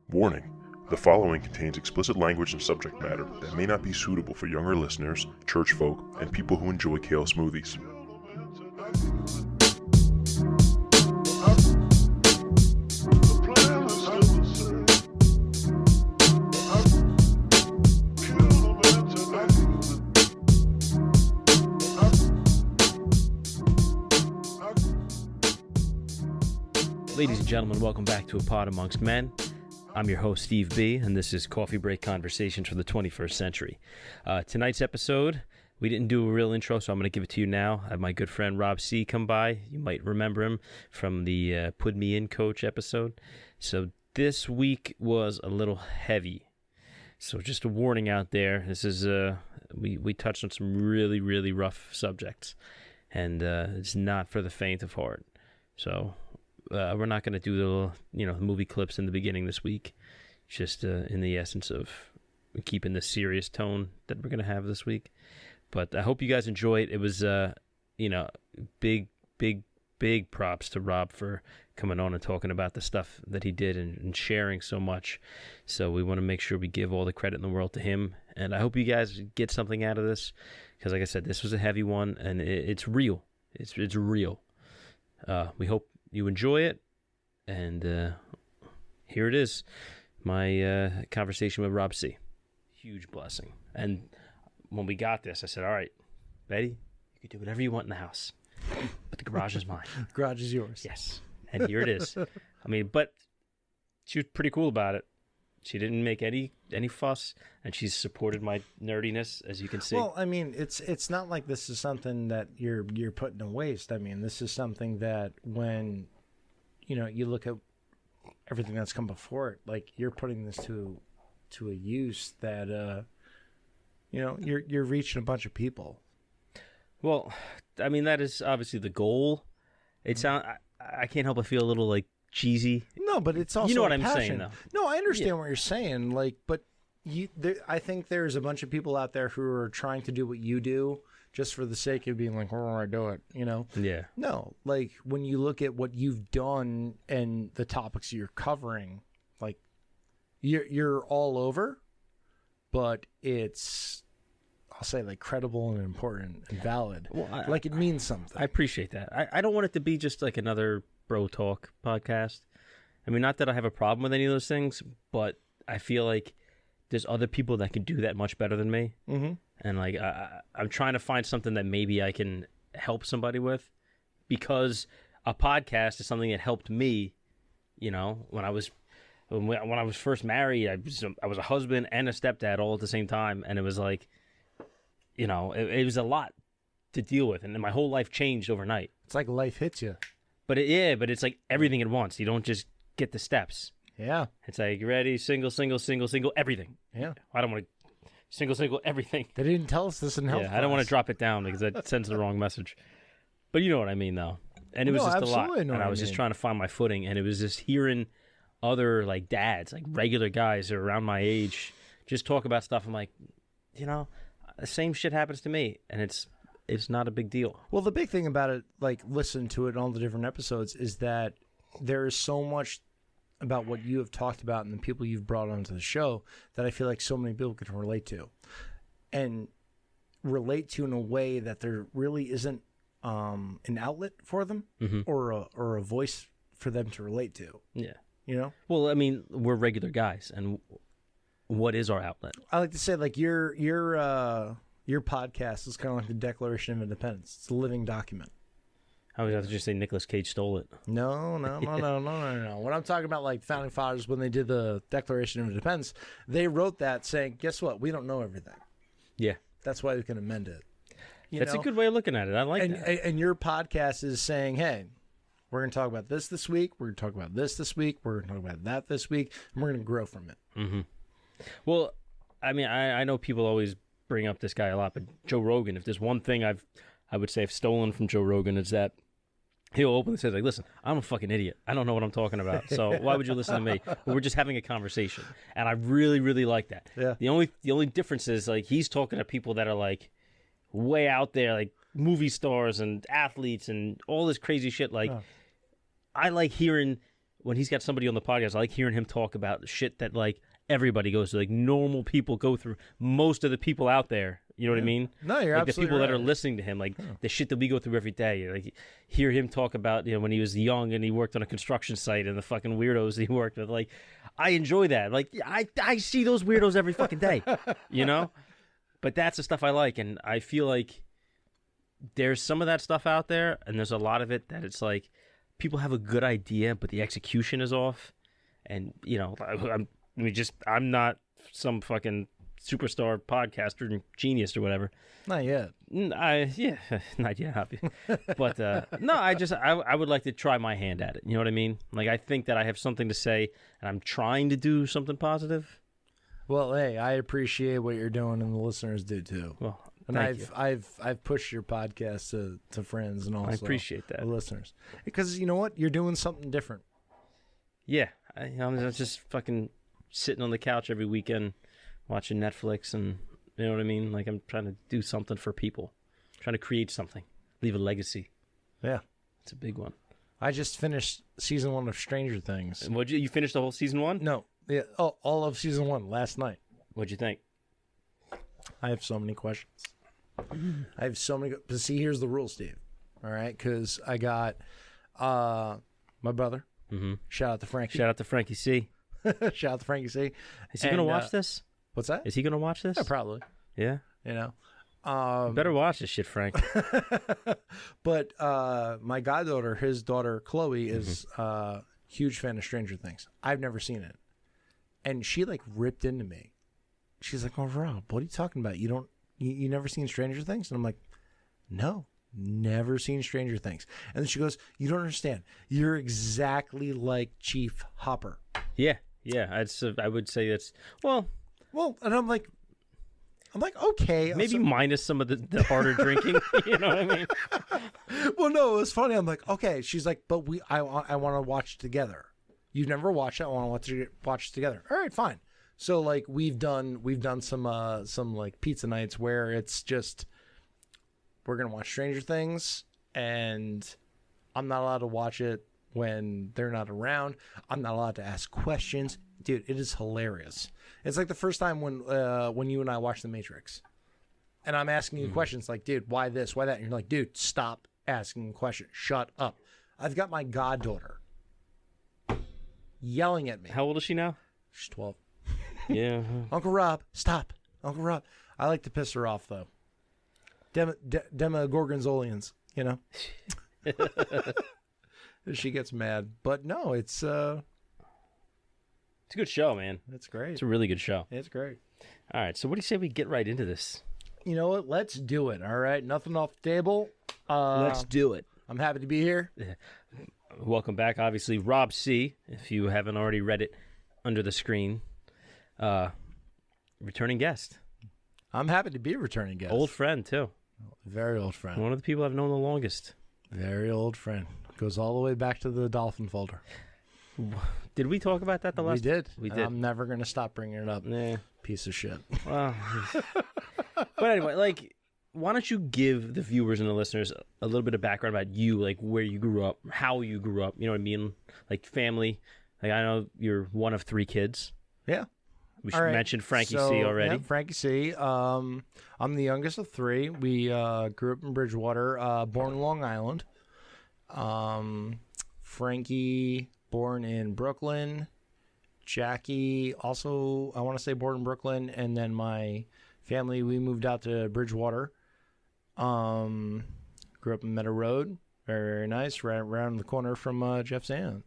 Warning: the following contains explicit language and subject matter that may not be suitable for younger listeners, church folk, and people who enjoy kale smoothies. Ladies and gentlemen, welcome back to A Pod Amongst Men. I'm your host, Steve B., and this is Coffee Break Conversations for the 21st Century. Tonight's episode, we didn't do a real intro, so I'm going to give it to you now. I have my good friend Rob C. come by. You might remember him from the Put Me In Coach episode. So this week was a little heavy. So just a warning out there. This is we touched on some really, really rough subjects, and it's not for the faint of heart. So we're not going to do the movie clips in the beginning this week, just in the essence of keeping the serious tone that we're going to have this week. But I hope you guys enjoy it. It was, big props to Rob for coming on and talking about the stuff that he did and sharing so much. So we want to make sure we give all the credit in the world to him. And I hope you guys get something out of this, because like I said, this was a heavy one, and it's real. It's real. We hope you enjoy it, and here it is, my conversation with Rob C. Huge blessing. And when we got this, I said, all right, Betty, you can do whatever you want in the house, but the garage is mine. The garage is yours. Yes, and here it is. I mean, but she was pretty cool about it. She didn't make any fuss, and she's supported my nerdiness, as you can see. Well, I mean, it's not like this is something that you're putting to waste. I mean, this is something that when, you look at everything that's come before it, like you're putting this to a use that, you're reaching a bunch of people. Well, I mean, that is obviously the goal. It I can't help but feel a little like cheesy. No, but it's also, you know what a I'm passion. saying, though. No, I understand what you're saying. Like, but I think there's a bunch of people out there who are trying to do what you do just for the sake of being like, oh, I do it, Yeah. No, like when you look at what you've done and the topics you're covering, like you're all over, but it's, I'll say, like credible and important and valid. Well, like it means something. I appreciate that. I don't want it to be just like another bro talk podcast. I mean, not that I have a problem with any of those things, but I feel like there's other people that can do that much better than me. Mm-hmm. And like I'm trying to find something that maybe I can help somebody with, because a podcast is something that helped me. When I was first married, I was a husband and a stepdad all at the same time, and it was like, it was a lot to deal with, and then my whole life changed overnight. It's like life hits you. But it's like everything at once. You don't just get the steps. Yeah. It's like, you ready? Single, everything. Yeah. I don't want to single, everything. They didn't tell us this in health. Yeah, I don't want to drop it down because that sends the wrong message. But you know what I mean, though. And it was just a lot. And I was just trying to find my footing, and it was just hearing other like dads, like regular guys that are around my age, just talk about stuff. I'm like, the same shit happens to me, and it's not a big deal. Well, the big thing about it, like listen to it in all the different episodes, is that there is so much about what you have talked about and the people you've brought onto the show that I feel like so many people can relate to, and relate to in a way that there really isn't an outlet for them, mm-hmm. or a voice for them to relate to. Yeah. Well, I mean, we're regular guys, and what is our outlet? I like to say, like your podcast is kind of like the Declaration of Independence. It's a living document. I was about to just say Nicolas Cage stole it. No. When I'm talking about like founding fathers, when they did the Declaration of Independence, they wrote that saying, guess what? We don't know everything. Yeah. That's why we can amend it. That's a good way of looking at it. I like that. And your podcast is saying, hey, we're going to talk about this week. We're going to talk about this week. We're going to talk about that this week. And we're going to grow from it. Mm-hmm. Well, I mean, I know people always bring up this guy a lot, but Joe Rogan, if there's one thing I would say I've stolen from Joe Rogan, is that he'll openly say, like, listen, I'm a fucking idiot. I don't know what I'm talking about. So why would you listen to me? We're just having a conversation. And I really, really like that. Yeah. The only difference is, like, he's talking to people that are, like, way out there, like movie stars and athletes and all this crazy shit. Like, I like hearing when he's got somebody on the podcast, I like hearing him talk about shit that like everybody goes through, like normal people go through. Most of the people out there, you know what I mean? No, you're like the absolutely people that right. are listening to him, like the shit that we go through every day. Like hear him talk about, when he was young and he worked on a construction site and the fucking weirdos he worked with. Like I enjoy that. Like I see those weirdos every fucking day, But that's the stuff I like, and I feel like there's some of that stuff out there, and there's a lot of it that it's like people have a good idea, but the execution is off. And I'm not some fucking superstar podcaster genius or whatever. Not yet. Not yet, happy. But no, I would like to try my hand at it. You know what I mean? Like I think that I have something to say, and I'm trying to do something positive. Well, hey, I appreciate what you're doing, and the listeners do too. Well, and I've pushed your podcast to friends and also I appreciate that, the listeners, because you know what, you're doing something different. Yeah, I'm just fucking sitting on the couch every weekend watching Netflix, and you know what I mean. Like I'm trying to do something for people, trying to create something, leave a legacy. Yeah, it's a big one. I just finished season 1 of Stranger Things. And you finished the whole season 1? No, yeah, all of season 1 last night. What'd you think? I have so many questions. But see, here's the rule, Steve. All right, because I got my brother. Mm-hmm. Shout out to Frankie. Shout out to Frankie C. Shout out to Frankie C. Is he going to watch this? What's that? Is he going to watch this? Yeah, probably. Yeah. You better watch this shit, Frank. But my goddaughter, his daughter Chloe, is a huge fan of Stranger Things. I've never seen it, and she like ripped into me. She's like, "Oh, Rob, what are you talking about? You never seen Stranger Things?" And I'm like, "No, never seen Stranger Things." And then she goes, "You don't understand. You're exactly like Chief Hopper." Yeah. I would say that's well, and I'm like, okay, maybe minus some of the harder drinking. You know what I mean? Well, no, it was funny. I'm like, okay. She's like, but I want to watch it together. You've never watched it. I want to watch it together. All right, fine. So like we've done some like pizza nights where it's just we're gonna watch Stranger Things, and I'm not allowed to watch it when they're not around. I'm not allowed to ask questions. Dude, it is hilarious. It's like the first time when you and I watched The Matrix, and I'm asking you questions like, dude, why this, why that? And you're like, dude, stop asking questions. Shut up. I've got my goddaughter yelling at me. How old is she now? She's 12. Yeah. Uncle Rob, stop. Uncle Rob. I like to piss her off, though. Demogorgonzolians, She gets mad. But no, it's a good show, man. It's great. It's a really good show. It's great. All right, so what do you say we get right into this? You know what? Let's do it, all right? Nothing off the table. Let's do it. I'm happy to be here. Welcome back, obviously, Rob C., if you haven't already read it under the screen. Returning guest. I'm happy to be a returning guest. Old friend, too. Very old friend. One of the people I've known the longest. Very old friend. Goes all the way back to the dolphin folder. Did we talk about that the last? We did. I'm never going to stop bringing it up. Nah. Piece of shit. Well, but anyway, like, why don't you give the viewers and the listeners a little bit of background about you, like where you grew up, how you grew up, you know what I mean? Like family. Like I know you're one of 3 kids. Yeah. We should mention Frankie C already. Yeah, Frankie C. I'm the youngest of 3. We grew up in Bridgewater, born in Long Island. Frankie, born in Brooklyn. Jackie, also, I want to say born in Brooklyn. And then my family, we moved out to Bridgewater. Grew up in Meadow Road. Very, very nice. Right around the corner from Jeff Zan.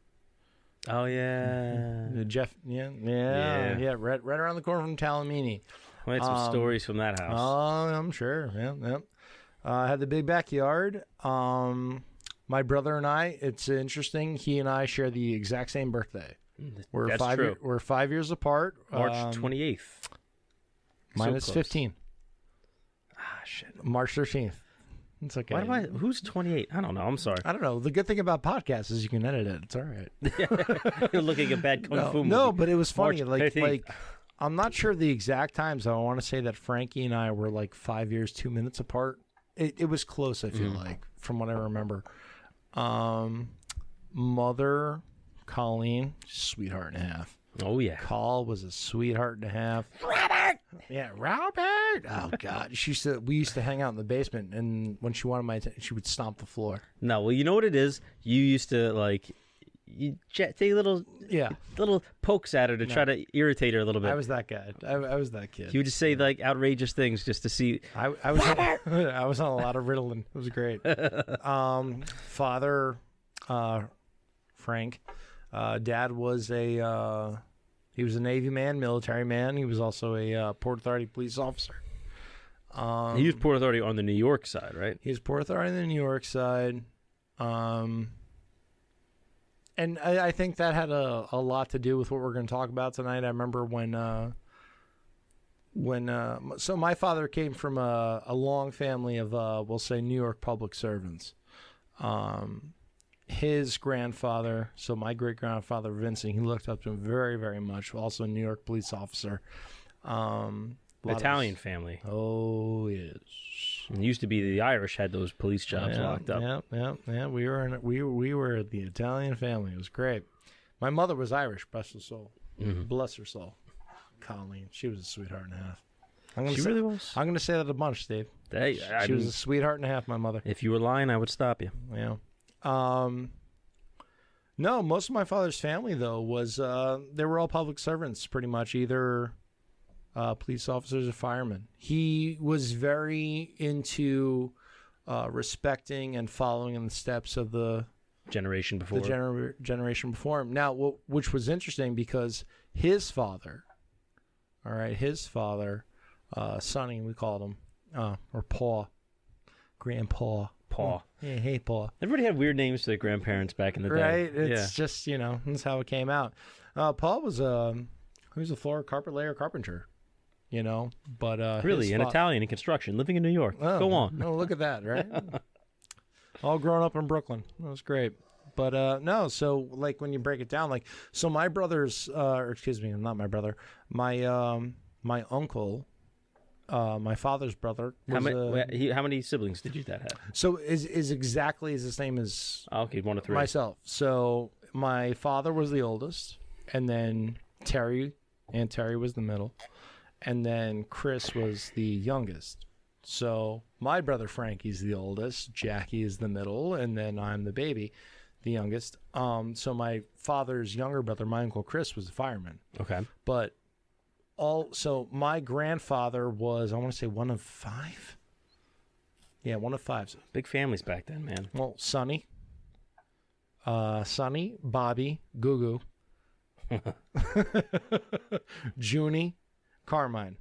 Oh, yeah. Jeff, yeah. Right around the corner from Talamini. I had some stories from that house. Oh, I'm sure. Yeah. I had the big backyard. My brother and I, it's interesting. He and I share the exact same birthday. That's true. We're 5 years apart. March 28th. Mine is 15. Ah, shit. March 13th. It's okay. Who's 28? I don't know. I'm sorry. I don't know. The good thing about podcasts is you can edit it. It's all right. You're looking at bad kung fu movie. No, but it was funny. March 13th. Like I'm not sure the exact times. I want to say that Frankie and I were like 5 years, 2 minutes apart. It was close. I feel like, from what I remember. Mother, Colleen, sweetheart and a half. Oh yeah. Call was a sweetheart and a half. Robert! Yeah, Robert! Oh, God. We used to hang out in the basement, and when she wanted my attention, she would stomp the floor. No, well, you know what it is? You used to, like, take little pokes at her to try to irritate her a little bit. I was that guy. I was that kid. You would just say, like, outrageous things just to see. I was I was on a lot of Ritalin. It was great. Father, Frank. Dad was he was a Navy man, military man. He was also a Port Authority police officer. He was Port Authority on the New York side, right? He was Port Authority on the New York side. And I think that had a lot to do with what we're going to talk about tonight. I remember so my father came from a long family of, we'll say, New York public servants. His grandfather, so my great-grandfather, Vincent, he looked up to him very, very much, also a New York police officer. Italian family. Oh, yes. It used to be the Irish had those police jobs locked up. Yeah. We were the Italian family. It was great. My mother was Irish, bless her soul. Mm-hmm. Bless her soul. Colleen, she was a sweetheart and a half. Really was? I'm going to say that a bunch, Steve. She was a sweetheart and a half, my mother. If you were lying, I would stop you. Yeah. No, most of my father's family, though, was they were all public servants, pretty much, either police officers or firemen. He was very into respecting and following in the steps of the generation before. Generation before him. Now, which was interesting because his father, Sonny, we called him, or Paw, Grandpa. Paw. Yeah, hey, Paw. Everybody had weird names to their grandparents back in the day. Right? It's just, that's how it came out. Paul was he was a floor carpet layer carpenter, but really, an Italian in construction, living in New York. Go on. No, look at that, right? All grown up in Brooklyn. That was great. But no, so like when you break it down, like so my brother's, or excuse me, not my brother, my uncle. My father's brother. How many siblings did your dad have? So is exactly the same as one of three. Myself. So my father was the oldest, and then Aunt Terry was the middle, and then Chris was the youngest. So my brother Frankie's the oldest, Jackie is the middle, and then I'm the baby, the youngest. So my father's younger brother, my Uncle Chris, was a fireman. Okay. But so my grandfather was, I want to say, one of five. Yeah, one of five. Big families back then, man. Well, Sonny, Bobby, Gugu, Junie, Carmine.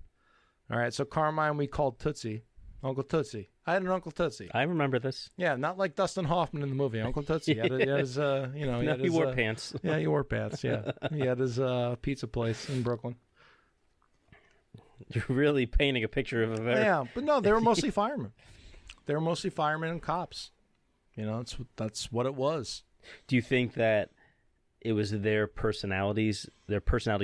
All right, so Carmine we called Tootsie, Uncle Tootsie. I had an Uncle Tootsie. I remember this. Yeah, not like Dustin Hoffman in the movie. Uncle Tootsie. He had his, he wore pants. Yeah, he wore pants. Yeah, he had his pizza place in Brooklyn. You're really painting a picture of a very... Yeah, but no, they were mostly firemen. They were mostly firemen and cops. That's what it was. Do you think that it was their personality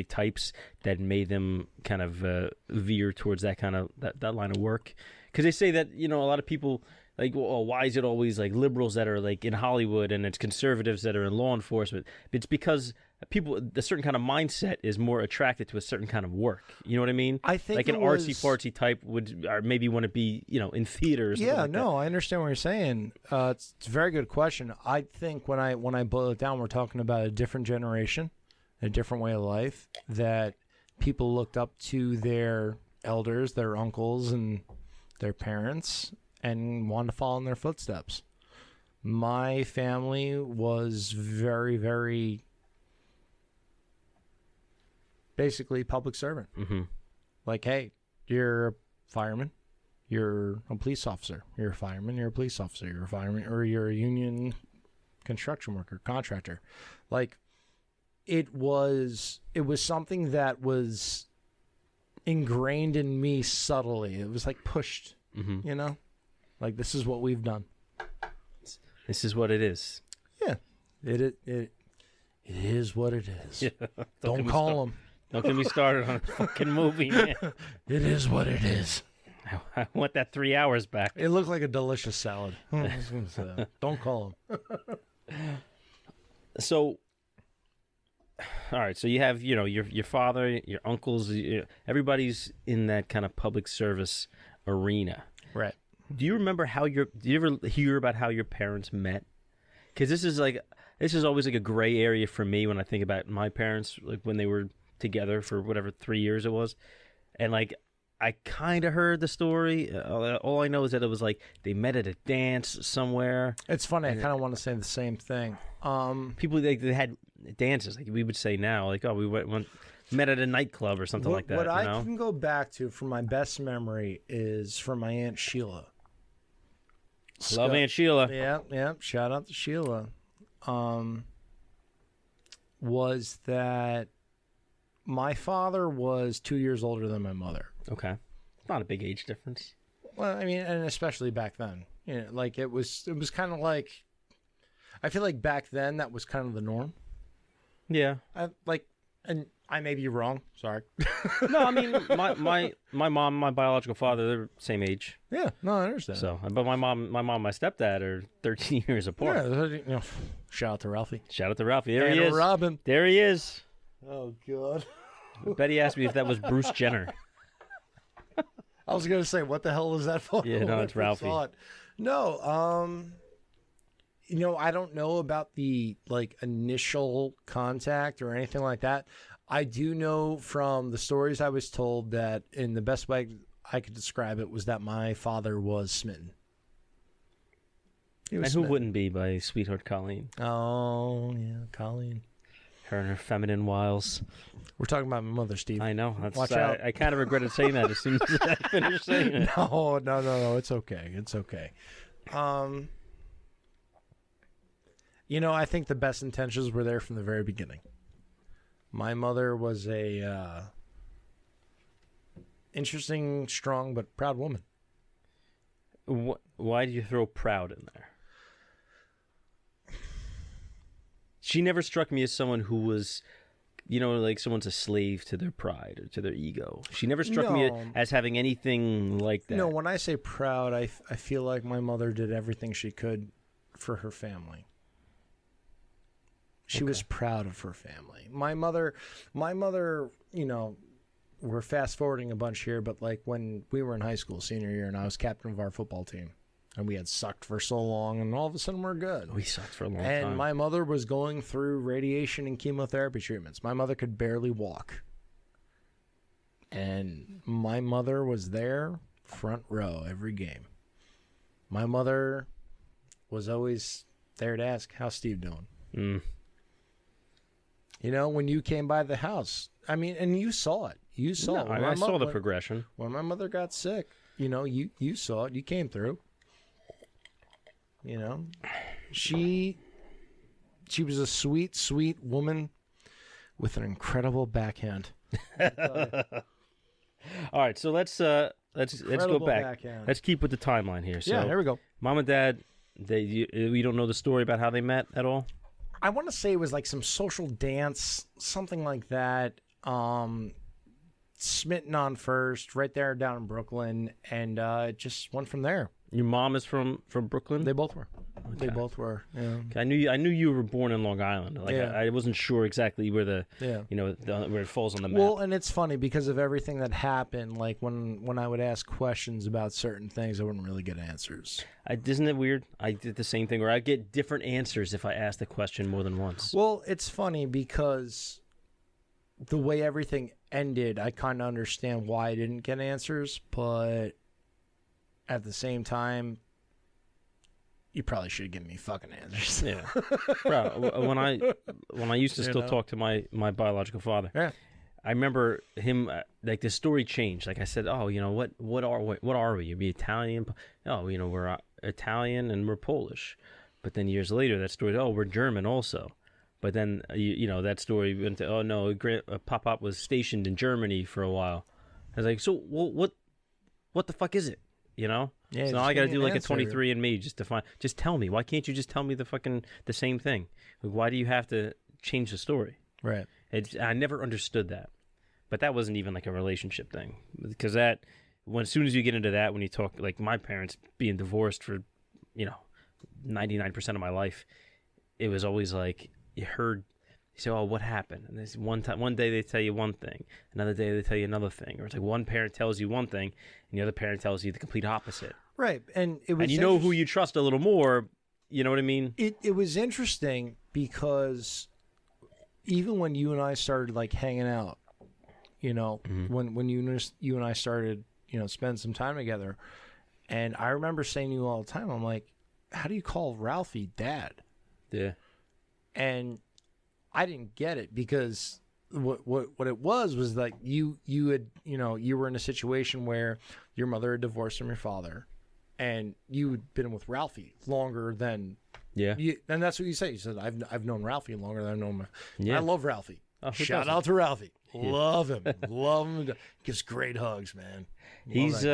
types that made them kind of veer towards that kind of that line of work? Because they say that a lot of people like, well, why is it always like liberals that are like in Hollywood and it's conservatives that are in law enforcement? It's because a certain kind of mindset is more attracted to a certain kind of work. You know what I mean? I think like an artsy-fartsy type would, or maybe want to be, in theater or something like that. I understand what you're saying. It's a very good question. I think when I boil it down, we're talking about a different generation, a different way of life, that people looked up to their elders, their uncles, and their parents, and wanted to follow in their footsteps. My family was very, very basically public servant. Mm-hmm. Like, hey, you're a fireman, you're a police officer. You're a fireman, you're a police officer. You're a fireman, or you're a union construction worker, contractor. Like, it was something that was ingrained in me subtly. It was like pushed, like, this is what we've done. This is what it is. Yeah, it is what it is. Yeah. Don't call him. Don't get me started on a fucking movie, man. It is what it is. I want that 3 hours back. It looked like a delicious salad. I was gonna say that. Don't call him. So, all right, so you have, your father, your uncles, everybody's in that kind of public service arena. Right. Do you remember do you ever hear about how your parents met? Because this is always like a gray area for me when I think about my parents, like when they were together for whatever 3 years it was. And like, I kind of heard the story. All I know is that it was like they met at a dance somewhere. It's funny. I kind of want to say the same thing. People, they had dances, like we would say now, like, oh, we met at a nightclub or something like that. What I can go back to from my best memory is from my Aunt Sheila. Love Aunt Sheila. Yeah. Shout out to Sheila. Was that my father was 2 years older than my mother. Okay. Not a big age difference. Well, I mean, and especially back then, like it was kind of like, I feel like back then that was kind of the norm. Yeah. And I may be wrong. Sorry. No, I mean, my mom, my biological father, they're same age. Yeah, no, I understand. So, but my mom, my stepdad are 13 years apart. Yeah, shout out to Ralphie. Shout out to Ralphie. There and he is. Robin. There he is. Oh God. Betty asked me if that was Bruce Jenner. I was gonna say, what the hell is that for? Yeah, no, it's Ralphie. No, I don't know about the initial contact or anything like that. I do know from the stories I was told that in the best way I could describe it was that my father was smitten. And who wouldn't be by sweetheart Colleen? Oh, yeah, Colleen. Her and her feminine wiles. We're talking about my mother, Steve. I know. Watch out. I kind of regretted saying that as soon as I finished saying it. No. It's okay. It's okay. I think the best intentions were there from the very beginning. My mother was a interesting, strong, but proud woman. Why do you throw proud in there? She never struck me as someone who was, like someone's a slave to their pride or to their ego. She never struck me as having anything like that. No, when I say proud, I feel like my mother did everything she could for her family. She was proud of her family. My mother, we're fast forwarding a bunch here, but like when we were in high school, senior year, and I was captain of our football team, and we had sucked for so long, and all of a sudden we're good. We sucked for a long time. And my mother was going through radiation and chemotherapy treatments. My mother could barely walk. And my mother was there, front row, every game. My mother was always there to ask, how's Steve doing? Mm. When you came by the house, I mean, and you saw it. You saw it. I saw the progression. When my mother got sick, you saw it. You came through. She was a sweet, sweet woman with an incredible backhand. All right, so let's go back. Backhand. Let's keep with the timeline here. So, yeah, here we go. Mom and Dad, we don't know the story about how they met at all? I want to say it was like some social dance, something like that. Smitten on first, right there down in Brooklyn, and it just went from there. Your mom is from Brooklyn? They both were. Okay. They both were. Yeah. I knew you were born in Long Island. Like Yeah. I wasn't sure exactly where where it falls on the map. Well, and it's funny because of everything that happened. Like when I would ask questions about certain things, I wouldn't really get answers. Isn't it weird? I did the same thing where I get different answers if I ask the question more than once. Well, it's funny because the way everything ended, I kind of understand why I didn't get answers, but at the same time, you probably should give me fucking answers. Yeah, bro. When I used to still talk to my biological father, yeah, I remember him. Like the story changed. Like I said, oh, what are we? You be Italian? Oh, we're Italian and we're Polish. But then years later, that story, oh, we're German also. But then that story went to, oh no, Pop-Pop was stationed in Germany for a while. I was like, so what the fuck is it? Yeah, so now I got to do like a 23andMe just to find. Just tell me. Why can't you just tell me the same thing? Like, why do you have to change the story? Right. I never understood that, but that wasn't even like a relationship thing because as soon as you get into that, when you talk like my parents being divorced for 99% of my life, it was always like you heard You say, "Oh, what happened?" And this one day they tell you one thing, another day they tell you another thing, or it's like one parent tells you one thing, and the other parent tells you the complete opposite. Right, and it was, and you know who you trust a little more. You know what I mean? It was interesting because even when you and I started like hanging out, you know, when you and I started, you know, spend some time together, and I remember saying to you all the time, I'm like, how do you call Ralphie Dad? Yeah, and I didn't get it because what it was like you had, you know, you were in a situation where your mother had divorced from your father, and you had been with Ralphie longer than and that's what you say. You said I've known Ralphie longer than I've known him. I love Ralphie. Oh, Shout out to Ralphie. Love him. Love him. Gives great hugs, man. He's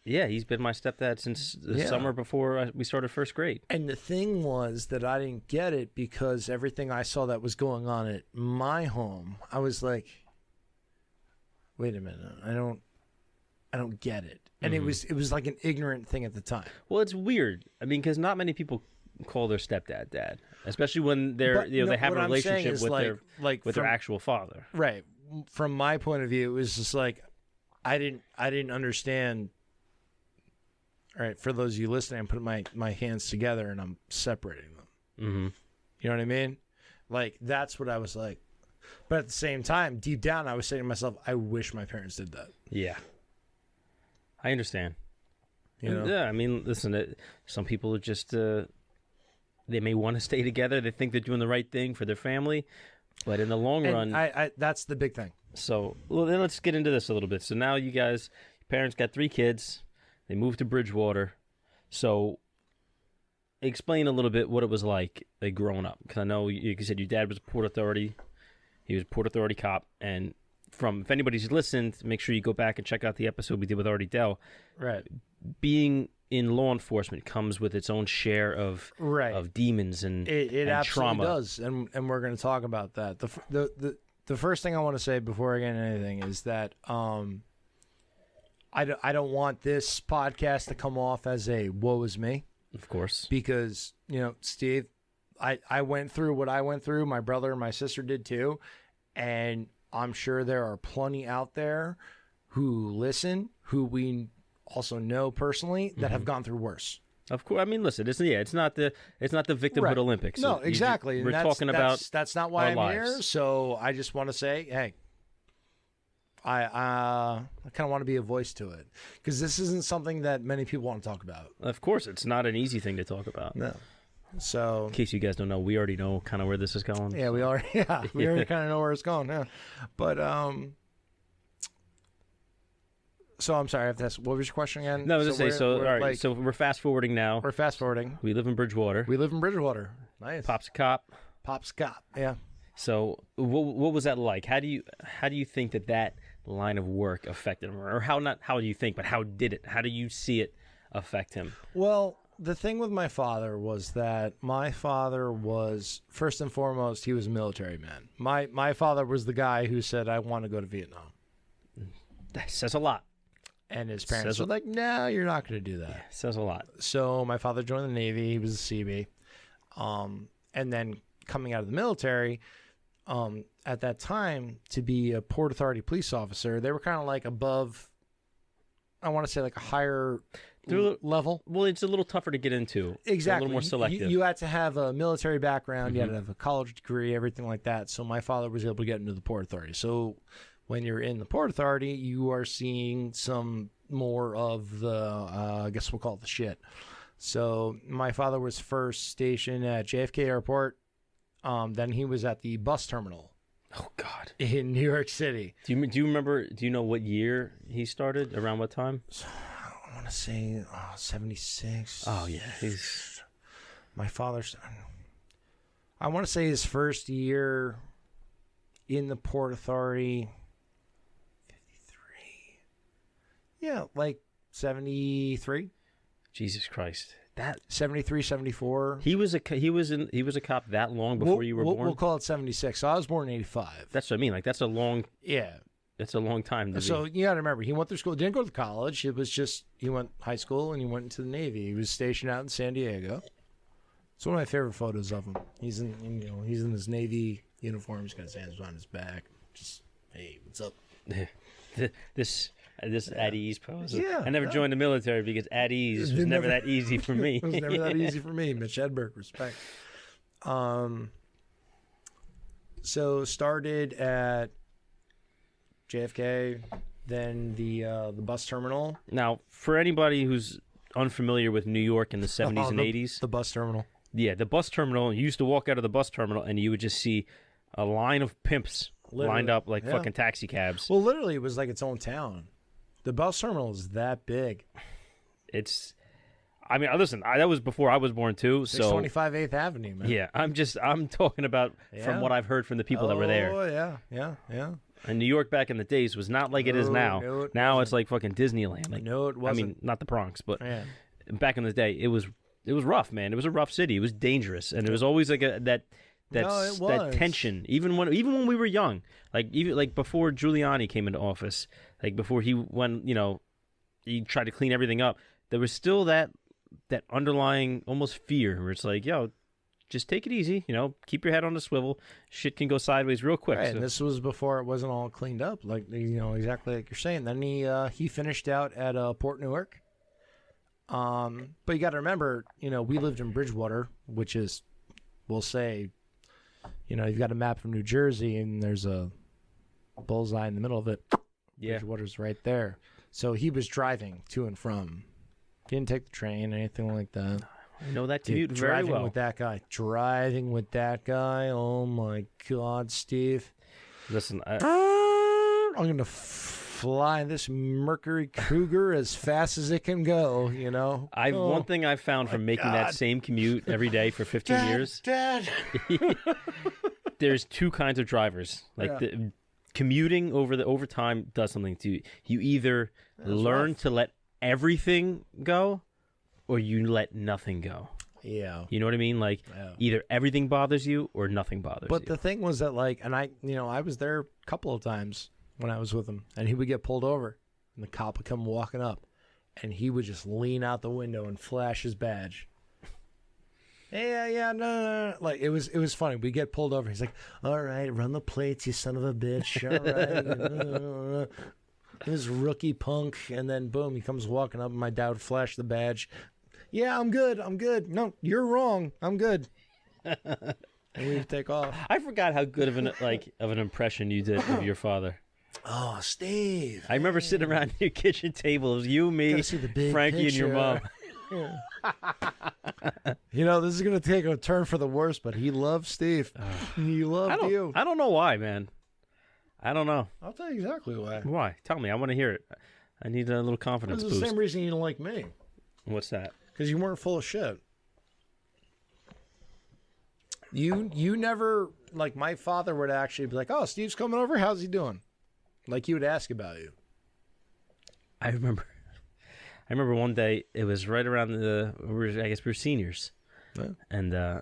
he's been my stepdad since the summer before we started first grade. And the thing was that I didn't get it because everything I saw that was going on at my home, I was like, wait a minute, I don't get it. And it was like an ignorant thing at the time. Well, it's weird. I mean, because not many people call their stepdad dad, especially when they're they have a relationship with their actual father. Right. From my point of view, it was just like I didn't understand. All right, for those of you listening, I'm putting my hands together and I'm separating them. Mm-hmm. You know what I mean? Like, that's what I was like. But at the same time, deep down, I was saying to myself, I wish my parents did that. Yeah. I understand. You know? Yeah, I mean, listen, some people are just, they may want to stay together. They think they're doing the right thing for their family. But in the long run... that's the big thing. So, well, then let's get into this a little bit. So now you guys, parents got 3 kids. They moved to Bridgewater. So explain a little bit what it was like growing up. Because I know you said your dad was a Port Authority. He was a Port Authority cop. And if anybody's listened, make sure you go back and check out the episode we did with Artie Dell. Right. Being in law enforcement comes with its own share of demons and it and absolutely trauma. Does. And we're going to talk about that. The first thing I want to say before I get into anything is that I don't want this podcast to come off as a woe is me. Of course. Because, you know, Steve, I went through what I went through. My brother and my sister did too. And I'm sure there are plenty out there who listen, who we also know personally, that have gone through worse. Of course. I mean, listen, it's not the victimhood Olympics. No, exactly. We're talking about that's not why I'm lives. here. So I just want to say, hey, I kind of want to be a voice to it because this isn't something that many people want to talk about. Of course, it's not an easy thing to talk about. No. So, in case you guys don't know, we already know kind of where this is going. Yeah, we already kind of know where it's going. Yeah, but so I'm sorry. I have to ask, what was your question again? No, I was just say so. All right, like, so we're fast forwarding now. We're fast forwarding. We live in Bridgewater. Nice. Pop's a cop. Yeah. So what was that like? How do you think that line of work affected him, or how do you think, but how did it? How do you see it affect him? Well, the thing with my father was that my father was, first and foremost, he was a military man. My father was the guy who said, I want to go to Vietnam. That says a lot. And his parents were like, no, you're not going to do that. Yeah, says a lot. So my father joined the Navy. He was a Seabee. And then coming out of the military, at that time, to be a Port Authority police officer, they were kind of like above, I want to say like a higher level. Well, it's a little tougher to get into. Exactly. A little more selective. You had to have a military background. You had to have a college degree, everything like that. So my father was able to get into the Port Authority. So when you're in the Port Authority, you are seeing some more of the, I guess we'll call it the shit. So my father was first stationed at JFK Airport. Then he was at the bus terminal. Oh, God. In New York City. Do you remember, do you know what year he started? Around what time? I want to say 76. Oh, yeah. My father's, I want to say his first year in the Port Authority, 53. Yeah, like 73. Jesus Christ. That 73, 74. He was a cop that long before you were born? We'll call it 76. So I was born in 85. That's what I mean. Like, that's a long... Yeah. That's a long time to So you got to remember, he went through school, didn't go to college. It was just, he went high school and he went into the Navy. He was stationed out in San Diego. It's one of my favorite photos of him. He's in his Navy uniform. He's got his hands behind his back. Just, hey, what's up? this at ease pose. Yeah, I never joined the military because at ease was never that easy for me. It was never that easy for me. Mitch Hedberg, respect. So started at JFK, then the bus terminal. Now, for anybody who's unfamiliar with New York in the 70s and 80s, the bus terminal. Yeah, the bus terminal. You used to walk out of the bus terminal and you would just see a line of pimps lined up like fucking taxi cabs. Well, literally, it was like its own town. The bus terminal is that big. I mean, listen, that was before I was born too. So 625 8th Avenue, man. Yeah, I'm talking about from what I've heard from the people that were there. Oh yeah. And New York back in the days was not like it is now. No, it now wasn't. it's like fucking Disneyland. Like, No, it wasn't. I mean, not the Bronx, but Yeah. back in the day, it was rough, man. It was a rough city. It was dangerous, and it was always like that tension. Even when we were young, like before Giuliani came into office, like before he he tried to clean everything up. There was still that underlying almost fear where it's like, yo, just take it easy, keep your head on the swivel. Shit can go sideways real quick. Right, So, and this was before it wasn't all cleaned up, like exactly like you're saying. Then he finished out at Port Newark. But you got to remember, we lived in Bridgewater, which is, we'll say, you've got a map of New Jersey, and there's a bullseye in the middle of it. yeah, Bridgewater's right there. So he was driving to and from. He didn't take the train, anything like that. I know that commute very driving well. Driving with that guy. Oh my God, Steve! Listen, I'm gonna fly this Mercury Cougar as fast as it can go. One thing I've found from making that same commute every day for 15 years. Dad. There's two kinds of drivers. Commuting over time does something to you. You either learn to let everything go, or you let nothing go. Yeah. You know what I mean? Either everything bothers you or nothing bothers you. But the thing was that, and I was there a couple of times when I was with him, and he would get pulled over, and the cop would come walking up, and he would just lean out the window and flash his badge. No. It was funny. We get pulled over. He's like, all right, run the plates, you son of a bitch. All right. This rookie punk, and then boom, he comes walking up, and my dad would flash the badge. Yeah, I'm good. No, you're wrong. I'm good. And we'd take off. I forgot how good of an impression you did of your father. Oh, Steve. I remember sitting around your kitchen table. It was you, me, Frankie, and your mom. Yeah. This is going to take a turn for the worse, but he loved Steve. He loved you. I don't know why, man. I don't know. I'll tell you exactly why. Why? Tell me. I want to hear it. I need a little confidence It's boost. the same reason you don't like me. What's that? Because you weren't full of shit. You never, my father would actually be like, oh, Steve's coming over. How's he doing? He would ask about you. I remember one day, it was right around I guess we were seniors. Yeah. And, I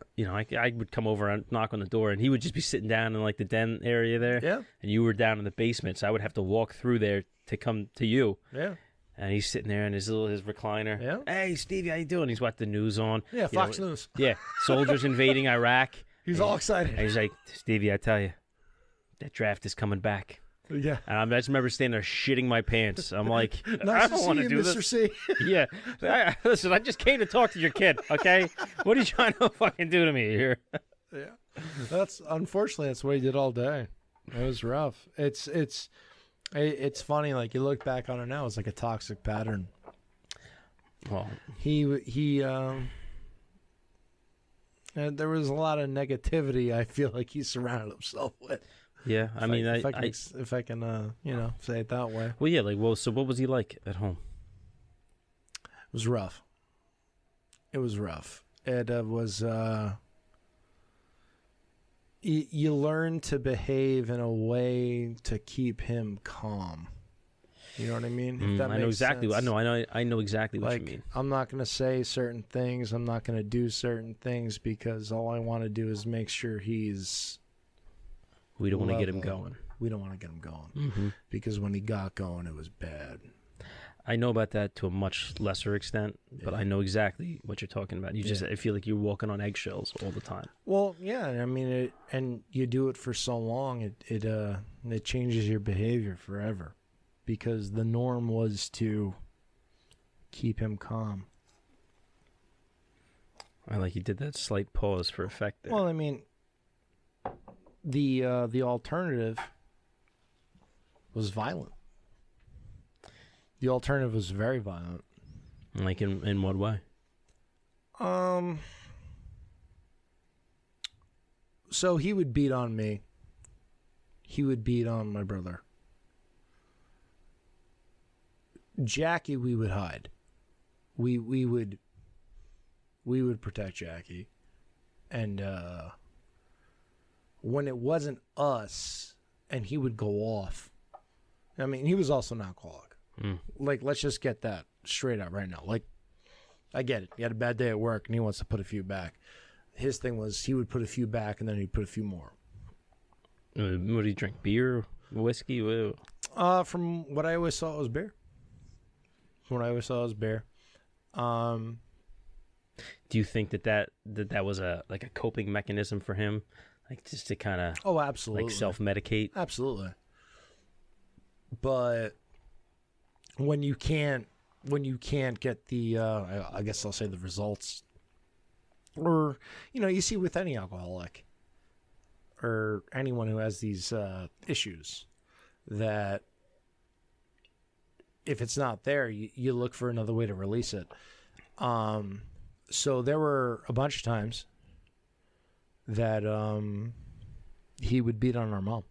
would come over and knock on the door, and he would just be sitting down in, the den area there. Yeah. And you were down in the basement, so I would have to walk through there to come to you. Yeah. And he's sitting there in his recliner. Yeah. Hey, Stevie, how you doing? He's watching the news on. Yeah, Fox News. Yeah, soldiers invading Iraq. He's all excited. And he's like, Stevie, I tell you, that draft is coming back. Yeah. And I just remember standing there shitting my pants. I'm like, nice I don't want to do Mr. this. C. Yeah. Listen, I just came to talk to your kid, okay? What are you trying to fucking do to me here? Yeah. Unfortunately, that's what he did all day. It was rough. It's funny, you look back on it now, it's like a toxic pattern. Well, and there was a lot of negativity I feel like he surrounded himself with. Yeah, if I can say it that way. Well, yeah, so what was he like at home? It was rough. It was you learn to behave in a way to keep him calm. You know what I mean? If that I know makes exactly. sense. I know exactly what you mean. I'm not going to say certain things. I'm not going to do certain things because all I want to do is make sure he's. We don't want to get him going. We don't want to get him going because when he got going, it was bad. I know about that to a much lesser extent, but I know exactly what you're talking about. I feel like you're walking on eggshells all the time. Well, yeah, I mean, and you do it for so long, it changes your behavior forever, because the norm was to keep him calm. I like you did that slight pause for effect there. Well, I mean, the alternative was violent. The alternative was very violent. Like in what way? So he would beat on me. He would beat on my brother. Jackie, we would hide. We would protect Jackie. And when it wasn't us and he would go off, I mean, he was also an alcoholic. Like, let's just get that straight up right now. Like, I get it. He had a bad day at work and he wants to put a few back. His thing was he would put a few back and then he'd put a few more. What do you drink? Beer? Whiskey? From what I always saw, it was beer. Do you think that was a coping mechanism for him? Like, just to kind of... Oh, absolutely. Like, self-medicate? Absolutely. But when you can't get the, I guess I'll say the results, or, you see with any alcoholic or anyone who has these issues, that if it's not there, you look for another way to release it. So there were a bunch of times that he would beat on our mom.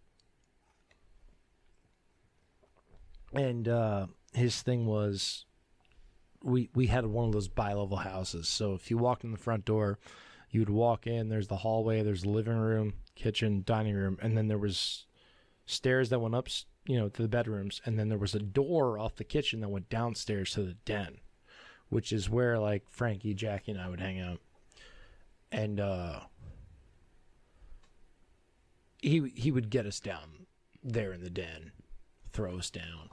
And his thing was, we had one of those bi-level houses. So if you walked in the front door, you would walk in, there's the hallway, there's the living room, kitchen, dining room, and then there was stairs that went up, to the bedrooms, and then there was a door off the kitchen that went downstairs to the den, which is where, like, Frankie, Jackie, and I would hang out. And he would get us down there in the den, throw us down,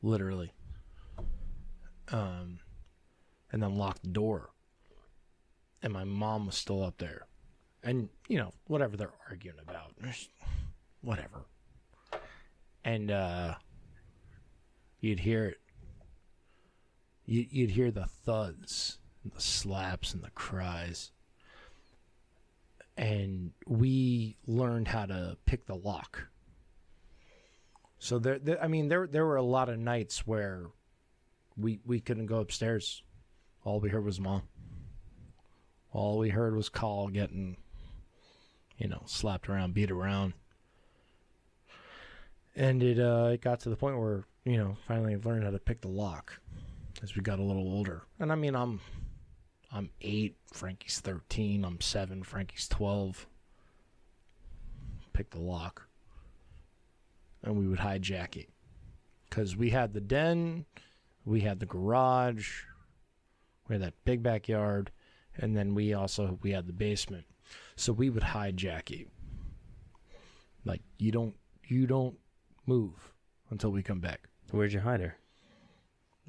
literally, and then lock the door. And my mom was still up there, and whatever they're arguing about, whatever. And you'd hear it. You'd hear the thuds, and the slaps, and the cries. And we learned how to pick the lock. So there were a lot of nights where we couldn't go upstairs. All we heard was Mom. All we heard was Call getting, slapped around, beat around. And it got to the point where, finally learned how to pick the lock as we got a little older. And I mean, I'm 8, Frankie's 13, I'm 7, Frankie's 12. Pick the lock. And we would hide Jackie. Because we had the den, we had the garage, we had that big backyard, and then we had the basement. So we would hide Jackie. Like, you don't move until we come back. Where'd you hide her?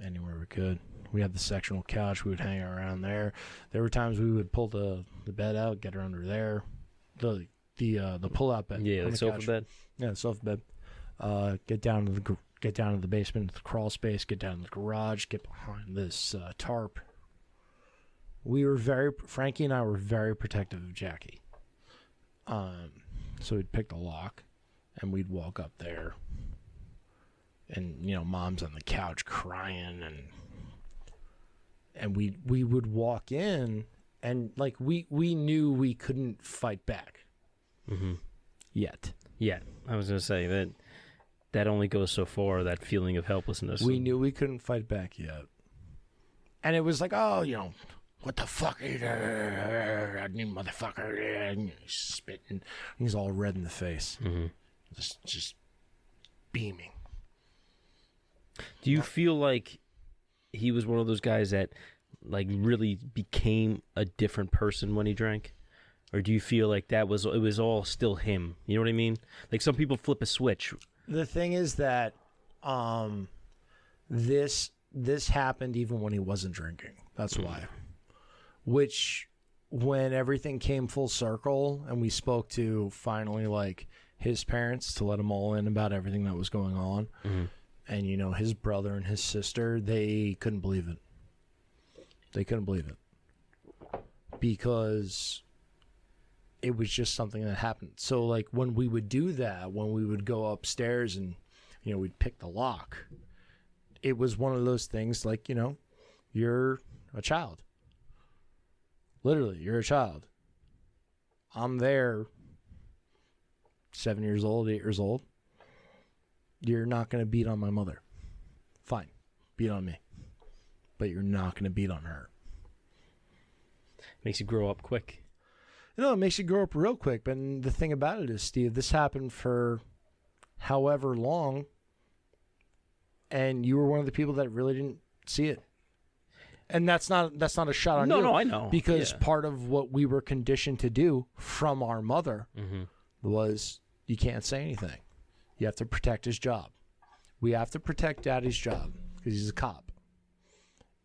Anywhere we could. We had the sectional couch. We would hang around there. There were times we would pull the bed out, get her under there. The pull-out bed. Yeah, the sofa bed. Yeah, the sofa bed. Get down to the basement, the crawl space. Get down to the garage. Get behind this tarp. Frankie and I were very protective of Jackie. So we'd pick the lock, and we'd walk up there. And, Mom's on the couch crying, and we would walk in, and, like, we knew we couldn't fight back. Mm-hmm. Yet. Yeah, I was going to say that only goes so far, that feeling of helplessness. We knew we couldn't fight back yet. And it was like, oh, what the fuck are you doing, motherfucker? And he's spitting. He's all red in the face. Mm-hmm. Just beaming. Do you feel like he was one of those guys that, like, really became a different person when he drank? Or do you feel like it was all still him? You know what I mean? Like, some people flip a switch. The thing is that This happened even when he wasn't drinking. That's why. Which, when everything came full circle and we spoke to finally like his parents to let them all in about everything that was going on, and you know, his brother and his sister, they couldn't believe it. They couldn't believe it because it was just something that happened. So like when we would do that, when we would go upstairs and, you know, we'd pick the lock, it was one of those things like, you know, you're a child. Literally, you're a child. I'm there, 7 years old, 8 years old. You're not going to beat on my mother. Fine, beat on me. But you're not going to beat on her. Makes you grow up quick. You know, it makes you grow up real quick. But the thing about it is, Steve, this happened for however long, and you were one of the people that really didn't see it. And that's not a shot on you. No, I know. Because part of what we were conditioned to do from our mother was you can't say anything. You have to protect his job. We have to protect Daddy's job because he's a cop.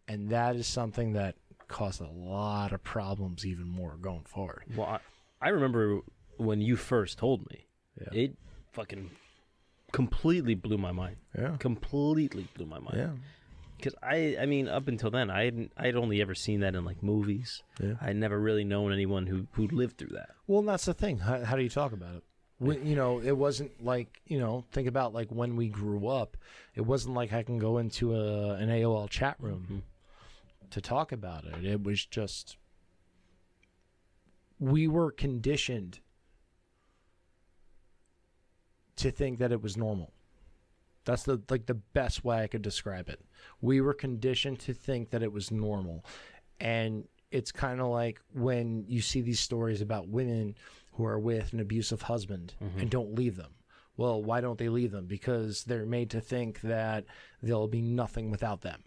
And that is something that caused a lot of problems even more going forward. Well, I remember when you first told me. Yeah. It fucking completely blew my mind. Yeah. Completely blew my mind. Yeah. Because I mean, up until then, I'd only ever seen that in like movies. Yeah. I'd never really known anyone who lived through that. Well, and that's the thing. How do you talk about it? You know, it wasn't like, you know, think about like when we grew up. It wasn't like I can go into an AOL chat room to talk about it. It was just, we were conditioned to think that it was normal. That's the best way I could describe it. We were conditioned to think that it was normal. And it's kind of like when you see these stories about women who are with an abusive husband and don't leave them. Well, why don't they leave them? Because they're made to think that there'll be nothing without them.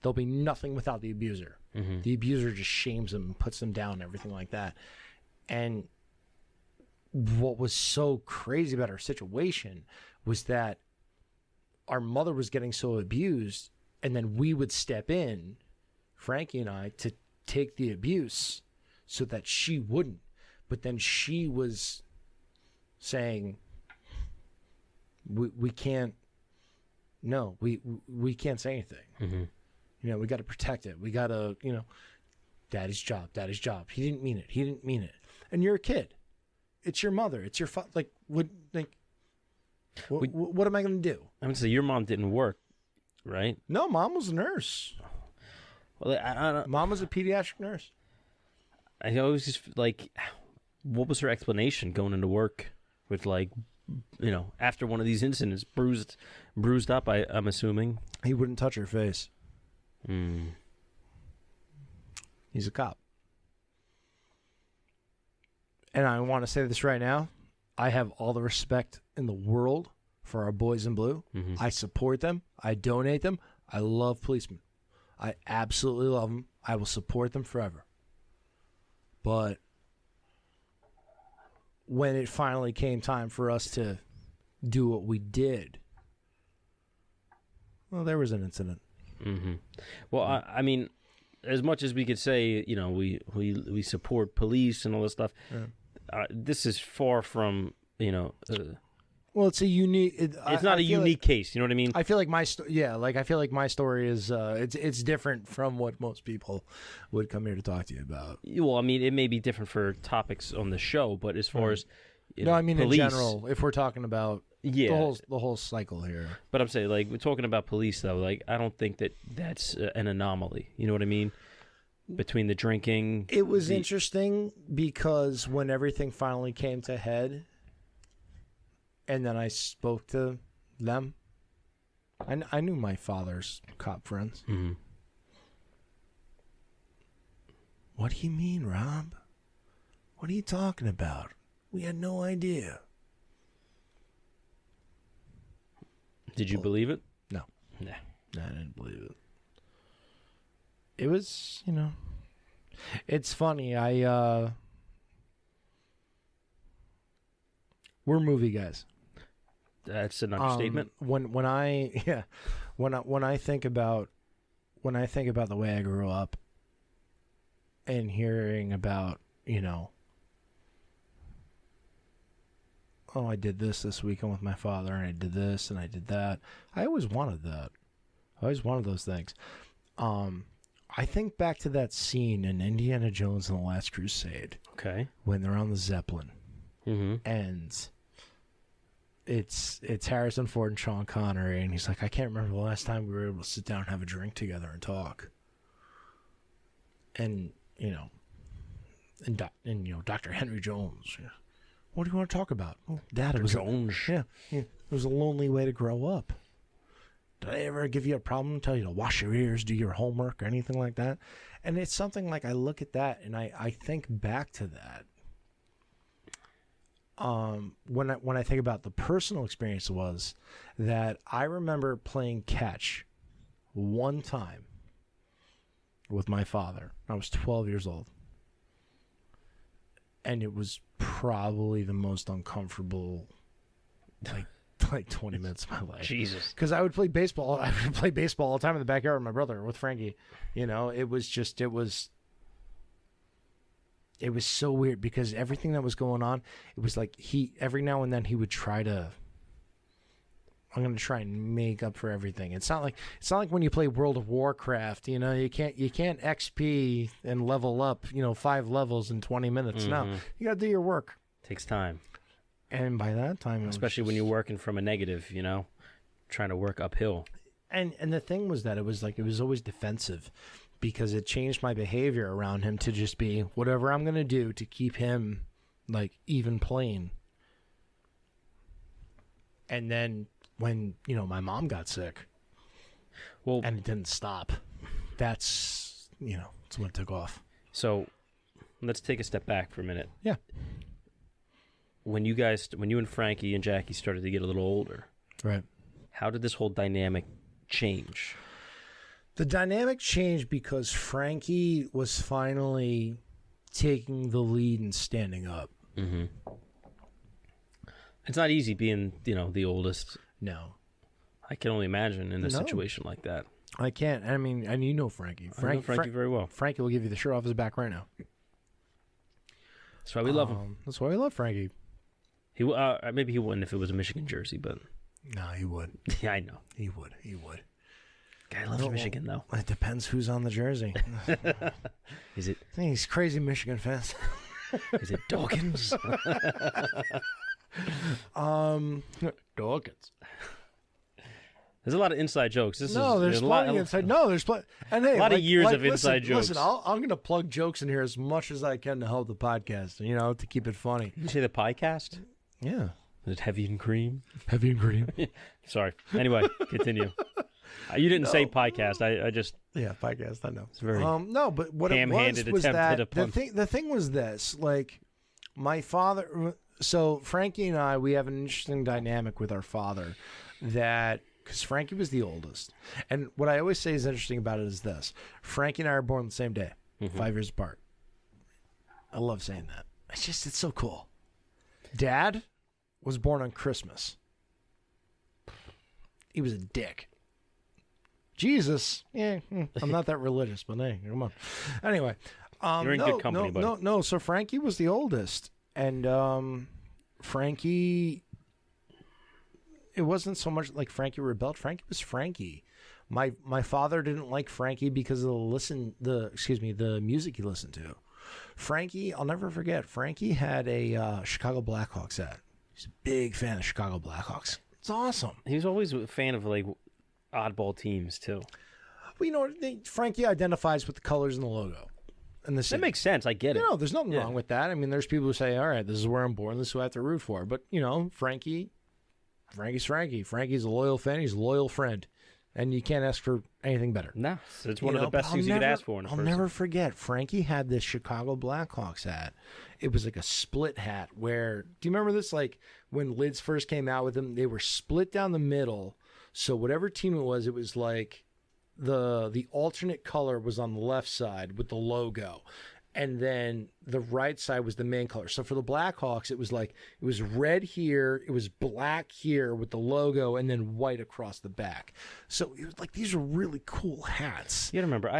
There'll be nothing without the abuser. The abuser just shames them, puts them down, everything like that. And what was so crazy about our situation was that our mother was getting so abused, and then we would step in, Frankie and I, to take the abuse so that she wouldn't. But then she was saying, we can't, no, we can't say anything. You know, we got to protect it. We got to, you know, Daddy's job. He didn't mean it. And you're a kid. It's your mother. It's your like, what am I going to do? I would say your mom didn't work, right? No, Mom was a nurse. Well, I don't. Mom was a pediatric nurse. I always just like, what was her explanation going into work with, like, you know, after one of these incidents, bruised up? I'm assuming he wouldn't touch her face. He's a cop. And I want to say this right now. I have all the respect in the world for our boys in blue. I support them. I donate them. I love policemen. I absolutely love them. I will support them forever. But when it finally came time for us to do what we did, well, there was an incident. Well, I mean, as much as we could say, you know, we support police and all this stuff, this is far from, you know. Well, it's a unique. It's not a unique case. You know what I mean? I feel like my I feel like my story is it's different from what most people would come here to talk to you about. Well, I mean, it may be different for topics on the show, but as far as I mean, police, in general, if we're talking about the whole cycle here. But I'm saying, like, we're talking about police though. Like, I don't think that's an anomaly. You know what I mean? Between the drinking, it was interesting because when everything finally came to head. And then I spoke to them. I knew my father's cop friends. What do you mean, Rob? What are you talking about? We had no idea. Did you believe it? No. Nah. I didn't believe it. It was, you know, it's funny. We're movie guys. That's an understatement. When I think about the way I grew up and hearing about, I did this weekend with my father, and I did this and I did that. I always wanted that. I always wanted those things. I think back to that scene in Indiana Jones and the Last Crusade. Okay. When they're on the Zeppelin. Mm-hmm. And it's Harrison Ford and Sean Connery, and he's like, I can't remember the last time we were able to sit down and have a drink together and talk. And Dr. Henry Jones. Yeah. What do you want to talk about? Oh, Dad, it was Jones. It was a lonely way to grow up. Did I ever give you a problem, tell you to wash your ears, do your homework, or anything like that? And it's something like I look at that and I think back to that. When I think about the personal experience was that I remember playing catch one time with my father. I was 12 years old. And it was probably the most uncomfortable, like 20 minutes of my life. Jesus. Because I would play baseball. I would play baseball all the time in the backyard with my brother, with Frankie. It was so weird because everything that was going on, it was like every now and then he would try to, I'm going to try and make up for everything. It's not like when you play World of Warcraft, you can't XP and level up, 5 levels in 20 minutes. Mm-hmm. No, you got to do your work. Takes time. And by that time, especially when you're working from a negative, trying to work uphill. And the thing was that it was always defensive because it changed my behavior around him to just be whatever I'm going to do to keep him even playing. And then when, my mom got sick, and it didn't stop, that's when it took off. So let's take a step back for a minute. Yeah. When you and Frankie and Jackie started to get a little older, right? How did this whole dynamic change? The dynamic changed because Frankie was finally taking the lead and standing up. Mm-hmm. It's not easy being, the oldest. No. I can only imagine in a situation like that. I can't. I mean, and you know Frankie. I know Frankie very well. Frankie will give you the shirt off his back right now. That's why we love him. That's why we love Frankie. He maybe he wouldn't if it was a Michigan jersey, but no, he would. Yeah, I know. He would. Guy loves Michigan though. It depends who's on the jersey. Is it? I think he's crazy Michigan fans. Is it Dawkins? Dawkins. There's a lot of inside jokes. There's plenty inside. No, there's plenty. And hey, a lot of years of inside jokes. Listen, I'm going to plug jokes in here as much as I can to help the podcast. To keep it funny. Did you say the piecast? Yeah. Is it heavy and cream? Heavy and cream. Sorry. Anyway, continue. You didn't say piecast. I just piecast. I know. It's very no, but what it was that the thing was this, my father. So Frankie and I, we have an interesting dynamic with our father that. Because Frankie was the oldest. And what I always say is interesting about it is this. Frankie and I are born the same day, 5 years apart. I love saying that. It's so cool. Dad was born on Christmas. He was a dick. Jesus, I'm not that religious, but hey, come on. Anyway. You're in good company, buddy. No, so Frankie was the oldest. And Frankie... It wasn't so much like Frankie rebelled. Frankie was Frankie. My father didn't like Frankie because of the music he listened to. Frankie, I'll never forget. Frankie had a Chicago Blackhawks hat. He's a big fan of Chicago Blackhawks. It's awesome. He was always a fan of oddball teams too. Well, Frankie identifies with the colors and the logo. And the that makes sense. I get it. There's nothing wrong with that. I mean, there's people who say, all right, this is where I'm born. This is who I have to root for. But, Frankie's Frankie. Frankie's a loyal fan. He's a loyal friend. And you can't ask for anything better. No. It's one of the best things you could ask for in a person. I'll never forget. Frankie had this Chicago Blackhawks hat. It was like a split hat where, do you remember this? When Lids first came out with them, they were split down the middle. So whatever team it was like the alternate color was on the left side with the logo. and then the right side was the main color. So for the Blackhawks, it was red here, it was black here with the logo, and then white across the back. So it was like, these are really cool hats. You gotta remember,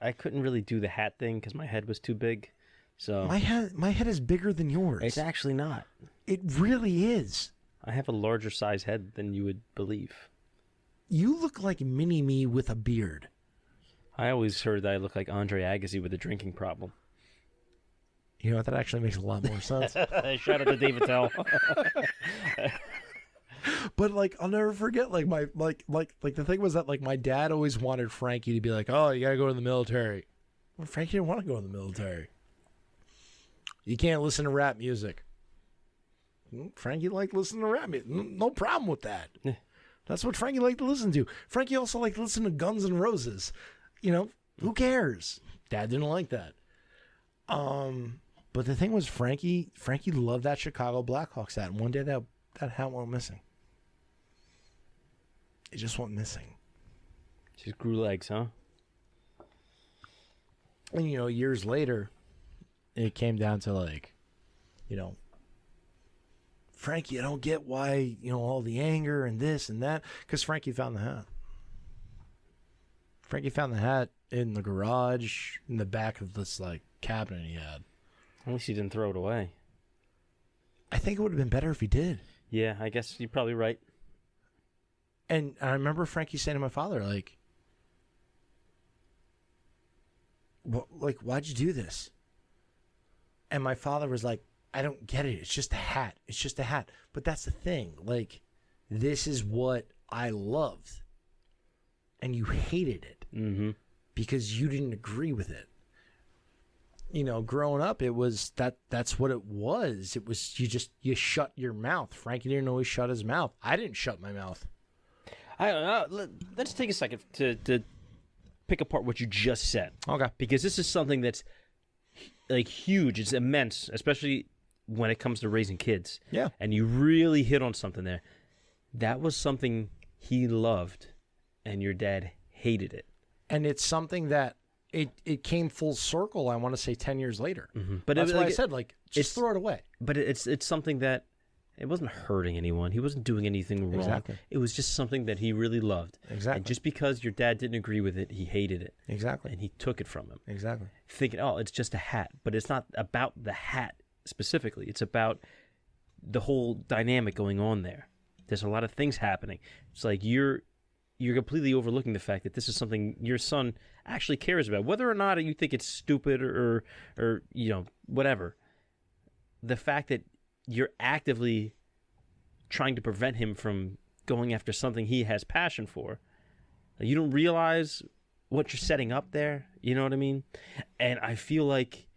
I couldn't really do the hat thing because my head was too big. So My head is bigger than yours. it's actually not. It really is. I have a larger size head than you would believe. You look like Mini-Me with a beard. I always heard that I look like Andre Agassi with a drinking problem. You know what? That actually makes a lot more sense. Shout out to David Tell. But like, I'll never forget. Like the thing was that like my dad always wanted Frankie to be like, "Oh, you gotta go to the military." Well, Frankie didn't want to go in the military. You can't listen to rap music. Frankie liked listening to rap music. No problem with that. Yeah. That's what Frankie liked to listen to. Frankie also liked to listen to Guns N' Roses. You know, who cares? Dad didn't like that. But the thing was, Frankie loved that Chicago Blackhawks hat. And one day that hat went missing. It just went missing. Just grew legs, huh? And, you know, years later, it came down to like, you know, Frankie, I don't get why, you know, all the anger and this and that. Because Frankie found the hat. Frankie found the hat in the garage, in the back of this, like, cabinet he had. At least he didn't throw it away. I think it would have been better if he did. Yeah, I guess you're probably right. And I remember Frankie saying to my father, like, why'd you do this? And my father was like, I don't get it. It's just a hat. It's just a hat. But that's the thing. Like, this is what I loved. And you hated it because you didn't agree with it. You know, growing up, it was that's what it was. It was you shut your mouth. Frankie didn't always shut his mouth. I didn't shut my mouth. Let's take a second to pick apart what you just said. Okay. Because this is something that's like huge. It's immense, especially when it comes to raising kids. Yeah. And you really hit on something there. That was something he loved, and your dad hated it. And it's something that it came full circle, I want to say 10 years later. But that's it, why like, I said, like, just throw it away. But it's something that it wasn't hurting anyone. He wasn't doing anything wrong. Exactly. It was just something that he really loved. Exactly. And just because your dad didn't agree with it, he hated it. Exactly. And he took it from him. Exactly. Thinking, oh, it's just a hat. But it's not about the hat specifically. It's about the whole dynamic going on there. There's a lot of things happening. It's like you're completely overlooking the fact that this is something your son actually cares about, whether or not you think it's stupid or you know, whatever. The fact that you're actively trying to prevent him from going after something he has passion for, you don't realize what you're setting up there. You know what I mean? And I feel like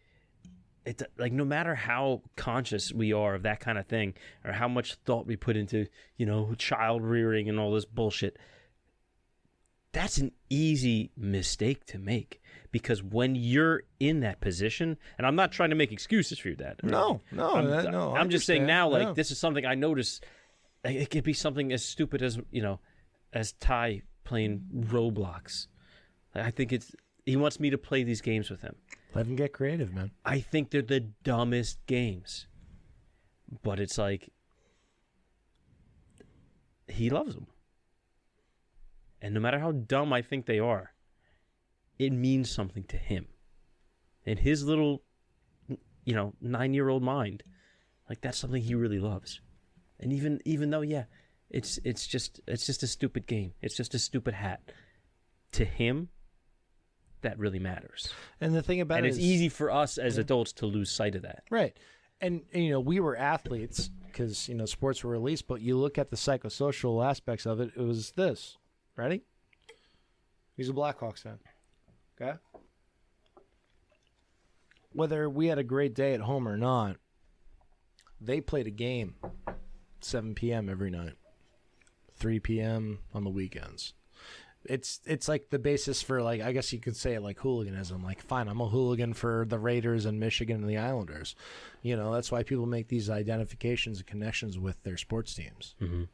it's like, no matter how conscious we are of that kind of thing, or how much thought we put into, you know, child rearing and all this bullshit, that's an easy mistake to make. Because when you're in that position, and I'm not trying to make excuses for your dad. No. I'm just saying now, like, this is something I noticed. Like, it could be something as stupid as, you know, as Ty playing Roblox. Like, I think he wants me to play these games with him. Let him get creative, man. I think they're the dumbest games. But it's like, he loves them. And no matter how dumb I think they are, it means something to him. In his little, you know, 9-year-old mind, like, that's something he really loves. And even though, yeah, it's just a stupid game. It's just a stupid hat. To him, that really matters. And the thing about it it is, is, easy for us as adults to lose sight of that. Right. And you know, we were athletes because, you know, sports were released, but you look at the psychosocial aspects of it, it was this. Ready? He's a Blackhawks fan. Okay? Whether we had a great day at home or not, they played a game 7 p.m. every night, 3 p.m. on the weekends. It's like the basis for, like, I guess you could say it like hooliganism. Like, fine, I'm a hooligan for the Raiders and Michigan and the Islanders. You know, that's why people make these identifications and connections with their sports teams. Mm-hmm.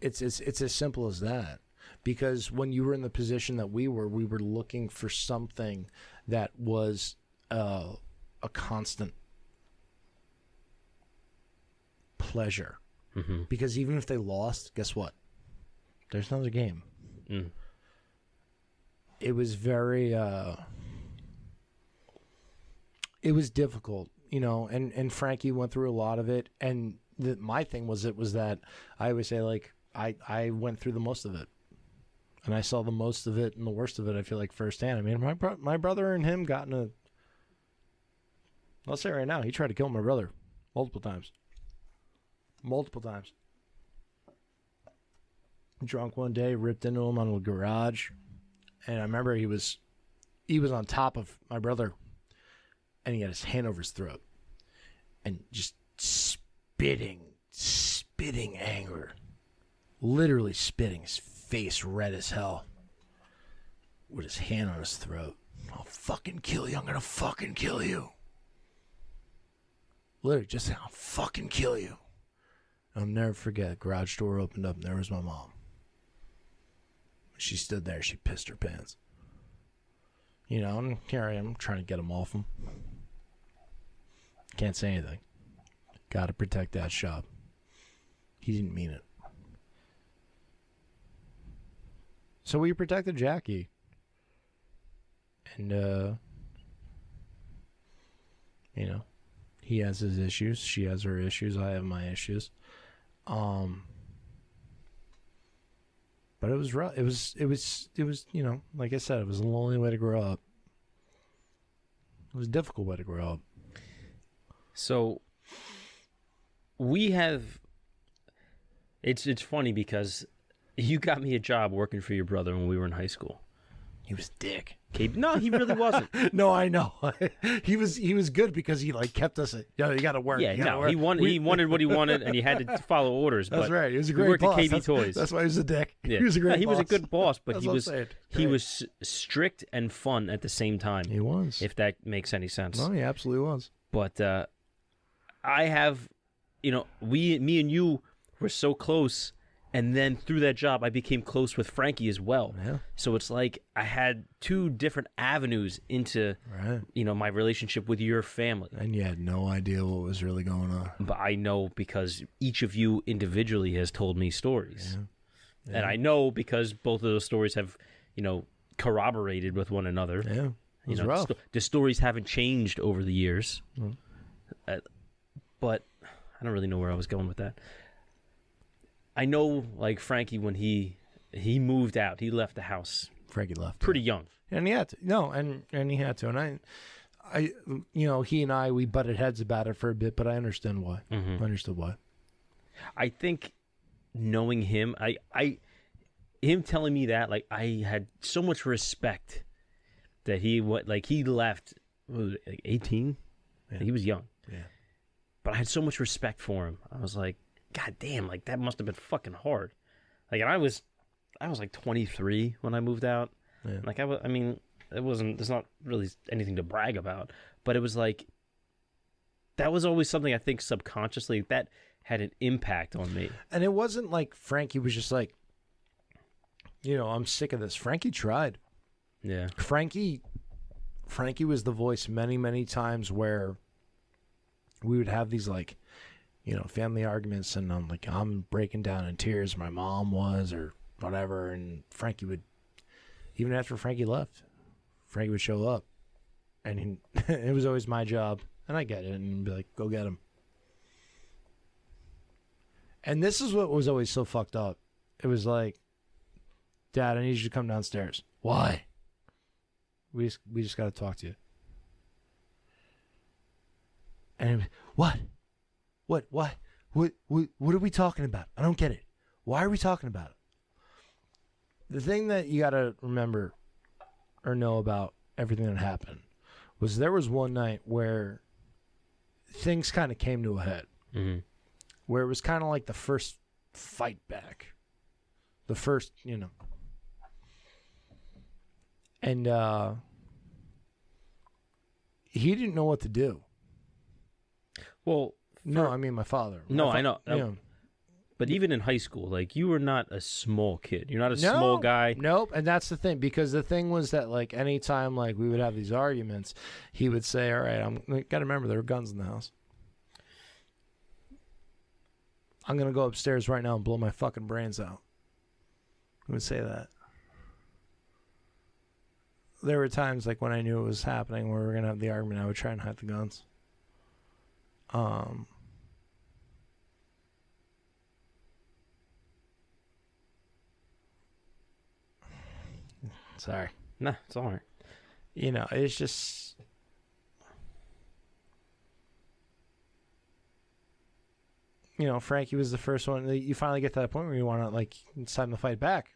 It's as simple as that. Because when you were in the position that we were looking for something that was a constant pleasure. Mm-hmm. Because even if they lost, guess what? There's another game. Mm. It was very, it was difficult, you know, and Frankie went through a lot of it. And my thing was that I always say, like, I went through the most of it. And I saw the most of it and the worst of it, I feel like, firsthand. I mean, my brother and him got in a... I'll say right now, he tried to kill my brother multiple times. Multiple times. Drunk one day, ripped into him on the garage. And I remember he was on top of my brother. And he had his hand over his throat. And just spitting anger. Literally spitting, his face red as hell, with his hand on his throat. I'll fucking kill you. I'm gonna fucking kill you. Literally, just saying, I'll fucking kill you. I'll never forget, the garage door opened up and there was my mom. She stood there, she pissed her pants. You know, and here I am trying to get him off him. Can't say anything. Gotta protect that shop. He didn't mean it. So we protected Jackie. And, you know, he has his issues. She has her issues. I have my issues. But it was rough. It was, you know, like I said, it was a lonely way to grow up. It was a difficult way to grow up. So we have, it's funny because you got me a job working for your brother when we were in high school. He was a dick. No, he really wasn't. No, I know. he was good because he like kept us. You got to work. Yeah, no, he wanted what he wanted, and he had to follow orders. That's but right. He was a great worked boss. at KB Toys. That's why he was a dick. Yeah. He was a great. He boss. was a good boss, but That's he was strict and fun at the same time. He was. If that makes any sense. No, he absolutely was. But I have, you know, me and you were so close. And then through that job, I became close with Frankie as well. Yeah. So it's like I had two different avenues into, you know, my relationship with your family. And you had no idea what was really going on. But I know because each of you individually has told me stories. Yeah. And I know because both of those stories have, you know, corroborated with one another. Yeah. It was you know, rough. The stories haven't changed over the years. But I don't really know where I was going with that. I know, like, Frankie, when he moved out, he left the house. Frankie left pretty young, and he had to. No, and he had to. And I, you know, he and we butted heads about it for a bit, but I understand why. Mm-hmm. I understood why. I think knowing him, him telling me that, like, I had so much respect that he left. What was it, like 18? Yeah. He was young. Yeah. But I had so much respect for him. I was like, God damn, like that must have been fucking hard. Like, and I was like 23 when I moved out. Yeah. Like I mean, there's not really anything to brag about, but it was like, that was always something I think subconsciously that had an impact on me. And it wasn't like Frankie was just like, you know, I'm sick of this. Frankie tried. Yeah. Frankie was the voice many, many times where we would have these, like, you know, family arguments, and I'm breaking down in tears. My mom was, or whatever, and Frankie would, even after Frankie left, Frankie would show up, and it was always my job, and I get it, and be like, go get him. And this is what was always so fucked up. It was like, Dad, I need you to come downstairs. Why? We just got to talk to you. And what? What? Why? What are we talking about? I don't get it. Why are we talking about it? The thing that you got to remember or know about everything that happened was there was one night where things kind of came to a head. Mm-hmm. Where it was kind of like the first fight back. The first, you know. And he didn't know what to do. Well, No, I mean my father. No, I know. You know. But even in high school, like, you were not a small kid. You're not a small guy. Nope. And that's the thing, because the thing was that, like, anytime, like, we would have these arguments, he would say, all right, got to remember there were guns in the house. I'm going to go upstairs right now and blow my fucking brains out. He would say that. There were times, like, when I knew it was happening where we were going to have the argument, I would try and hide the guns. Sorry. Nah, it's all right. You know, it's just... You know, Frankie was the first one. You finally get to that point where you want to, like, it's time to fight back.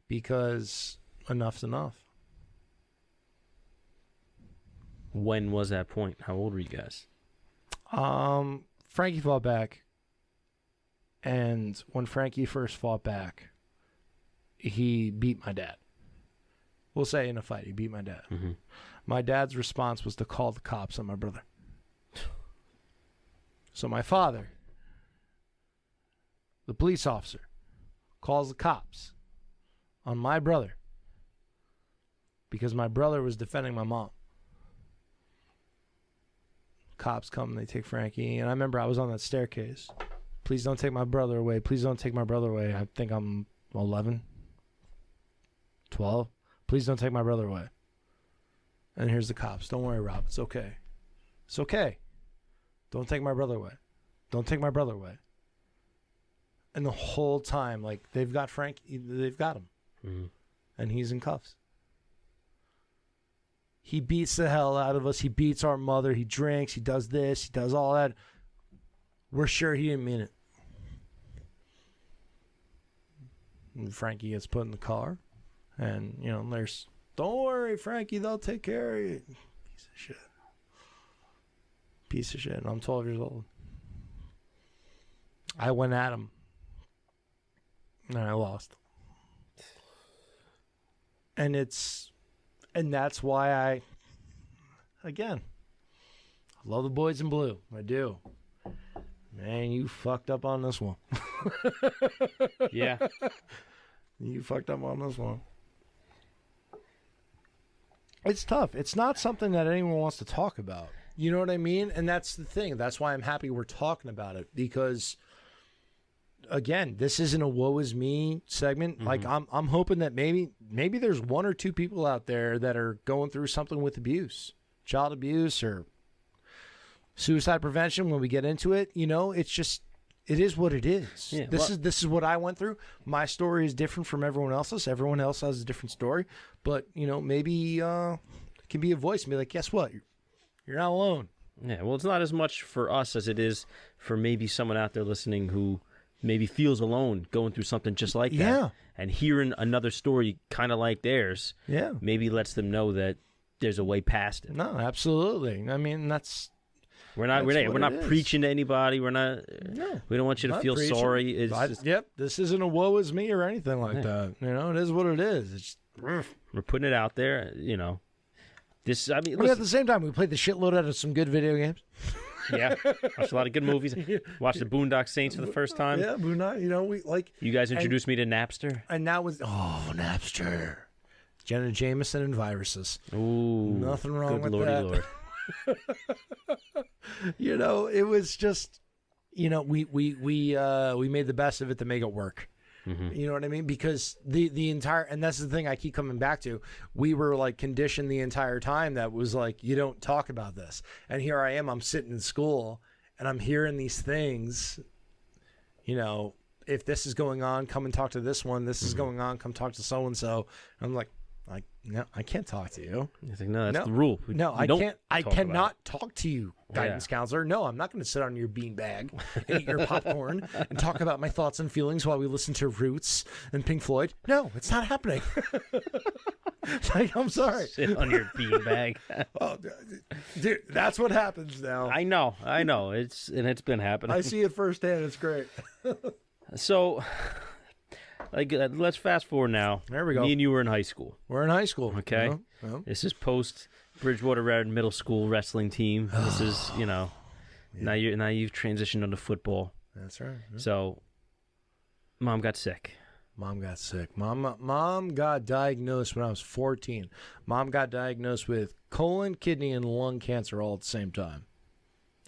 Because enough's enough. When was that point? How old were you guys? Frankie fought back. And when Frankie first fought back, he beat my dad. We'll say in a fight, he beat my dad. Mm-hmm. My dad's response was to call the cops on my brother. So my father, the police officer, calls the cops on my brother because my brother was defending my mom. Cops come and they take Frankie. And I remember I was on that staircase. Please don't take my brother away. Please don't take my brother away. I think I'm 11, 12. Please don't take my brother away. And here's the cops. Don't worry, Rob. It's okay. It's okay. Don't take my brother away. Don't take my brother away. And the whole time, like, they've got Frank, they've got him. Mm-hmm. And he's in cuffs. He beats the hell out of us. He beats our mother. He drinks. He does this. He does all that. We're sure he didn't mean it. And Frankie gets put in the car. And, you know, there's, don't worry, Frankie, they'll take care of you. Piece of shit. Piece of shit. And I'm 12 years old. I went at him. And I lost. And that's why I love the boys in blue. I do. Man, you fucked up on this one. Yeah. You fucked up on this one. It's tough. It's not something that anyone wants to talk about. You know what I mean? And that's the thing. That's why I'm happy we're talking about it. Because, again, this isn't a woe is me segment. Mm-hmm. Like, I'm hoping that maybe there's one or two people out there that are going through something with abuse, child abuse, or suicide prevention. When we get into it, you know, it's just, it is what it is. Yeah, this is what I went through. My story is different from everyone else's. Everyone else has a different story. But, you know, maybe it can be a voice and be like, guess what? You're not alone. Yeah, well, it's not as much for us as it is for maybe someone out there listening who maybe feels alone going through something just like that. Yeah. And hearing another story kind of like theirs, Yeah. maybe lets them know that there's a way past it. No, absolutely. I mean, We're not preaching to anybody. We don't want you to not feel preaching. sorry. It's just, Yep, this isn't a woe is me or anything like that. You know, it is what it is. It's we're putting it out there, you know. But at the same time, we played the shitload out of some good video games. Yeah, watched a lot of good movies. Watched the Boondock Saints for the first time. Yeah, Boondock. You know, we like. You guys introduced me to Napster. And that was Napster, Jenna Jameson and viruses. Ooh, nothing wrong with lordy that. Lord. You know, it was just, you know, we made the best of it to make it work. Mm-hmm. You know what I mean? Because the entire, and that's the thing I keep coming back to, we were like conditioned the entire time that was like, you don't talk about this. And here I am, I'm sitting in school and I'm hearing these things, you know, if this is going on, come and talk to this one. This is going on, come talk to so-and-so. I'm like, no, I can't talk to you. I think, no, that's the rule. I can't. I cannot talk to you, guidance counselor. No, I'm not going to sit on your beanbag and eat your popcorn and talk about my thoughts and feelings while we listen to Roots and Pink Floyd. No, it's not happening. Like, I'm sorry. Sit on your beanbag. Oh, dude, that's what happens now. I know. It's been happening. I see it firsthand. It's great. So, like, let's fast forward now. There we go. Me and you were in high school. We're in high school. Okay. This is post Bridgewater Red Middle School wrestling team. This is, you know, now you've transitioned onto football. That's right. So, Mom got sick. Mom got sick. Mom got diagnosed when I was 14. Mom got diagnosed with colon, kidney, and lung cancer all at the same time.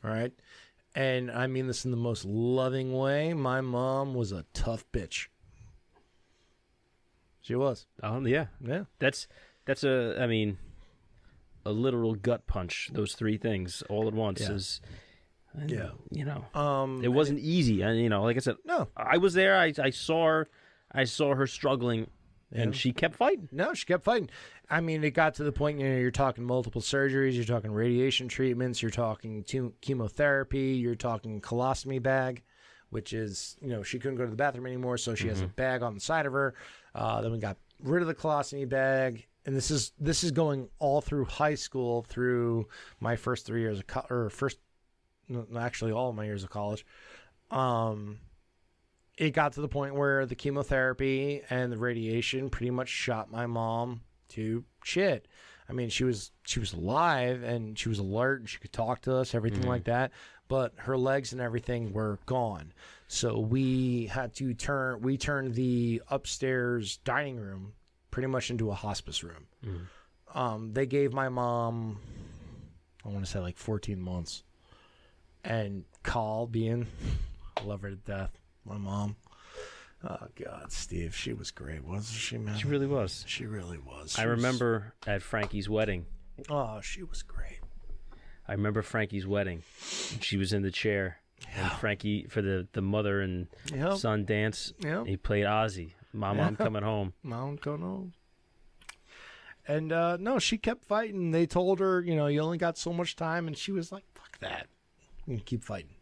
All right? And I mean this in the most loving way. My mom was a tough bitch. She was. Yeah. Yeah. That's a literal gut punch. Those three things all at once is, Yeah. you know, it wasn't easy. And you know, like I said, No. I was there. I saw her struggling, and she kept fighting. No, she kept fighting. I mean, it got to the point, you know, you're talking multiple surgeries, you're talking radiation treatments, you're talking chemotherapy, you're talking colostomy bag, which is, you know, she couldn't go to the bathroom anymore, so she has a bag on the side of her. Then we got rid of the colostomy bag, and this is going all through high school, through my first 3 years of actually all of my years of college. It got to the point where the chemotherapy and the radiation pretty much shot my mom to shit. I mean, she was alive and she was alert and she could talk to us, everything like that, but her legs and everything were gone. So we had to turn the upstairs dining room pretty much into a hospice room. They gave my mom, I want to say like 14 months. And Call being, I love her to death, my mom. Oh, God, Steve, she was great, wasn't she, man? She really was. She really was. I remember at Frankie's wedding. Oh, she was great. I remember Frankie's wedding. She was in the chair. Yeah. And Frankie, for the mother and son dance, he played Ozzy. Mom coming home. Mom coming home. And, no, she kept fighting. They told her, you know, you only got so much time. And she was like, fuck that. I'm going to keep fighting.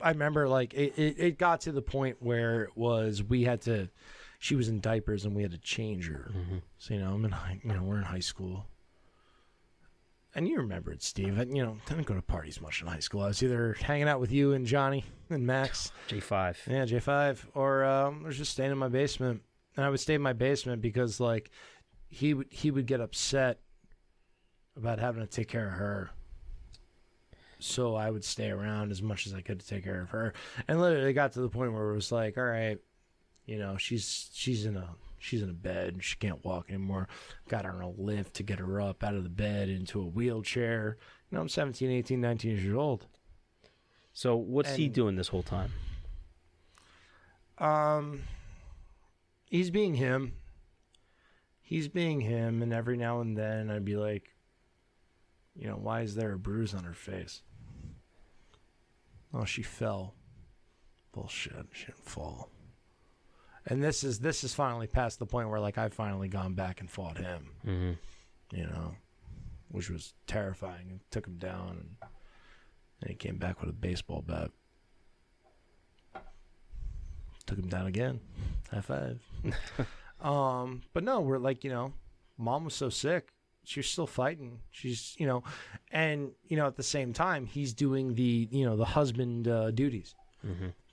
I remember, like, it got to the point where it was, she was in diapers and we had to change her. So, you know, we're in high school. And you remember it, Steve. I didn't go to parties much in high school. I was either hanging out with you and Johnny and Max. J5. Yeah, J5. Or I was just staying in my basement. And I would stay in my basement because, like, he would get upset about having to take care of her. So I would stay around as much as I could to take care of her. And literally it got to the point where it was like, all right, you know, she's in a bed. She can't walk anymore. Got her on a lift to get her up out of the bed into a wheelchair. You know, I'm 17, 18, 19 years old. So what's he doing this whole time? He's being him. And every now and then I'd be like, you know, why is there a bruise on her face? Oh, she fell. Bullshit. She didn't fall. And this is finally past the point where, like, I've finally gone back and fought him. You know, which was terrifying. And took him down, and he came back with a baseball bat. Took him down again. High five. But no, we're like, you know, Mom was so sick. She's still fighting. She's, you know, and, you know, at the same time, he's doing the husband duties.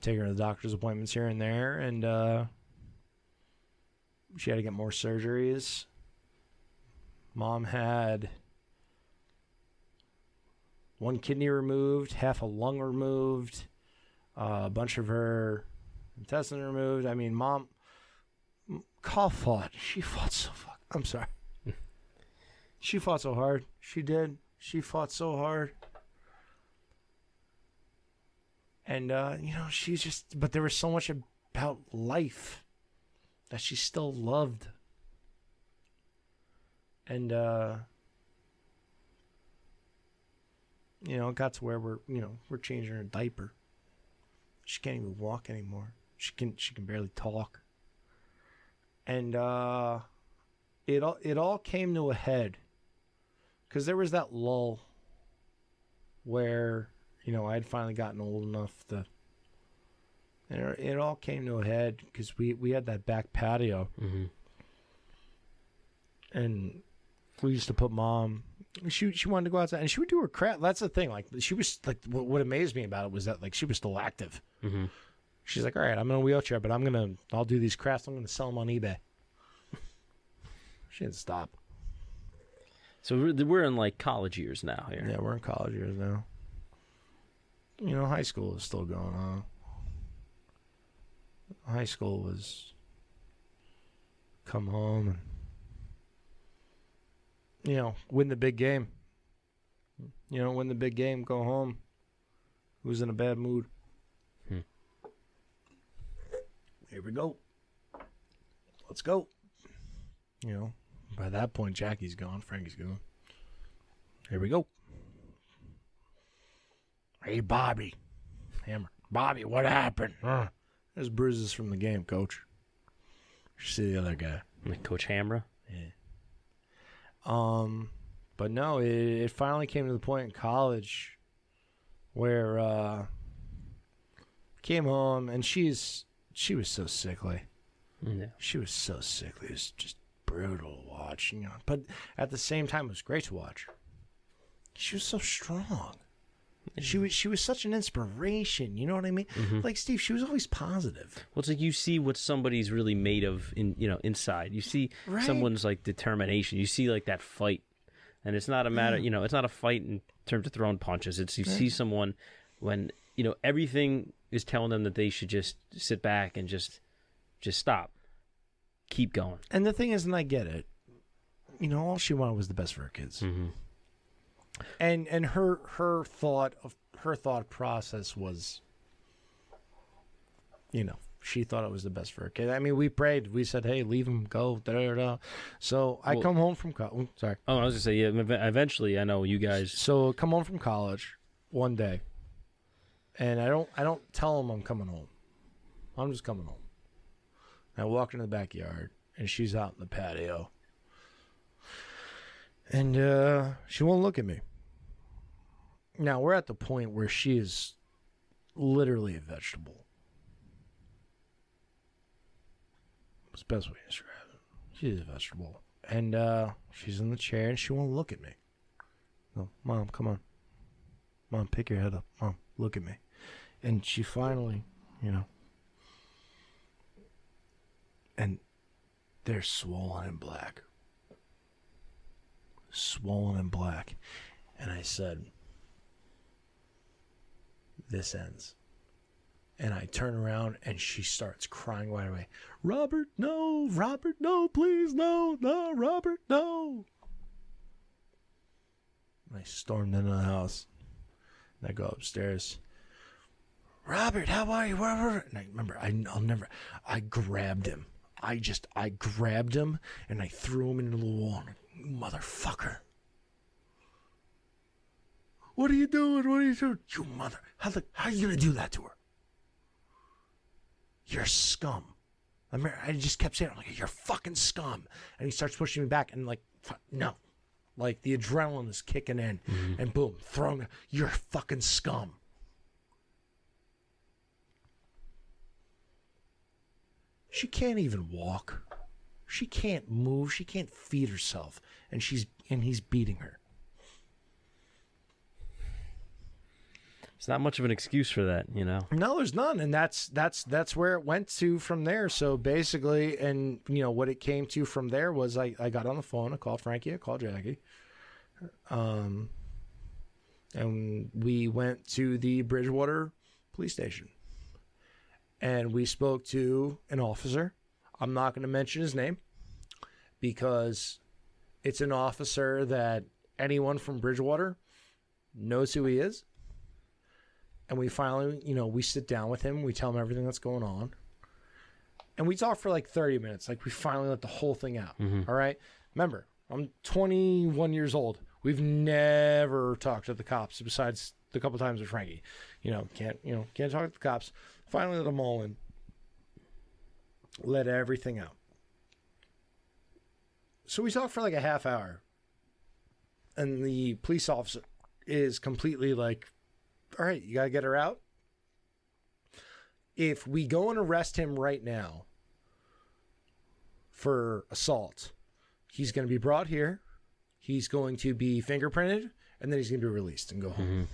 Taking her to the doctor's appointments here and there. And she had to get more surgeries. Mom had one kidney removed, half a lung removed, a bunch of her intestine removed. I mean, Mom, Call fought. She fought so I'm sorry. She fought so hard. She did. She fought so hard. And, you know, she's just... But there was so much about life that she still loved. And, you know, it got to where we're changing her diaper. She can't even walk anymore. She can barely talk. And, it all came to a head. Because there was that lull where, you know, I had finally gotten old enough to... And it all came to a head because we had that back patio. And we used to put Mom... She wanted to go outside, and she would do her crap. That's the thing. Like, she was... Like, what amazed me about it was that, like, she was still active. She's like, all right, I'm in a wheelchair, but I'll do these crafts. I'm going to sell them on eBay. She didn't stop. So we're in, like, college years now here. Yeah, we're in college years now. high school was still going on. High school was come home and, win the big game. Win the big game, go home. Who's in a bad mood? Here we go. Let's go. By that point, Jackie's gone. Frankie's gone. Here we go. Hey, Bobby. Hammer. Bobby, what happened? There's bruises from the game, Coach. You see the other guy. Coach Hamra? Yeah. But no, it finally came to the point in college where came home and she was so sickly. Yeah. She was so sickly. It was just brutal to watch, But at the same time, it was great to watch. She was so strong. She was such an inspiration. You know what I mean? Mm-hmm. Like Steve, she was always positive. Well, it's like you see what somebody's really made of inside. You see someone's like determination. You see like that fight, and it's not a matter. It's not a fight in terms of throwing punches. It's you see someone when everything is telling them that they should just sit back and just stop, keep going. And the thing is, and I get it. All she wanted was the best for her kids. Mm-hmm. And her thought process was, she thought it was the best for her kid. I mean, we prayed. We said, "Hey, leave him, go." Da, da, da. So I come home from college. Sorry. Oh, I was gonna say, yeah. Eventually, I know you guys. So come home from college one day, and I don't tell him I'm coming home. I'm just coming home. And I walk into the backyard, and she's out in the patio. And she won't look at me. Now, we're at the point where she is literally a vegetable. It's the best way to describe it. She's a vegetable. And she's in the chair, and she won't look at me. No, Mom, come on. Mom, pick your head up. Mom, look at me. And she finally, and they're swollen and black. Swollen and black. And I said, this ends. And I turn around and she starts crying right away. Robert, no, please, no, Robert, no. And I stormed into the house. And I go upstairs. Robert, how are you? And I remember, I grabbed him. I grabbed him and I threw him into the wall. Motherfucker. What are you doing? You mother. How are you going to do that to her? You're scum. I just kept saying, like, you're fucking scum. And he starts pushing me back and no. Like the adrenaline is kicking in and boom, throwing her. You're fucking scum. She can't even walk. She can't move. She can't feed herself, and he's beating her. It's not much of an excuse for that, No, there's none, and that's where it went to from there. So basically, and what it came to from there was I got on the phone. I called Frankie. I called Jackie. And we went to the Bridgewater police station, and we spoke to an officer. I'm not going to mention his name because it's an officer that anyone from Bridgewater knows who he is. And we finally, we sit down with him. We tell him everything that's going on. And we talk for like 30 minutes. Like we finally let the whole thing out. Mm-hmm. All right. Remember, I'm 21 years old. We've never talked to the cops besides the couple times with Frankie. Can't talk to the cops. Finally let them all in. Let everything out. So we talked for like a half hour. And the police officer is completely like, all right, you got to get her out. If we go and arrest him right now for assault, he's going to be brought here. He's going to be fingerprinted, and then he's going to be released and go home. Mm-hmm.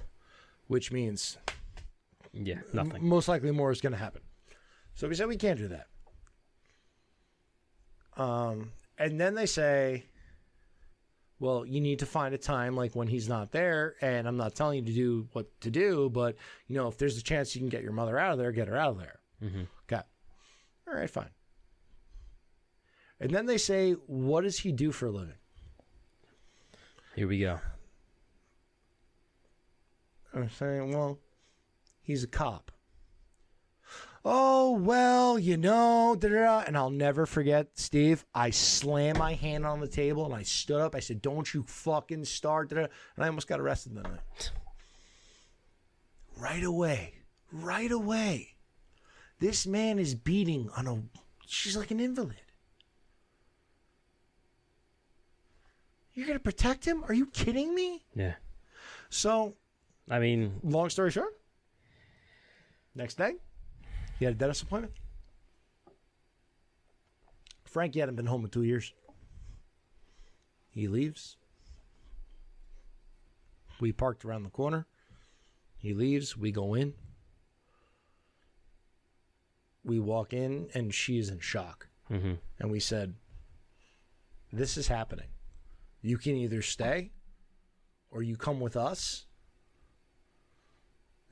Which means nothing. Most likely more is going to happen. So we said we can't do that. And then they say, Well, you need to find a time like when he's not there, and I'm not telling you to do what to do, but, if there's a chance you can get your mother out of there, get her out of there. Mm-hmm. Okay. All right, fine. And then they say, what does he do for a living? Here we go. I'm saying, well, he's a cop. Oh, well, da-da-da. And I'll never forget, Steve, I slammed my hand on the table and I stood up. I said, don't you fucking start. Da-da. And I almost got arrested that night. Right away. This man is beating on she's like an invalid. You're going to protect him? Are you kidding me? Yeah. So, I mean, long story short, next day, he had a dentist appointment. Frankie hadn't been home in 2 years. He leaves. We parked around the corner. He leaves. We go in. We walk in, and she is in shock. mm-hmm. And we said, this is happening. You can either stay or you come with us,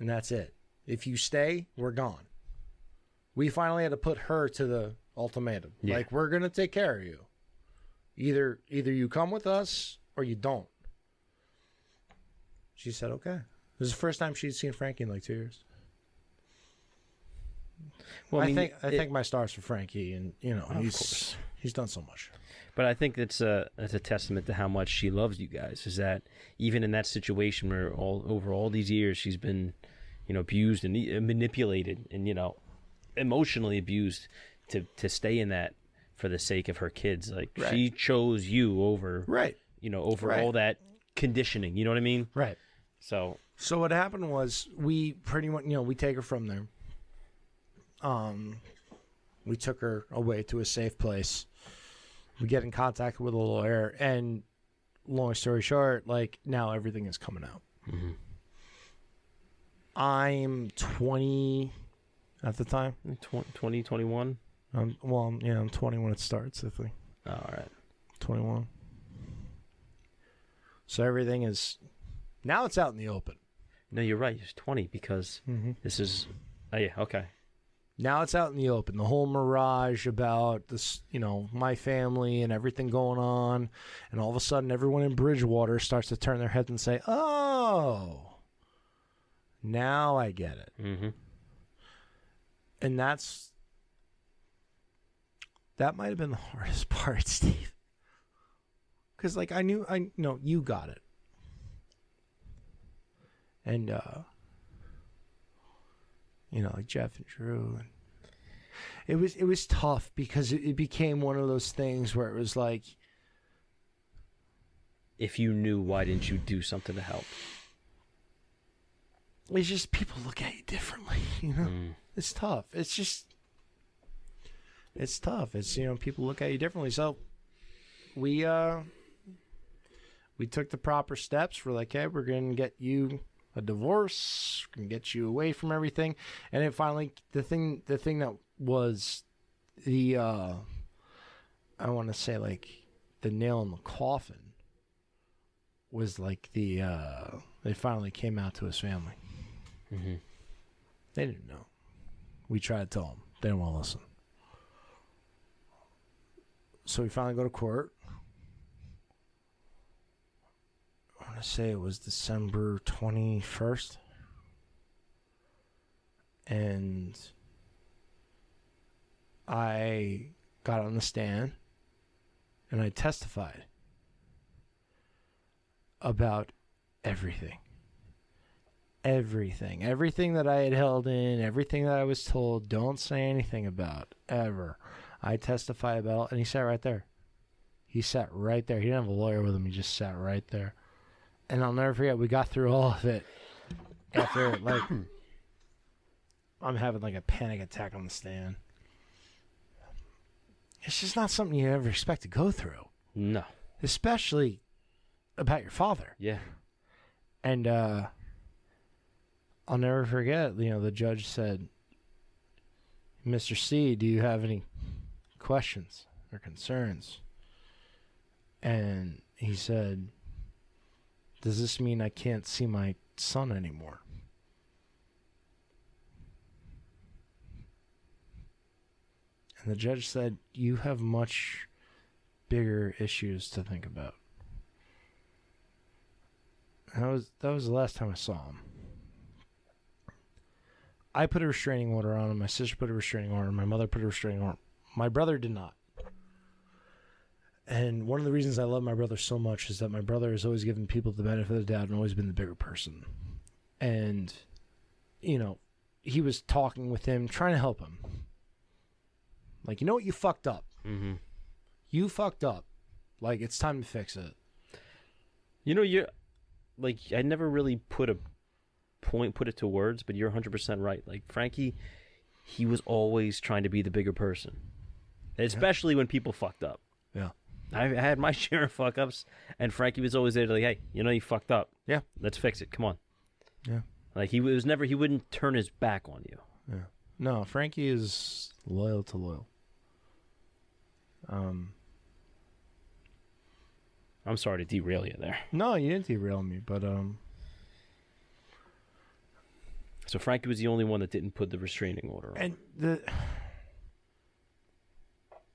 and that's it. If you stay, we're gone. We finally had to put her to the ultimatum. Yeah. Like, we're going to take care of you. Either you come with us or you don't. She said, okay. This is the first time she'd seen Frankie in like 2 years. Well, I think my stars for Frankie, and he's done so much. But I think it's a testament to how much she loves you guys. Is that even in that situation where over all these years she's been, abused and manipulated and emotionally abused to stay in that for the sake of her kids. Like right. She chose you over right. Over right. all that conditioning. You know what I mean? Right. So what happened was we pretty much we take her from there. We took her away to a safe place. We get in contact with a lawyer, and long story short, like, now everything is coming out. mm-hmm. I'm 20 at the time. 20, 21? I'm 20 when it starts, I think. Oh, all right. 21. So everything is, now it's out in the open. No, you're right. It's 20 because this is, oh yeah, okay. Now it's out in the open. The whole mirage about this, my family and everything going on. And all of a sudden, everyone in Bridgewater starts to turn their heads and say, oh, now I get it. Mm-hmm. And that might have been the hardest part, Steve. Because, like, I know you got it. And, like Jeff and Drew. And it was tough because it became one of those things where it was like, if you knew, why didn't you do something to help? It's just people look at you differently, It's tough. It's tough. It's, people look at you differently. So we took the proper steps. We're like, hey, we're going to get you a divorce, can get you away from everything. And then finally, the thing that was the I want to say, like, the nail in the coffin was like they finally came out to his family. Mm-hmm. They didn't know. We tried to tell them. They didn't want to listen. So we finally go to court. I want to say it was December 21st. And I got on the stand and I testified about everything. Everything that I had held in, everything that I was told, don't say anything about, ever. I testified about, and he sat right there. He sat right there. He didn't have a lawyer with him. He just sat right there. And I'll never forget, we got through all of it. After, like, I'm having, like, a panic attack on the stand. It's just not something you ever expect to go through. No. Especially about your father. Yeah. And, I'll never forget, the judge said, Mr. C, do you have any questions or concerns? And he said, "Does this mean I can't see my son anymore?" And the judge said, "You have much bigger issues to think about." And that was the last time I saw him. I put a restraining order on him. My sister put a restraining order. My mother put a restraining order. My brother did not. And one of the reasons I love my brother so much is that my brother has always given people the benefit of the doubt and always been the bigger person. And, you know, he was talking with him, trying to help him. Like, you know what? You fucked up. Mm-hmm. You fucked up. Like, it's time to fix it. You know, you're like, I never really put it to words, but you're 100% right. Like, Frankie, he was always trying to be the bigger person, especially when people fucked up. Yeah. I had my share of fuck ups, and Frankie was always there to, like, hey, you know, you fucked up. Yeah. Let's fix it. Come on. Yeah. Like, he wouldn't turn his back on you. Yeah. No, Frankie is loyal to loyal. I'm sorry to derail you there. No, you didn't derail me, but So Frankie was the only one that didn't put the restraining order on. and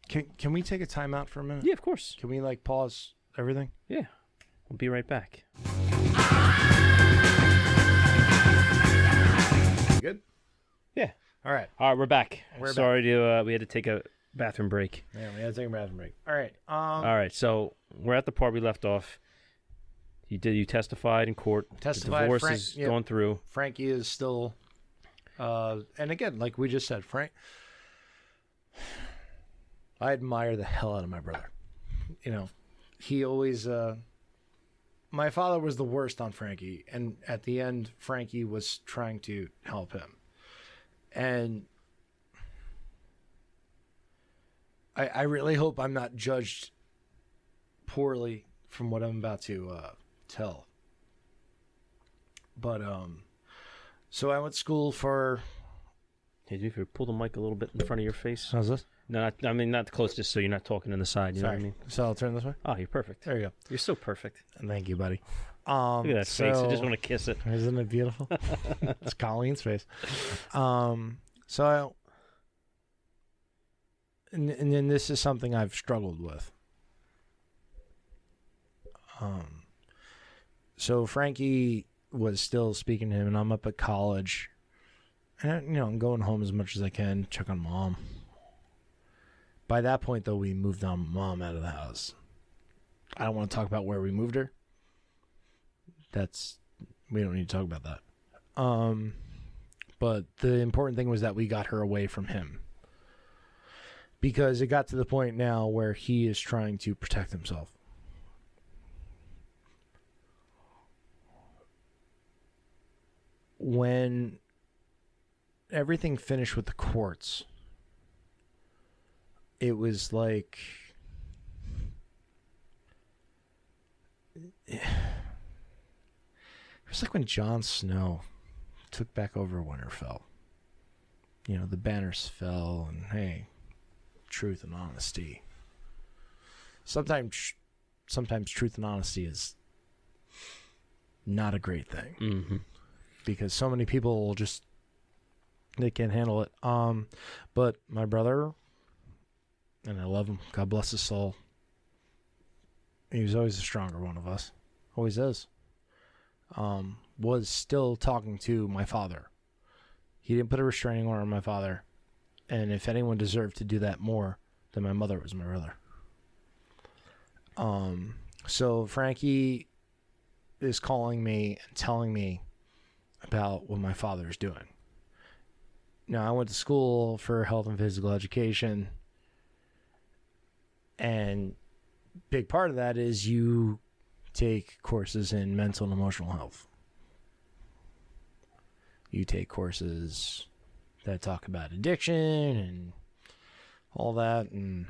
can we take a timeout for a minute? Yeah, of course. Can we like pause everything? Yeah. We'll be right back. Good. Yeah. All right. All right, we're back. We're sorry to we had to take a bathroom break. Yeah, we had to take a bathroom break. All right. All right, so we're at the part we left off. You testified in court. Testified. The divorce is going through. Frankie is still, and again, like we just said, I admire the hell out of my brother. You know, he always, my father was the worst on Frankie, and at the end, Frankie was trying to help him. And I really hope I'm not judged poorly from what I'm about to tell. But so I went to school for. Hey, if you pull the mic a little bit in front of your face. How's this? No, I mean not close, just so you're not talking in the side. You know what I mean? So I'll turn this way. Oh, you're perfect. There you go. You're so perfect. Thank you, buddy. Look at that face. I just want to kiss it. Isn't it beautiful? It's Colleen's face. So and then this is something I've struggled with. So Frankie was still speaking to him, and I'm up at college, and you know I'm going home as much as I can, check on mom. By that point, though, we moved on mom out of the house. I don't want to talk about where we moved her. We don't need to talk about that. But the important thing was that we got her away from him. Because it got to the point now where he is trying to protect himself. When everything finished with the courts, it was like when Jon Snow took back over Winterfell. You know, the banners fell, and hey, truth and honesty. Sometimes truth and honesty is not a great thing. Mm-hmm. Because so many people they can't handle it. But my brother, and I love him, God bless his soul, he was always the stronger one of us. Always is. Was still talking to my father. He didn't put a restraining order on my father. And if anyone deserved to do that more, then my mother was my brother. So Frankie is calling me and telling me about what my father is doing. Now, I went to school for health and physical education, and big part of that is you take courses in mental and emotional health. You take courses that talk about addiction and all that, and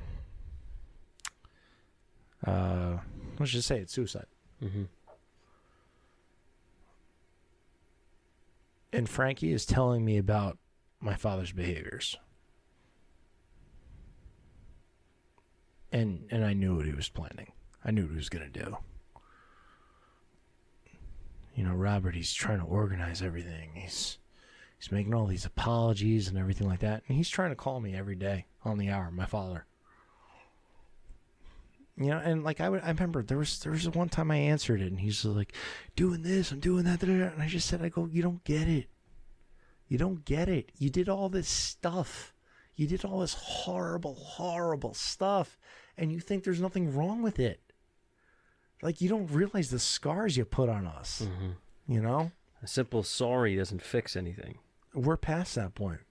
let's just say it's suicide. Mm-hmm. And Frankie is telling me about my father's behaviors. And I knew what he was planning. I knew what he was going to do. You know, Robert, he's trying to organize everything. He's making all these apologies and everything like that. And he's trying to call me every day on the hour, my father. You know, and like I remember there was one time I answered it and he's like, doing this, I'm doing that, and I just said, I go, you don't get it. You don't get it. You did all this stuff. You did all this horrible, horrible stuff, and you think there's nothing wrong with it. Like, you don't realize the scars you put on us. Mm-hmm. You know? A simple sorry doesn't fix anything. We're past that point.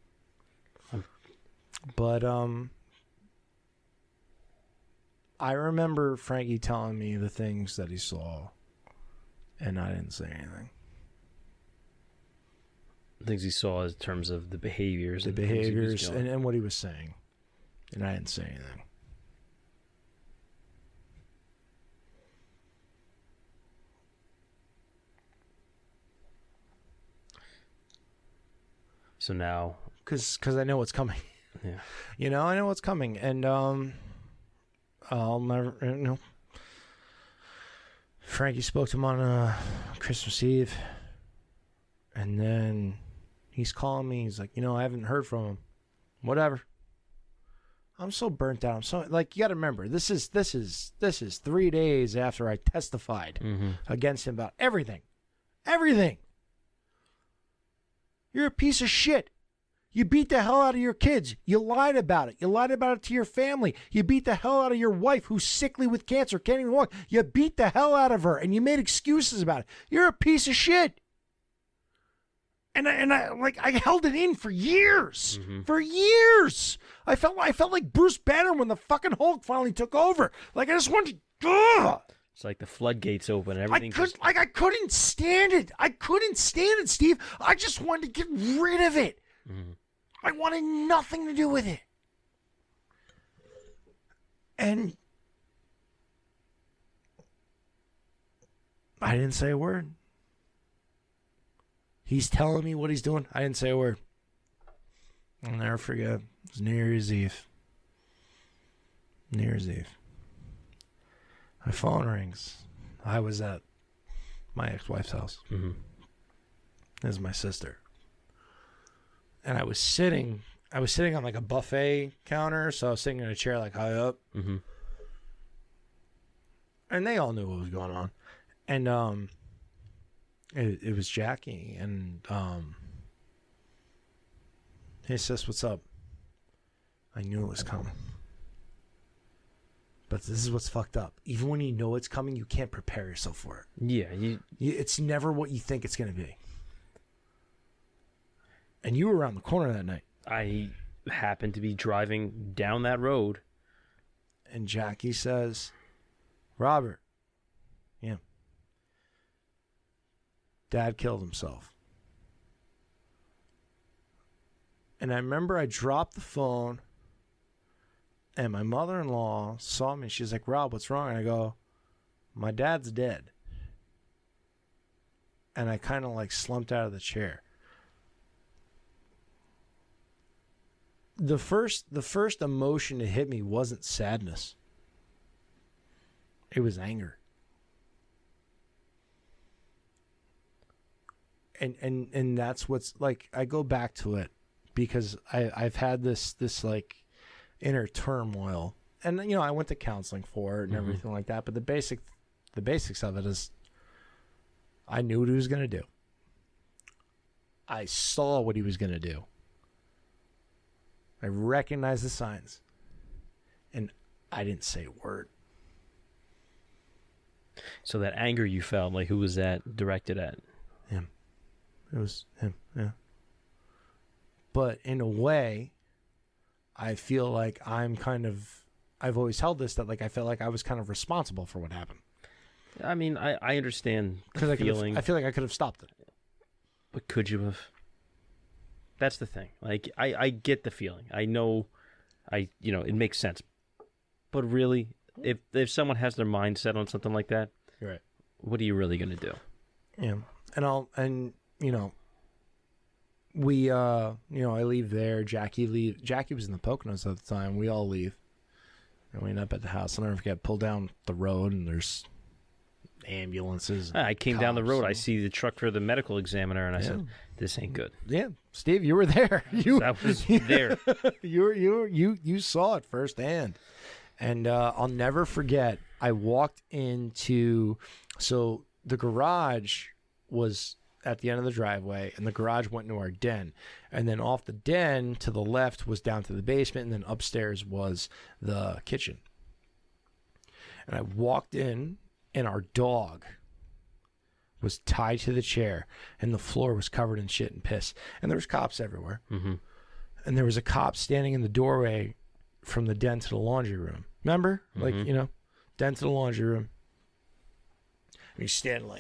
But, I remember Frankie telling me the things that he saw, and I didn't say anything. Things he saw in terms of the behaviors. The behaviors and what he was saying. And I didn't say anything. So now... Because I know what's coming. Yeah. You know, I know what's coming. And I'll never... You know, Frankie spoke to him on Christmas Eve. And then he's calling me. He's like, you know, I haven't heard from him. Whatever. I'm so burnt out. I'm so... Like, you got to remember, this is 3 days after I testified against him about everything. Everything. You're a piece of shit. You beat the hell out of your kids. You lied about it. You lied about it to your family. You beat the hell out of your wife who's sickly with cancer, can't even walk. You beat the hell out of her, and you made excuses about it. You're a piece of shit. And I held it in for years. For years. I felt like Bruce Banner when the fucking Hulk finally took over. Like, I just wanted to... Ugh. It's like the floodgates open and everything. I couldn't stand it. I couldn't stand it, Steve. I just wanted to get rid of it. I wanted nothing to do with it. And I didn't say a word. He's telling me what he's doing. I didn't say a word. I'll never forget. It was New Year's Eve. New Year's Eve. My phone rings. I was at my ex-wife's house. This is my sister. And I was sitting on like a buffet counter, so I was sitting in a chair like high up. And they all knew what was going on. And it was Jackie, and hey sis, what's up? I knew it was coming. But this is what's fucked up. Even when you know it's coming, you can't prepare yourself for it. Yeah. It's never what you think it's going to be. And you were around the corner that night. I happened to be driving down that road. And Jackie says, Robert, yeah, Dad killed himself. And I remember I dropped the phone, and my mother-in-law saw me. She's like, Rob, what's wrong? And I go, my dad's dead. And I kind of like slumped out of the chair. The first emotion to hit me wasn't sadness. It was anger. And that's what's like, I go back to it because I've had this like inner turmoil, and you know, I went to counseling for it and everything like that, but the basics of it is I knew what he was going to do. I saw what he was going to do. I recognized the signs, and I didn't say a word. So that anger you felt, like, who was that directed at? Him. It was him, yeah. But in a way, I feel like I've always held this, that like I felt like I was kind of responsible for what happened. I mean, I understand the feeling. I feel like I could have stopped it. But could you have? That's the thing. Like, I get the feeling. I know, it makes sense. But really, if someone has their mind set on something like that, you're right. What are you really going to do? Yeah. We, I leave there. Jackie was in the Poconos at the time. We all leave. We end up at the house. I'll never forget, pull down the road, and there's ambulances. I came down the cops road. and- I see the truck for the medical examiner, and I said, "This ain't good." Yeah, Steve, you were there. I was there. You saw it firsthand, and I'll never forget. I walked into the garage was at the end of the driveway, and the garage went into our den, and then off the den to the left was down to the basement, and then upstairs was the kitchen. And I walked in, and our dog was tied to the chair, and the floor was covered in shit and piss, and there was cops everywhere. Mm-hmm. And there was a cop standing in the doorway from the den to the laundry room. Remember? Like, den to the laundry room. And he's standing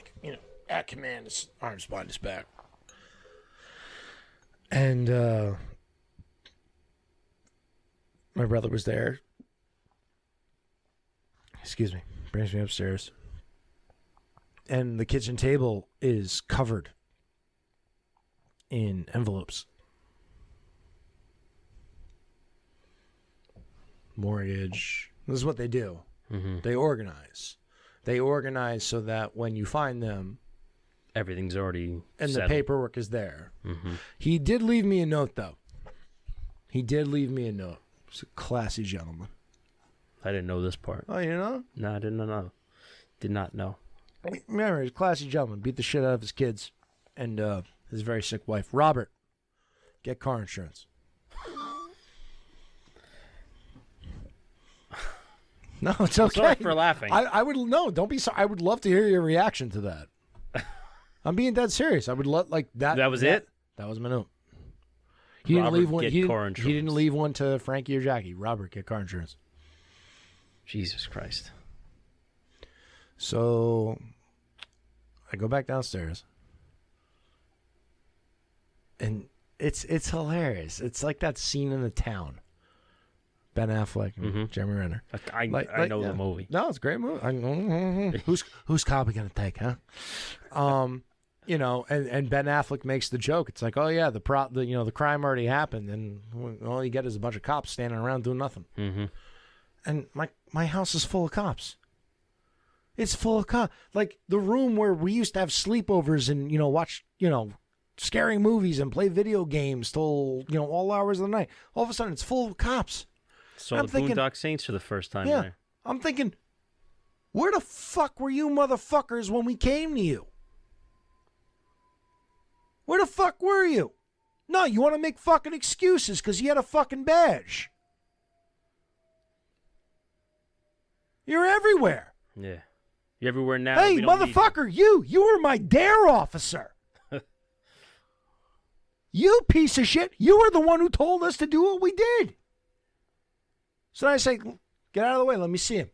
at command, his arms behind his back. And my brother was there. Excuse me. Brings me upstairs. And the kitchen table is covered in envelopes. Mortgage. This is what they do. Mm-hmm. They organize. They organize so that when you find them, Everything's already and settled. the paperwork is there. Mm-hmm. He did leave me a note, though. He did leave me a note. He's a classy gentleman. I didn't know this part. Oh, you know? No, I didn't know. Did not know. Remember, he's a classy gentleman. Beat the shit out of his kids and his very sick wife. Robert, get car insurance. No, it's okay. Sorry for laughing. I would no. Don't be sorry. I would love to hear your reaction to that. I'm being dead serious. I would love that. That was it? That was my note. He didn't Robert, leave one. get He car didn't, he insurance. didn't leave one to Frankie or Jackie. Robert, get car insurance. Jesus Christ. So I go back downstairs, and it's hilarious. It's like that scene in The Town. Ben Affleck and Jeremy Renner. I know the movie. No, it's a great movie. Who's car we gonna take, huh? And Ben Affleck makes the joke. It's like, oh yeah, the crime already happened, and all you get is a bunch of cops standing around doing nothing. Mm-hmm. And my house is full of cops. It's full of cops. Like the room where we used to have sleepovers and watch scary movies and play video games till all hours of the night. All of a sudden, it's full of cops. Saw I'm the thinking- Boondock Saints for the first time Yeah. there. I'm thinking, where the fuck were you motherfuckers when we came to you? Where the fuck were you? No, you want to make fucking excuses because you had a fucking badge. You're everywhere. Yeah. You're everywhere now. Hey, we don't need motherfucker, you were my dare officer. You piece of shit. You were the one who told us to do what we did. So I say, get out of the way. Let me see him.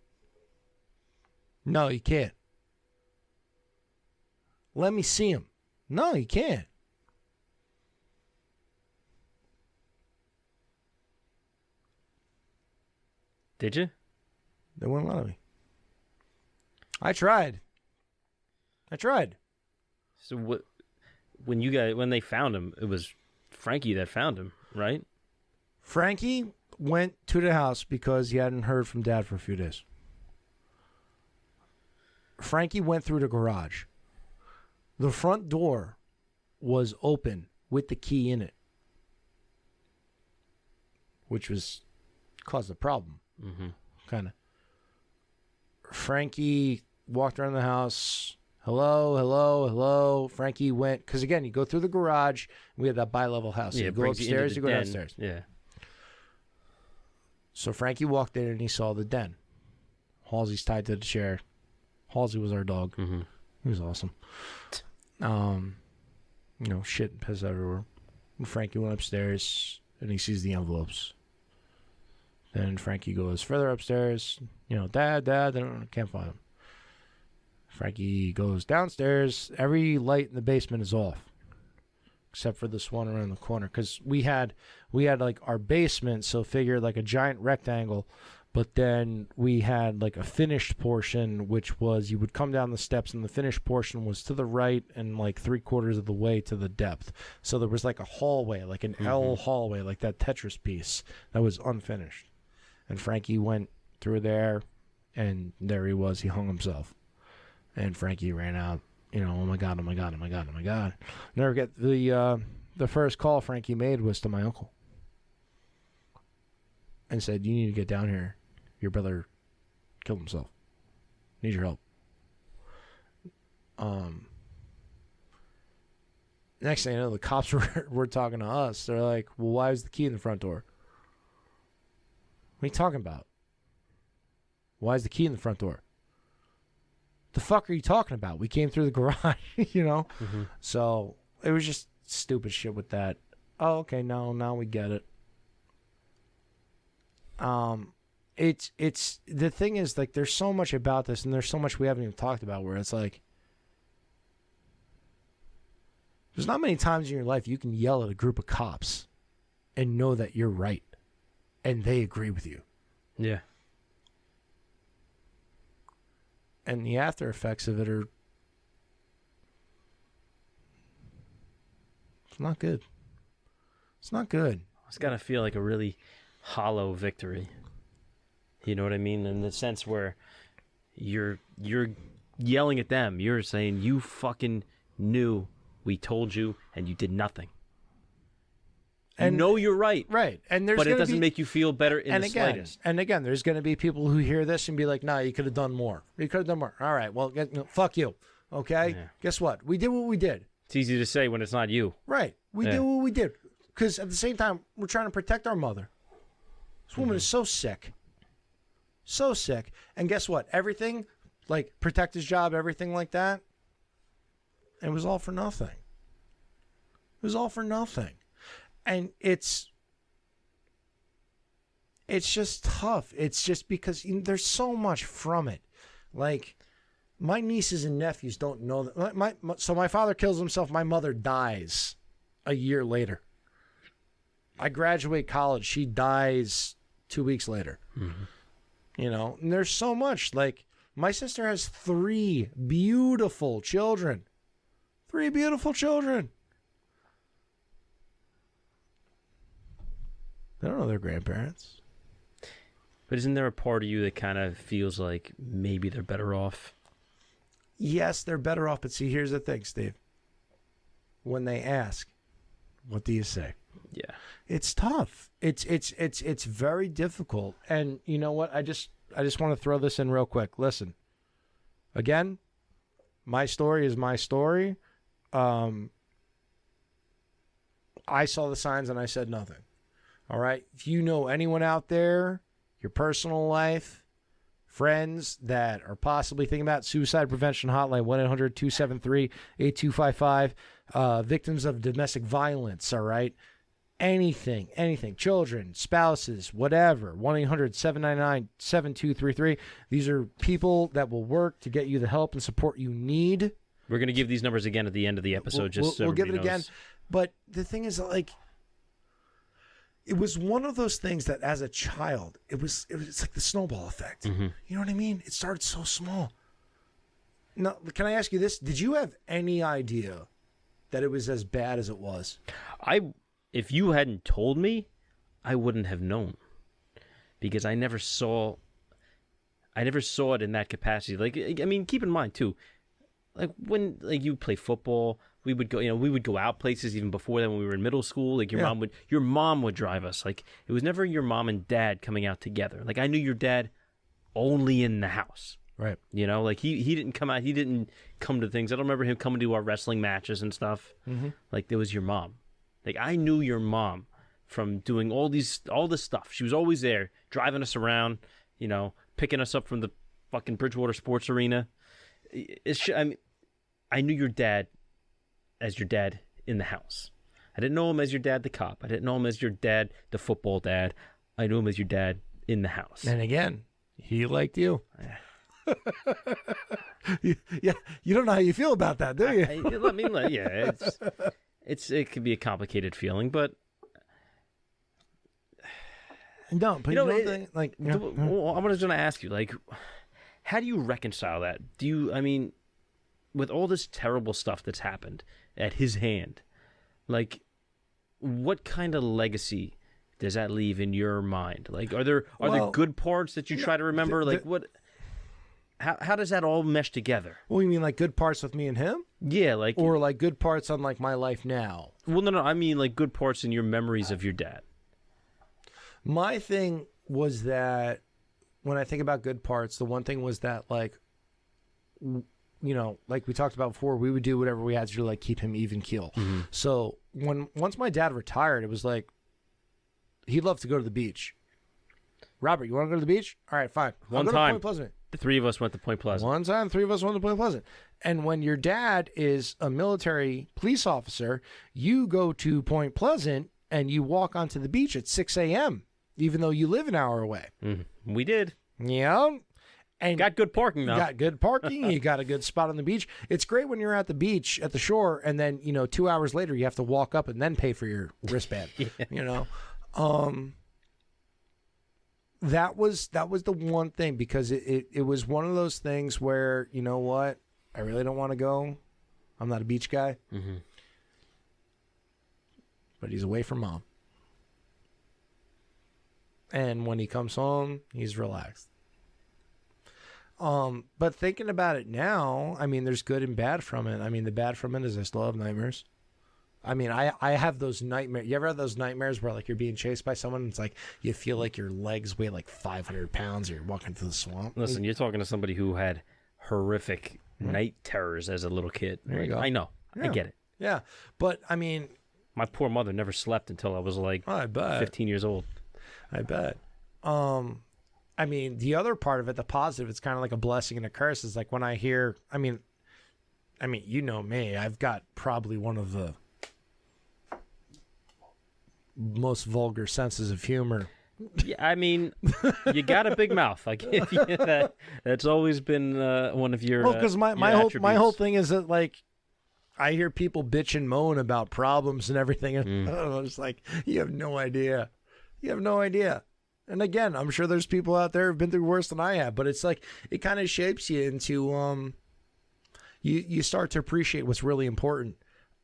No, you can't. Let me see him. No, you can't. Did you? They wouldn't let me. I tried. So what? When they found him, it was Frankie that found him, right? Frankie went to the house because he hadn't heard from Dad for a few days. Frankie went through the garage. The front door was open with the key in it, which caused a problem. Mm-hmm. Kind of. Frankie walked around the house. Hello, hello, hello. Frankie went, because again, you go through the garage. We had that bi-level house. So Yeah, you it go brings upstairs, into you the go den. downstairs. Yeah. So Frankie walked in and he saw the den. Halsey's tied to the chair. Halsey was our dog. Mm-hmm. He was awesome. Shit and piss everywhere. And Frankie went upstairs and he sees the envelopes. Then Frankie goes further upstairs. Dad, I can't find him. Frankie goes downstairs. Every light in the basement is off, except for this one around the corner. Because we had like our basement, so figure like a giant rectangle, but then we had like a finished portion, which was you would come down the steps, and the finished portion was to the right and like 3/4 of the way to the depth. So there was like a hallway, like an L hallway, like that Tetris piece that was unfinished. And Frankie went through there, and there he was. He hung himself. And Frankie ran out, you know, oh my God, oh my God, oh my God, oh my God. Never get the first call Frankie made was to my uncle. And said, you need to get down here. Your brother killed himself. Need your help. Next thing you know, the cops were talking to us. They're like, well, why is the key in the front door? What are you talking about? Why is the key in the front door? The fuck are you talking about? We came through the garage, you know? Mm-hmm. So it was just stupid shit with that. Oh, okay, now we get it. It's the thing is, like, there's so much about this, and there's so much we haven't even talked about, where it's like, there's not many times in your life you can yell at a group of cops and know that you're right and they agree with you. Yeah. And the after effects of it are, it's not good. It's not good. It's got to feel like a really hollow victory. You know what I mean? In the sense where you're yelling at them. You're saying, you fucking knew. We told you, and you did nothing. And you know you're right. Right. And but it doesn't make you feel better in the slightest. And again, there's going to be people who hear this and be like, nah, you could have done more. You could have done more. All right, well, fuck you. Okay? Yeah. Guess what? We did what we did. It's easy to say when it's not you. Right. We did what we did. Because at the same time, we're trying to protect our mother. This woman is so sick. So sick. And guess what? Everything, like protect his job, everything like that, it was all for nothing. It was all for nothing. And it's just tough. It's just because there's so much from it. Like, my nieces and nephews don't know that. So my father kills himself. My mother dies a year later. I graduate college. She dies 2 weeks later. Mm-hmm. You know, and there's so much. Like, my sister has 3 beautiful children. 3 beautiful children. They don't know their grandparents. But isn't there a part of you that kind of feels like maybe they're better off? Yes, they're better off. But see, here's the thing, Steve. When they ask, what do you say? Yeah. It's tough. It's very difficult. And you know what? I just want to throw this in real quick. Listen. Again, my story is my story. I saw the signs and I said nothing. All right. If you know anyone out there, your personal life, friends that are possibly thinking about suicide prevention hotline, 1-800-273-8255, victims of domestic violence. All right. Anything, children, spouses, whatever, 1-800-799-7233. These are people that will work to get you the help and support you need. We're going to give these numbers again at the end of the episode. We'll give it again. But the thing is, like, it was one of those things that as a child, it's like the snowball effect. Mm-hmm. You know what I mean? It started so small. Now, can I ask you this? Did you have any idea that it was as bad as it was? If you hadn't told me, I wouldn't have known. Because I never saw it in that capacity. Like, I mean, keep in mind, too, like, when, like, you play football, we would go out places even before that when we were in middle school. Like, your mom would drive us. Like, it was never your mom and dad coming out together. Like, I knew your dad only in the house. Right. You know, like, he didn't come out. He didn't come to things. I don't remember him coming to our wrestling matches and stuff. Mm-hmm. Like, there was your mom. Like, I knew your mom from doing all this stuff. She was always there, driving us around, you know, picking us up from the fucking Bridgewater Sports Arena. I knew your dad as your dad in the house. I didn't know him as your dad, the cop. I didn't know him as your dad, the football dad. I knew him as your dad in the house. And again, he liked you. Yeah, you don't know how you feel about that, do you? It could be a complicated feeling, but no. But I'm going to ask you, like, how do you reconcile that? With all this terrible stuff that's happened at his hand, like, what kind of legacy does that leave in your mind? Like, are there good parts that you try to remember? Like, what? How does that all mesh together? Well, you mean like good parts with me and him? Yeah, like, or like good parts on like my life now? Well, no, I mean like good parts in your memories of your dad. My thing was that when I think about good parts, the one thing was that like, you know, like we talked about before, we would do whatever we had to do to like keep him even keel. Mm-hmm. So once my dad retired, it was like he loved to go to the beach. Robert, you want to go to the beach? All right, fine. One I'll go time, to Point Pleasant. the three of us went to Point Pleasant. One time, three of us went to Point Pleasant. And when your dad is a military police officer, you go to Point Pleasant and you walk onto the beach at 6 a.m., even though you live an hour away. Mm-hmm. We did. Yeah. And got good parking, though. You got good parking. You got a good spot on the beach. It's great when you're at the beach, at the shore, and then, you know, 2 hours later, you have to walk up and then pay for your wristband, you know. That was the one thing, because it was one of those things where, you know what, I really don't want to go. I'm not a beach guy. Mm-hmm. But he's away from mom. And when he comes home, he's relaxed. But thinking about it now, I mean, there's good and bad from it. I mean, the bad from it is I still have nightmares. I mean, I have those nightmares. You ever have those nightmares where, like, you're being chased by someone and it's like you feel like your legs weigh like 500 pounds or you're walking through the swamp? Listen, you're talking to somebody who had horrific night terrors as a little kid. There you go. I know. Yeah. I get it. Yeah. But, I mean... My poor mother never slept until I was like 15 years old. I bet. I mean, the other part of it, the positive, it's kind of like a blessing and a curse. Is like when I hear, I mean, you know me, I've got probably one of the most vulgar senses of humor. Yeah, I mean, you got a big mouth. I give you that. That's always been one of your. Well, because my whole thing is that, like, I hear people bitch and moan about problems and everything, and I'm just like, you have no idea. You have no idea. And again, I'm sure there's people out there who've been through worse than I have, but it's like it kind of shapes you into you start to appreciate what's really important.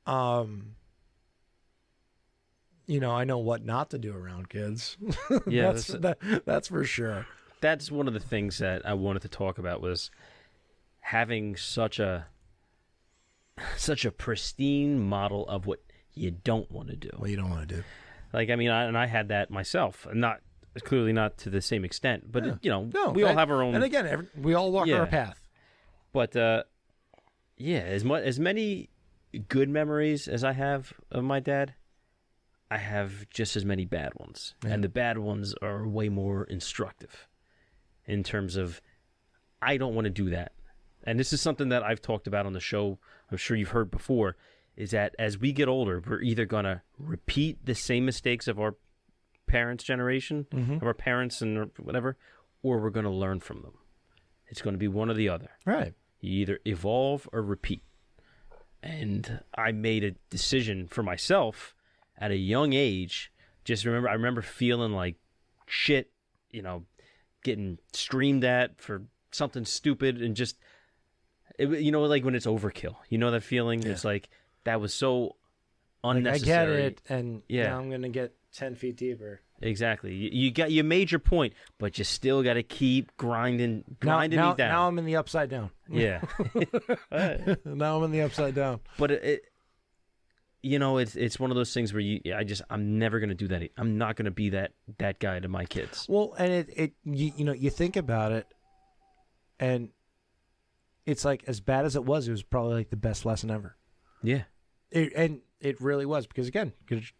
You know, I know what not to do around kids. Yeah, that's for sure. That's one of the things that I wanted to talk about, was having such a pristine model of what you don't want to do. What you don't want to do. Like, I mean, I had that myself, not clearly not to the same extent, but you know, we all have our own. And again, we all walk our path. But yeah, as many good memories as I have of my dad, I have just as many bad ones, and the bad ones are way more instructive in terms of I don't want to do that. And this is something that I've talked about on the show. I'm sure you've heard before. Is that as we get older, we're either going to repeat the same mistakes of our parents' generation, of our parents and whatever, or we're going to learn from them. It's going to be one or the other. Right. You either evolve or repeat. And I made a decision for myself at a young age. I remember feeling like shit, you know, getting screamed at for something stupid, and just, you know, like when it's overkill. You know that feeling? Yeah. It's like, that was so unnecessary. Like, I get it, and now I'm going to get 10 feet deeper. Exactly. You made your point, but you still got to keep grinding me down. Now I'm in the upside down. Yeah. Now I'm in the upside down. But it you know, it's one of those things where I'm never going to do that. I'm not going to be that guy to my kids. Well, and you know, you think about it, and it's like, as bad as it was probably like the best lesson ever. Yeah. And it really was, because again, it's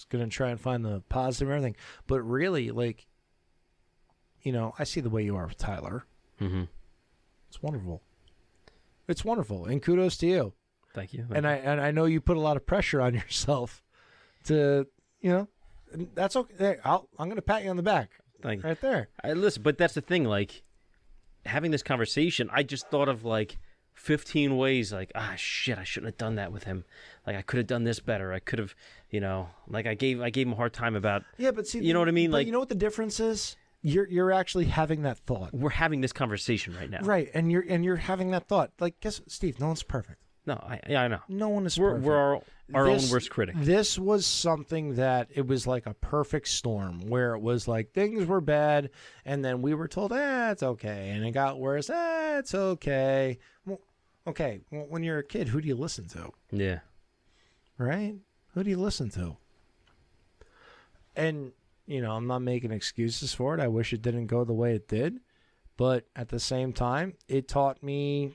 going to try and find the positive and everything. But really, like, you know, I see the way you are with Tyler. Mm-hmm. It's wonderful. It's wonderful. And kudos to you. Thank you. I know you put a lot of pressure on yourself to, you know, that's okay. I'm going to pat you on the back. Thank you. Right there. Listen, but that's the thing, like, having this conversation, I just thought of like 15 ways, like, shit, I shouldn't have done that with him. Like, I could have done this better. I could have, you know, like I gave him a hard time about. Yeah, but see, you know what I mean? But like, you know what the difference is? You're actually having that thought. We're having this conversation right now. Right, and you're having that thought. Like, guess what, Steve? No one's perfect. No, I know. No one is We're perfect. our own worst critic. This was something that it was like a perfect storm where it was like things were bad and then we were told, it's okay. And it got worse. It's okay. Well, okay. Well, when you're a kid, who do you listen to? Yeah. Right? Who do you listen to? And, I'm not making excuses for it. I wish it didn't go the way it did. But at the same time, it taught me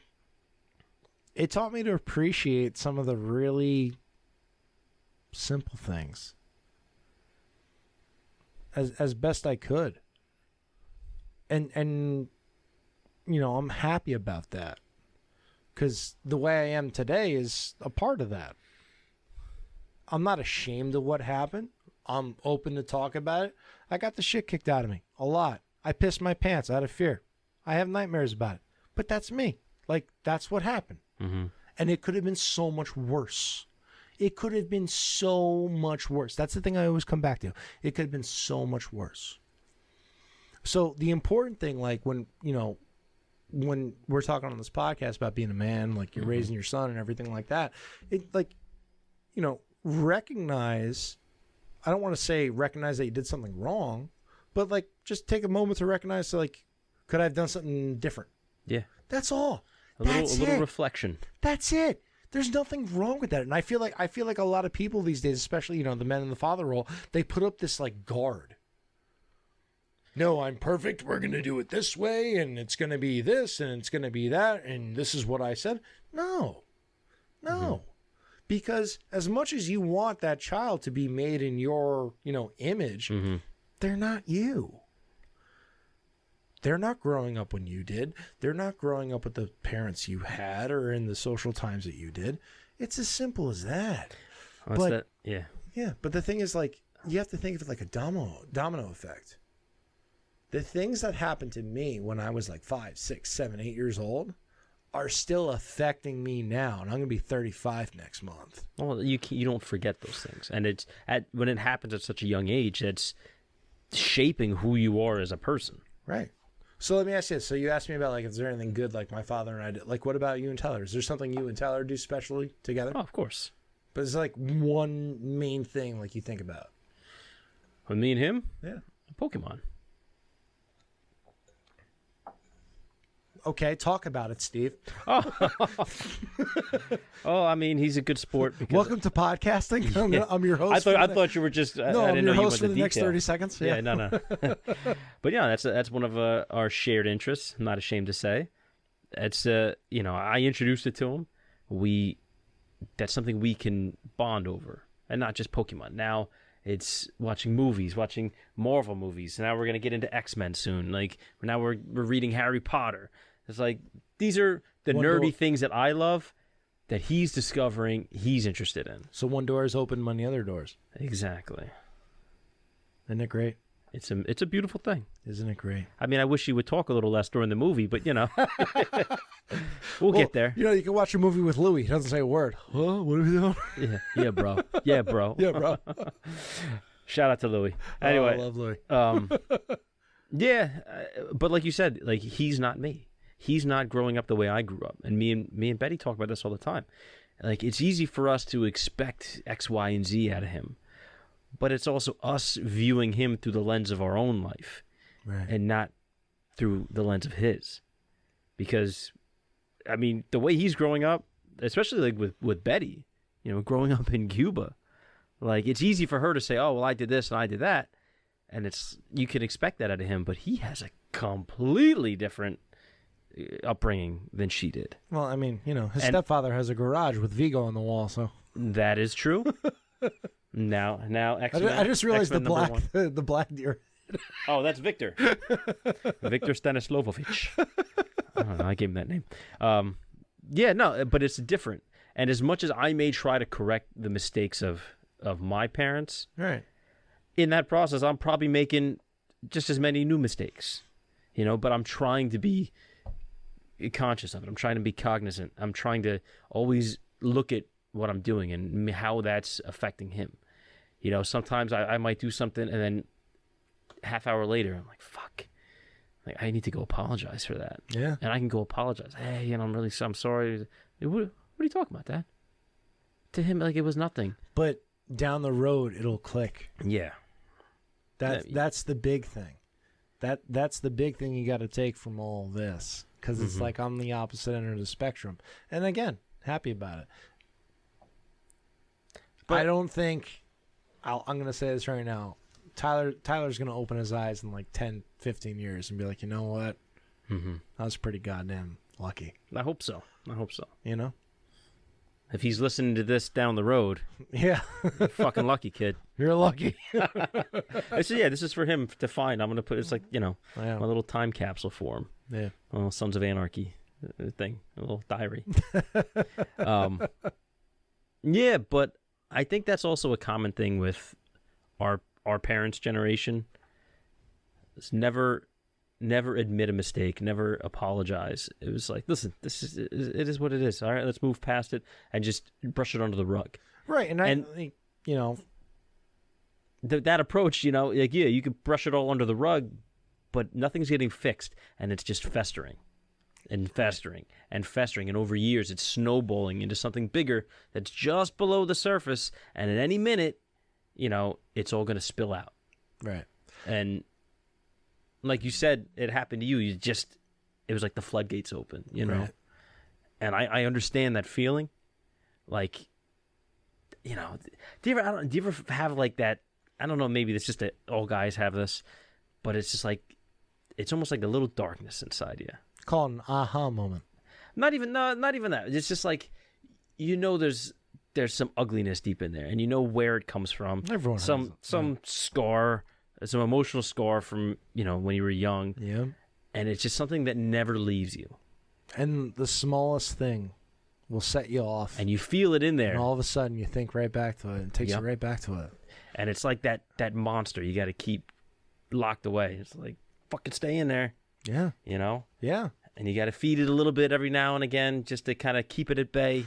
to appreciate some of the really simple things as best I could. And I'm happy about that. Because the way I am today is a part of that. I'm not ashamed of what happened. I'm open to talk about it. I got the shit kicked out of me a lot. I pissed my pants out of fear. I have nightmares about it. But that's me. Like, that's what happened. Mm-hmm. And it could have been so much worse. It could have been so much worse. That's the thing I always come back to. It could have been so much worse. So the important thing, like when we're talking on this podcast about being a man, like you're raising your son and everything like that, recognize, I don't want to say recognize that you did something wrong, but like just take a moment to recognize, like, could I have done something different? Yeah. That's all. A little reflection. That's it. There's nothing wrong with that. And I feel like a lot of people these days, especially, the men in the father role, they put up this like guard. No, I'm perfect. We're going to do it this way. And it's going to be this and it's going to be that. And this is what I said. No. Because as much as you want that child to be made in your, image, they're not you. They're not growing up when you did. They're not growing up with the parents you had or in the social times that you did. It's as simple as that. Yeah. Yeah, but the thing is, like, you have to think of it like a domino effect. The things that happened to me when I was like 5, 6, 7, 8 years old are still affecting me now, and I'm going to be 35 next month. Well, you don't forget those things, and it's when it happens at such a young age, it's shaping who you are as a person. Right. So let me ask you this. So you asked me about, like, is there anything good like my father and I did? Like, what about you and Tyler? Is there something you and Tyler do specially together? Oh, of course. But it's like one main thing, like, you think about. With me and him? Yeah. Pokemon. Okay, talk about it, Steve. Oh, I mean, he's a good sport. Because Welcome to podcasting. I'm your host. I thought you were just. No, I I'm didn't your know host you for the next 30 seconds. Yeah, no. But yeah, that's one of our shared interests. I'm not ashamed to say. It's I introduced it to him. That's something we can bond over, and not just Pokemon. Now it's watching movies, watching Marvel movies. Now we're gonna get into X-Men soon. Like now we're reading Harry Potter. It's like these are the nerdy things that I love that he's discovering he's interested in. So one door is open, many other doors. Exactly. Isn't it great? It's a beautiful thing. Isn't it great? I mean, I wish he would talk a little less during the movie, but we'll get there. You can watch a movie with Louis. He doesn't say a word. Huh? What are we doing? Yeah, bro. Yeah, bro. Yeah, bro. Shout out to Louis. Anyway, I love Louis. Yeah, but like you said, like he's not me. He's not growing up the way I grew up. And me and Betty talk about this all the time. Like, it's easy for us to expect X, Y, and Z out of him. But it's also us viewing him through the lens of our own life. Right. And not through the lens of his. Because, I mean, the way he's growing up, especially like with Betty, growing up in Cuba, like, it's easy for her to say, oh, well, I did this and I did that. And you can expect that out of him. But he has a completely different upbringing than she did. Well, I mean, his stepfather has a garage with Vigo on the wall, so that is true. now X-Men, I just realized X-Men the black deer. Oh, that's Victor. Victor Stanislavovich. I gave him that name. Yeah, no, but it's different. And as much as I may try to correct the mistakes of my parents, right, in that process, I'm probably making just as many new mistakes. But I'm trying to be conscious of it. I'm trying to be cognizant. I'm trying to always look at what I'm doing and how that's affecting him. Sometimes I might do something and then half hour later I'm like, fuck. Like, I need to go apologize for that. Yeah. And I can go apologize. Hey, I'm sorry. What What are you talking about, Dad? To him, like, it was nothing. But down the road, it'll click. Yeah. That's the big thing. That's the big thing you got to take from all this, because it's like I'm the opposite end of the spectrum. And again, happy about it. But I don't think I'm going to say this right now. Tyler's going to open his eyes in like 10, 15 years and be like, you know what? I was pretty goddamn lucky. I hope so. You know? If he's listening to this down the road, yeah, you're fucking lucky, kid. You're lucky. This is for him to find. I'm gonna put it's like my little time capsule for him. Yeah, a little Sons of Anarchy thing, a little diary. Yeah, but I think that's also a common thing with our parents' generation. It's never admit a mistake, never apologize. It was like, listen, it is what it is. All right, let's move past it and just brush it under the rug. Right, and I think, that approach, like, yeah, you could brush it all under the rug, but nothing's getting fixed, and it's just festering and festering and festering, and over years it's snowballing into something bigger that's just below the surface, and at any minute, it's all going to spill out. Right. And like you said, it happened to you. It was like the floodgates open, Right. And I understand that feeling. Like, do you ever have like that? I don't know. Maybe it's just that all guys have this, but it's just like, it's almost like a little darkness inside you. Call it an aha moment. Not even that. It's just like, there's some ugliness deep in there, and where it comes from. Everyone has some scar. Some emotional scar from, when you were young. Yeah. And it's just something that never leaves you. And the smallest thing will set you off. And you feel it in there. And all of a sudden you think right back to it. It takes you right back to it. And it's like that monster you got to keep locked away. It's like, fucking stay in there. Yeah. Yeah. And you got to feed it a little bit every now and again just to kind of keep it at bay.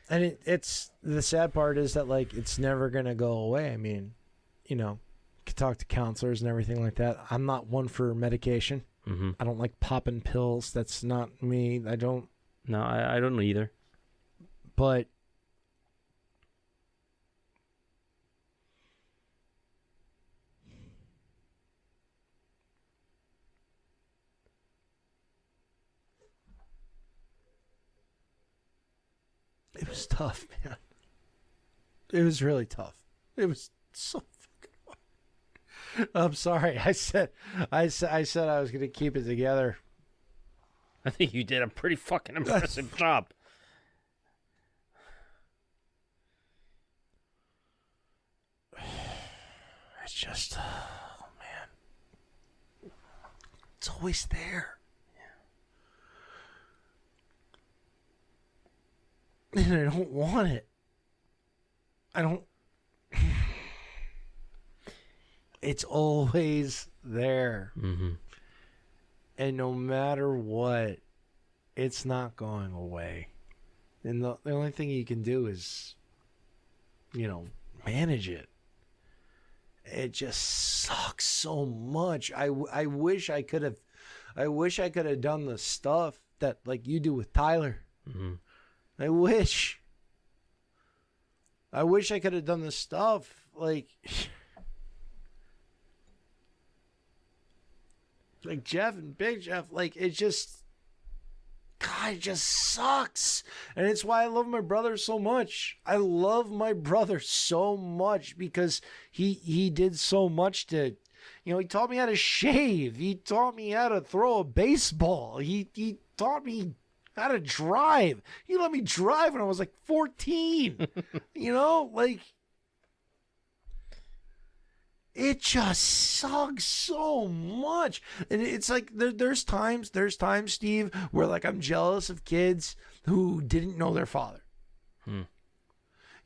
And it's the sad part is that, like, it's never going to go away. I mean, could talk to counselors and everything like that. I'm not one for medication. I don't like popping pills. That's not me. I don't. No, I don't either. But it was tough, man. It was really tough. It was so. I'm sorry. I said I was going to keep it together. I think you did a pretty fucking impressive job. It's just, oh man, it's always there. Yeah. And I don't want it. I don't. It's always there. And no matter what, it's not going away. And the only thing you can do is, manage it. It just sucks so much. I wish I could have done the stuff that, like, you do with Tyler. I wish I could have done the stuff like Jeff and Big Jeff. Like, it just, God, it just sucks. And it's why I love my brother so much. I love my brother so much because he did so much to, he taught me how to shave. He taught me how to throw a baseball. He taught me how to drive. He let me drive when I was like 14. Like, it just sucks so much. And it's like there's times, Steve, where, like, I'm jealous of kids who didn't know their father. You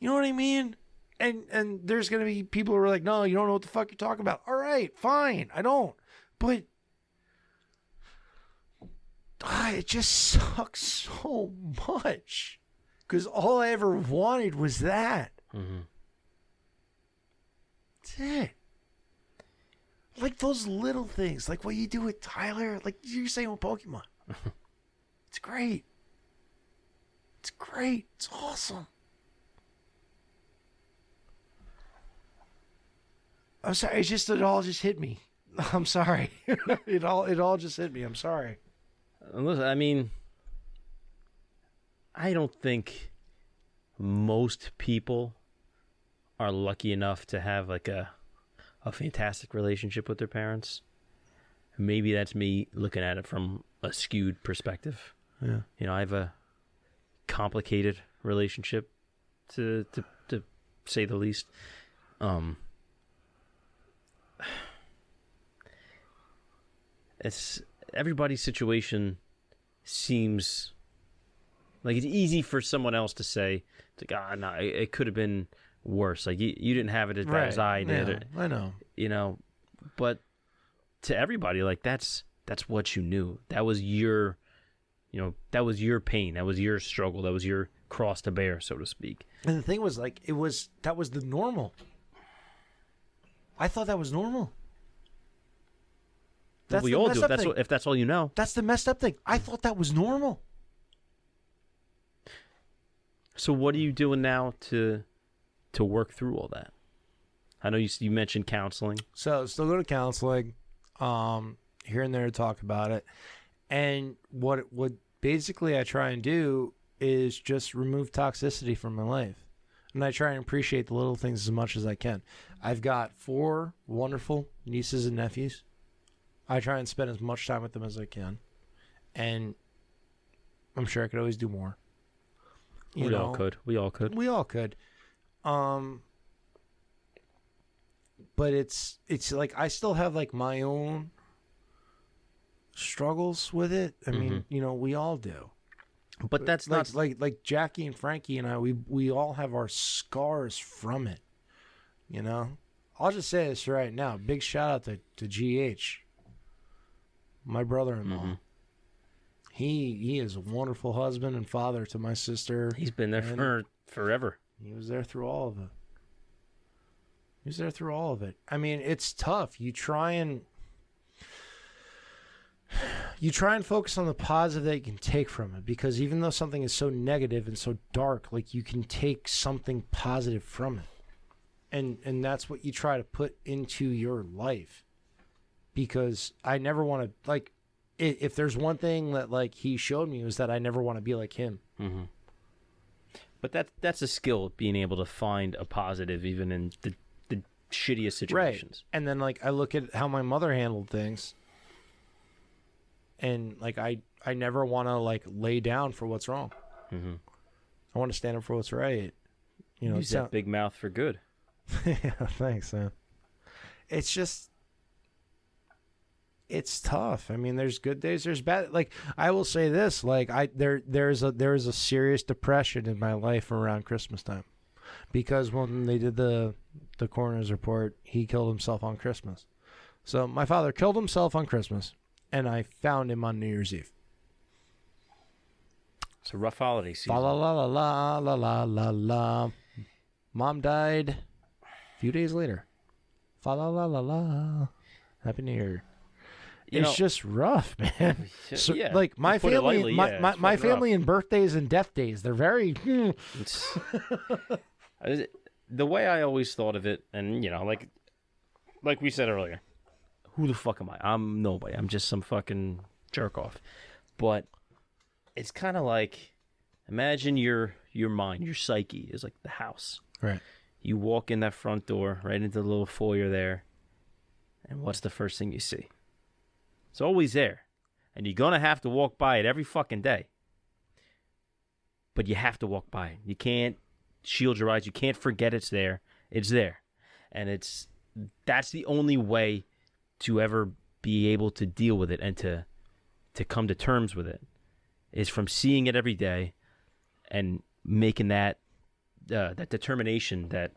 know what I mean? And there's going to be people who are like, no, you don't know what the fuck you're talking about. All right, fine, I don't. But it just sucks so much because all I ever wanted was that. That's it. Like those little things, like what you do with Tyler, like you're saying with Pokemon. It's great. It's great. It's awesome. I'm sorry. It all just hit me. I'm sorry. it all just hit me. I'm sorry. Listen, I mean, I don't think most people are lucky enough to have like a fantastic relationship with their parents. Maybe that's me looking at it from a skewed perspective. Yeah. You know, I have a complicated relationship to say the least. It's everybody's situation seems like it's easy for someone else to say, like, no, it could have been worse. Like, you didn't have it as bad as I did. Yeah, I know. You know, but to everybody, like, that's what you knew. That was your, that was your pain. That was your struggle. That was your cross to bear, so to speak. And the thing was, like, that was the normal. I thought that was normal. We all do. If that's all you know. That's the messed up thing. I thought that was normal. So what are you doing now to work through all that? I know you mentioned counseling. So still go to counseling, here and there to talk about it. And what basically I try and do is just remove toxicity from my life. And I try and appreciate the little things as much as I can. I've got 4 wonderful nieces and nephews. I try and spend as much time with them as I can. And I'm sure I could always do more. We all could. We all could. But it's like I still have like my own struggles with it. I mean, we all do. But that's not like Jackie and Frankie and I. We all have our scars from it. I'll just say this right now. Big shout out to GH, my brother-in-law. Mm-hmm. He is a wonderful husband and father to my sister. He's been there for forever. He was there through all of it. I mean, it's tough. You try and focus on the positive that you can take from it, because even though something is so negative and so dark, like, you can take something positive from it. And that's what you try to put into your life. Because I never want to, like, if there's one thing that, like, he showed me, was that I never want to be like him. Mm-hmm. But that's a skill, being able to find a positive even in the shittiest situations. Right. And then, like, I look at how my mother handled things, and, like, I never want to, like, lay down for what's wrong. Mm-hmm. I want to stand up for what's right. Use that big mouth for good. Yeah, thanks, man. It's just, it's tough. I mean, there's good days, there's bad. Like, I will say this, like, there's a serious depression in my life around Christmas time, because when they did the coroner's report, he killed himself on Christmas. So my father killed himself on Christmas, and I found him on New Year's Eve. It's a rough holiday season. La la la la la la la la. Mom died a few days later. Fa la la la la. Happy New Year. It's just rough, man. So, yeah, like, my family, lightly, my family and birthdays and death days, they're very. The way I always thought of it, and like we said earlier, who the fuck am I? I'm nobody. I'm just some fucking jerk off. But it's kind of like, imagine your mind, your psyche is like the house. Right. You walk in that front door, right into the little foyer there, and what's the first thing you see? It's always there. And you're going to have to walk by it every fucking day. But you have to walk by it. You can't shield your eyes. You can't forget it's there. It's there. And that's the only way to ever be able to deal with it and to come to terms with it, is from seeing it every day and making that determination that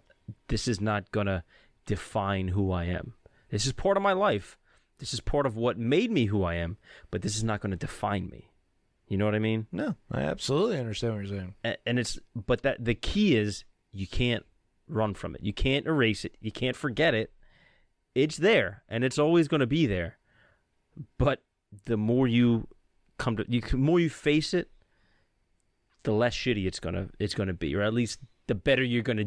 this is not going to define who I am. This is part of my life. This is part of what made me who I am, but this is not going to define me. You know what I mean? No, I absolutely understand what you're saying. And the key is, you can't run from it. You can't erase it. You can't forget it. It's there, and it's always going to be there. But the more you more you face it, the less shitty it's gonna be, or at least the better you're gonna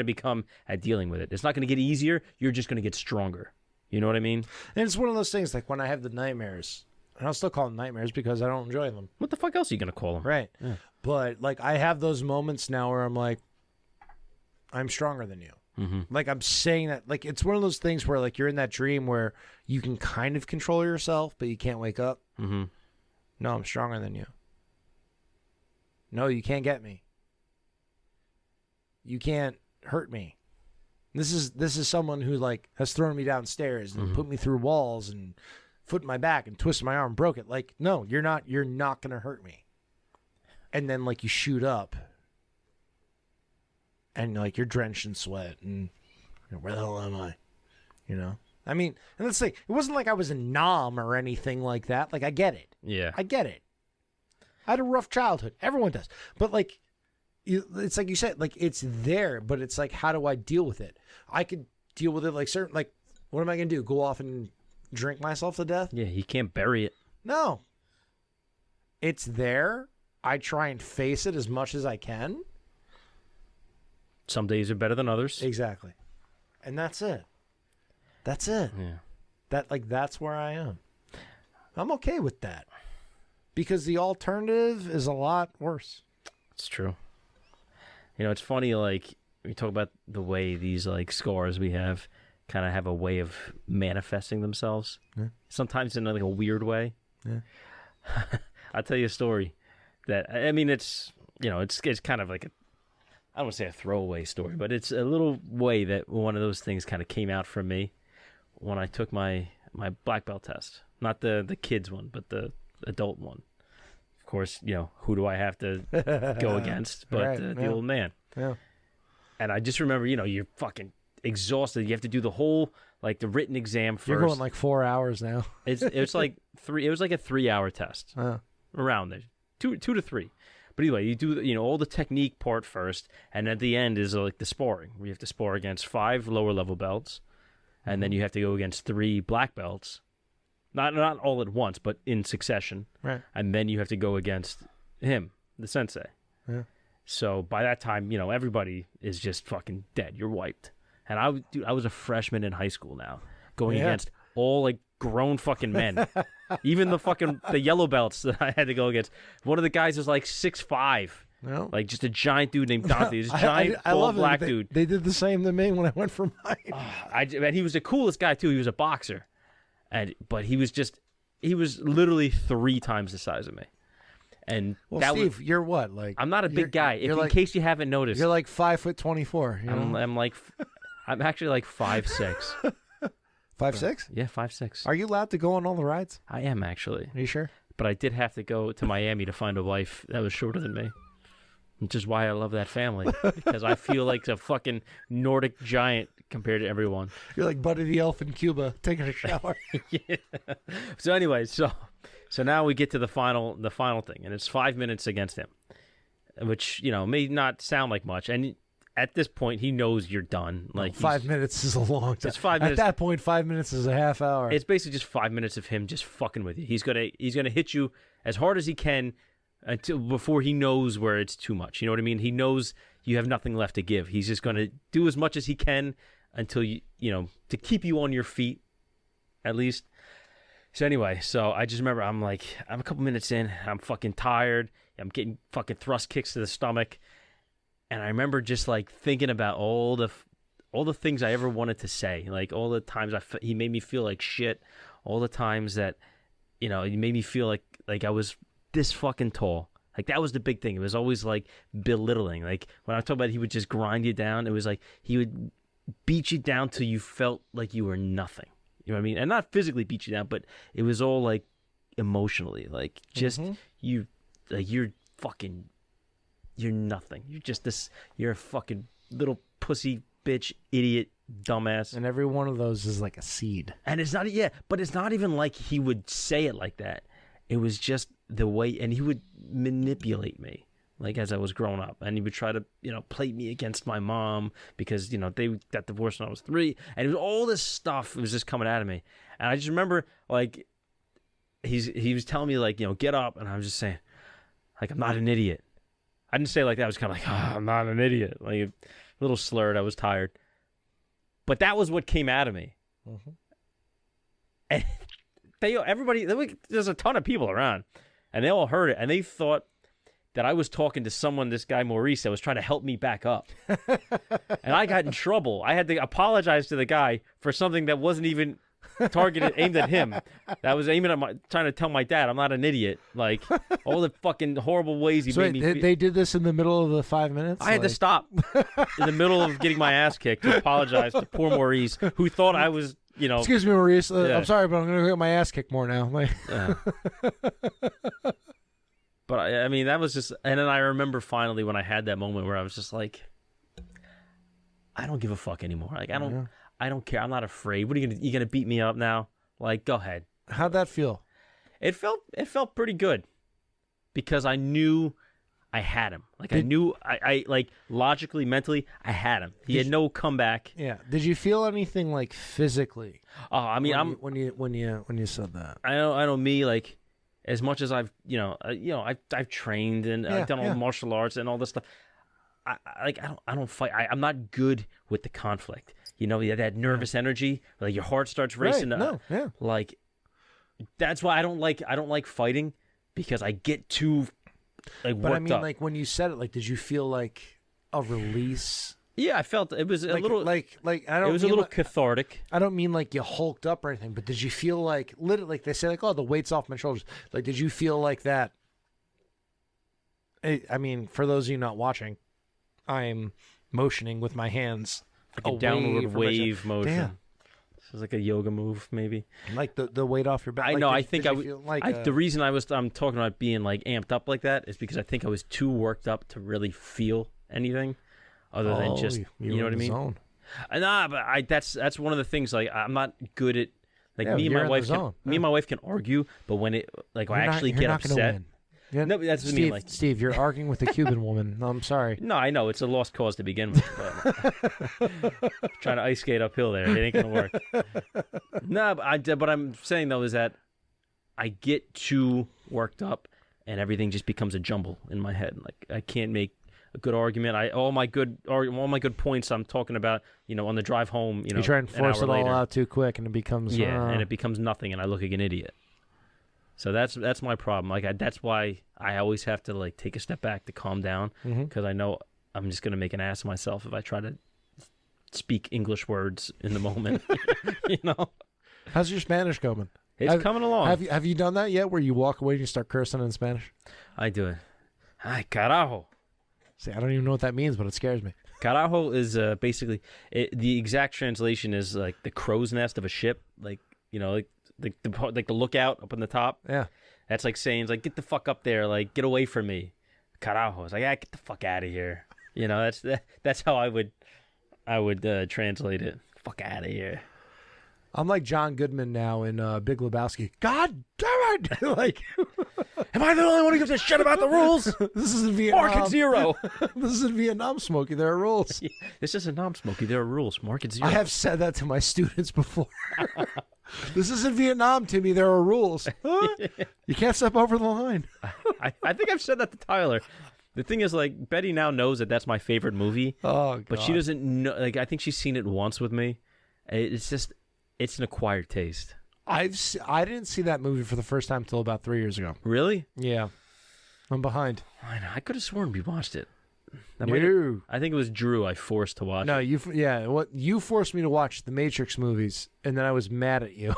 become at dealing with it. It's not gonna get easier. You're just gonna get stronger. You know what I mean? And it's one of those things like when I have the nightmares, and I'll still call them nightmares because I don't enjoy them. What the fuck else are you gonna call them? Right. Yeah. But like I have those moments now where I'm like, I'm stronger than you. Mm-hmm. Like I'm saying that, like it's one of those things where like you're in that dream where you can kind of control yourself, but you can't wake up. Mm-hmm. No, I'm stronger than you. No, you can't get me. You can't hurt me. This is someone who like has thrown me downstairs and put me through walls and foot in my back and twisted my arm and broke it. Like, no, you're not gonna hurt me. And then like you shoot up and like you're drenched in sweat and where the hell am I? You know? I mean, and let's say it wasn't like I was a nom or anything like that. Like I get it. Yeah. I get it. I had a rough childhood. Everyone does. But like it's like you said, like it's there, but it's like, how do I deal with it? I could deal with it like certain, like, what am I going to do? Go off and drink myself to death? Yeah, you can't bury it. No. It's there. I try and face it as much as I can. Some days are better than others. Exactly. And that's it. That's it. Yeah. That's where I am. I'm okay with that. Because the alternative is a lot worse. It's true. You know, it's funny, like, we talk about the way these, like, scars we have kind of have a way of manifesting themselves. Yeah. Sometimes in, like, a weird way. Yeah. I'll tell you a story that, I mean, it's, you know, it's kind of like I don't want to say a throwaway story, but it's a little way that one of those things kind of came out for me when I took my black belt test. Not the kids one, but the adult one. Of course, you know, who do I have to go against but Right, the old man. Yeah. And I just remember, you know, you're fucking exhausted. You have to do the whole, like, the written exam first. You're going like 4 hours now. It's like it was like a 3-hour test. Around there. Two to three. But anyway, you do, you know, all the technique part first, and at the end is like the sparring, where you have to spar against 5 lower level belts, and then you have to go against 3 black belts. Not all at once, but in succession. Right. And then you have to go against him, the sensei. Yeah. So by that time, you know, everybody is just fucking dead. You're wiped. And I was a freshman in high school now, going against all like grown fucking men. Even the yellow belts that I had to go against. One of the guys was like 6'5". No. Like just a giant dude named Dante. This giant bald black dude. They did the same to me when I went for mine. And he was the coolest guy too. He was a boxer. But he was literally 3 times the size of me. And well, Steve, you're what? Like I'm not a big guy. In case you haven't noticed, you're like 5'24". I'm actually like 5'6". 5'6"? Yeah, 5'6". Are you allowed to go on all the rides? I am actually. Are you sure? But I did have to go to Miami to find a wife that was shorter than me. Which is why I love that family. Because I feel like a fucking Nordic giant compared to everyone. You're like Buddy the Elf in Cuba taking a shower. Yeah. So anyway, so now we get to the final thing, and it's 5 minutes against him, which, you know, may not sound like much. And at this point, he knows you're done. Like 5 minutes is a long time. It's 5 minutes. At that point, 5 minutes is a half hour. It's basically just 5 minutes of him just fucking with you. He's gonna hit you as hard as he can until before he knows where it's too much. You know what I mean? He knows you have nothing left to give. He's just gonna do as much as he can until you know, to keep you on your feet, at least. So anyway, so I just remember I'm a couple minutes in, I'm fucking tired, I'm getting fucking thrust kicks to the stomach, and I remember just like thinking about all the things I ever wanted to say, like all the times he made me feel like shit, all the times that, you know, he made me feel like I was this fucking tall. Like that was the big thing. It was always like belittling. Like when I talk about he would just grind you down, it was like he would beat you down till you felt like you were nothing. You know what I mean? And not physically beat you down, but it was all like emotionally, like just you're nothing. You're a fucking little pussy bitch, idiot, dumbass. And every one of those is like a seed. And it's not, but it's not even like he would say it like that. It was just the way, and he would manipulate me, like as I was growing up, and he would try to, you know, play me against my mom because, you know, they got divorced when I was 3, and it was all this stuff. It was just coming out of me, and I just remember like he was telling me like, you know, get up, and I was just saying, Like, I'm not an idiot. I didn't say it like that. I was kind of like, I'm not an idiot. Like, a little slurred. I was tired. But that was what came out of me. Mm-hmm. And there's a ton of people around, and they all heard it, and they thought that I was talking to someone, this guy Maurice, that was trying to help me back up. And I got in trouble. I had to apologize to the guy for something that wasn't even aimed at him. That was aiming at trying to tell my dad I'm not an idiot. Like, all the fucking horrible ways he made me feel. They did this in the middle of the 5 minutes? I had to stop in the middle of getting my ass kicked to apologize to poor Maurice, who thought I was, Excuse me, Maurice. Yeah. I'm sorry, but I'm going to get my ass kicked more now. But I mean, that was just, and then I remember finally when I had that moment where I was just like, I don't give a fuck anymore. Like, I don't care. I'm not afraid. What are you gonna beat me up now? Like, go ahead. How'd that feel? It felt pretty good because I knew I had him. Like, I knew I like logically, mentally, I had him. He had no comeback. Yeah. Did you feel anything like physically? Oh, I mean, when you said that. I know me, like, as much as I've I've trained and I've done all the martial arts and all this stuff. I don't fight. I'm not good with the conflict. You know, that nervous energy, like your heart starts racing. Right. Like, that's why I don't like fighting, because I get too like worked up. But I mean, like, when you said it, like, did you feel like a release? Yeah, I felt it was a little like I don't. It was a little cathartic. I don't mean like you hulked up or anything, but did you feel like literally, like they say, like, oh, the weight's off my shoulders? Like, did you feel like that? I mean, for those of you not watching, I'm motioning with my hands, Like a downward wave motion. Damn. This is like a yoga move, maybe. Like the weight off your back. I like, know. Did, I think did you feel like the reason I'm talking about being like amped up like that is because I think I was too worked up to really feel anything other than just you know what I mean. Zone. Nah, but that's one of the things. Like, I'm not good at, like, me and my wife can argue, but when it I actually get upset. Yeah, no, that's what I mean. Like, Steve, you're arguing with a Cuban woman. No, I'm sorry. No, I know it's a lost cause to begin with. But trying to ice skate uphill there, it ain't gonna work. No, but what I'm saying though is that I get too worked up, and everything just becomes a jumble in my head. Like, I can't make a good argument. All my good points I'm talking about, on the drive home. You try and force it all out too quick, and it becomes and it becomes nothing, and I look like an idiot. So that's my problem. Like, that's why I always have to, like, take a step back to calm down, because I know I'm just gonna make an ass of myself if I try to speak English words in the moment. How's your Spanish going? It's coming along. Have you done that yet, where you walk away and you start cursing in Spanish? I do it. Ay, carajo. See, I don't even know what that means, but it scares me. Carajo is basically the exact translation is like the crow's nest of a ship, like the lookout up on the top. Yeah, that's like saying, like, get the fuck up there, like, get away from me. Carajo, it's like, get the fuck out of here. That's how I would translate it. Fuck out of here. I'm like John Goodman now in Big Lebowski. God damn it! Like, am I the only one who gives a shit about the rules? This is in Vietnam. Market zero. This is in Vietnam, Smokey. There are rules. This is in Vietnam, Smokey. There are rules. Market zero. I have said that to my students before. This is in Vietnam, Timmy. There are rules. You can't step over the line. I think I've said that to Tyler. The thing is, like, Betty now knows that that's my favorite movie. Oh, God. But she doesn't know. Like, I think she's seen it once with me. It's an acquired taste. I didn't see that movie for the first time until about 3 years ago. Really? Yeah. I'm behind. I know. I could have sworn we watched it. I think it was Drew I forced to watch. No, it. you forced me to watch the Matrix movies, and then I was mad at you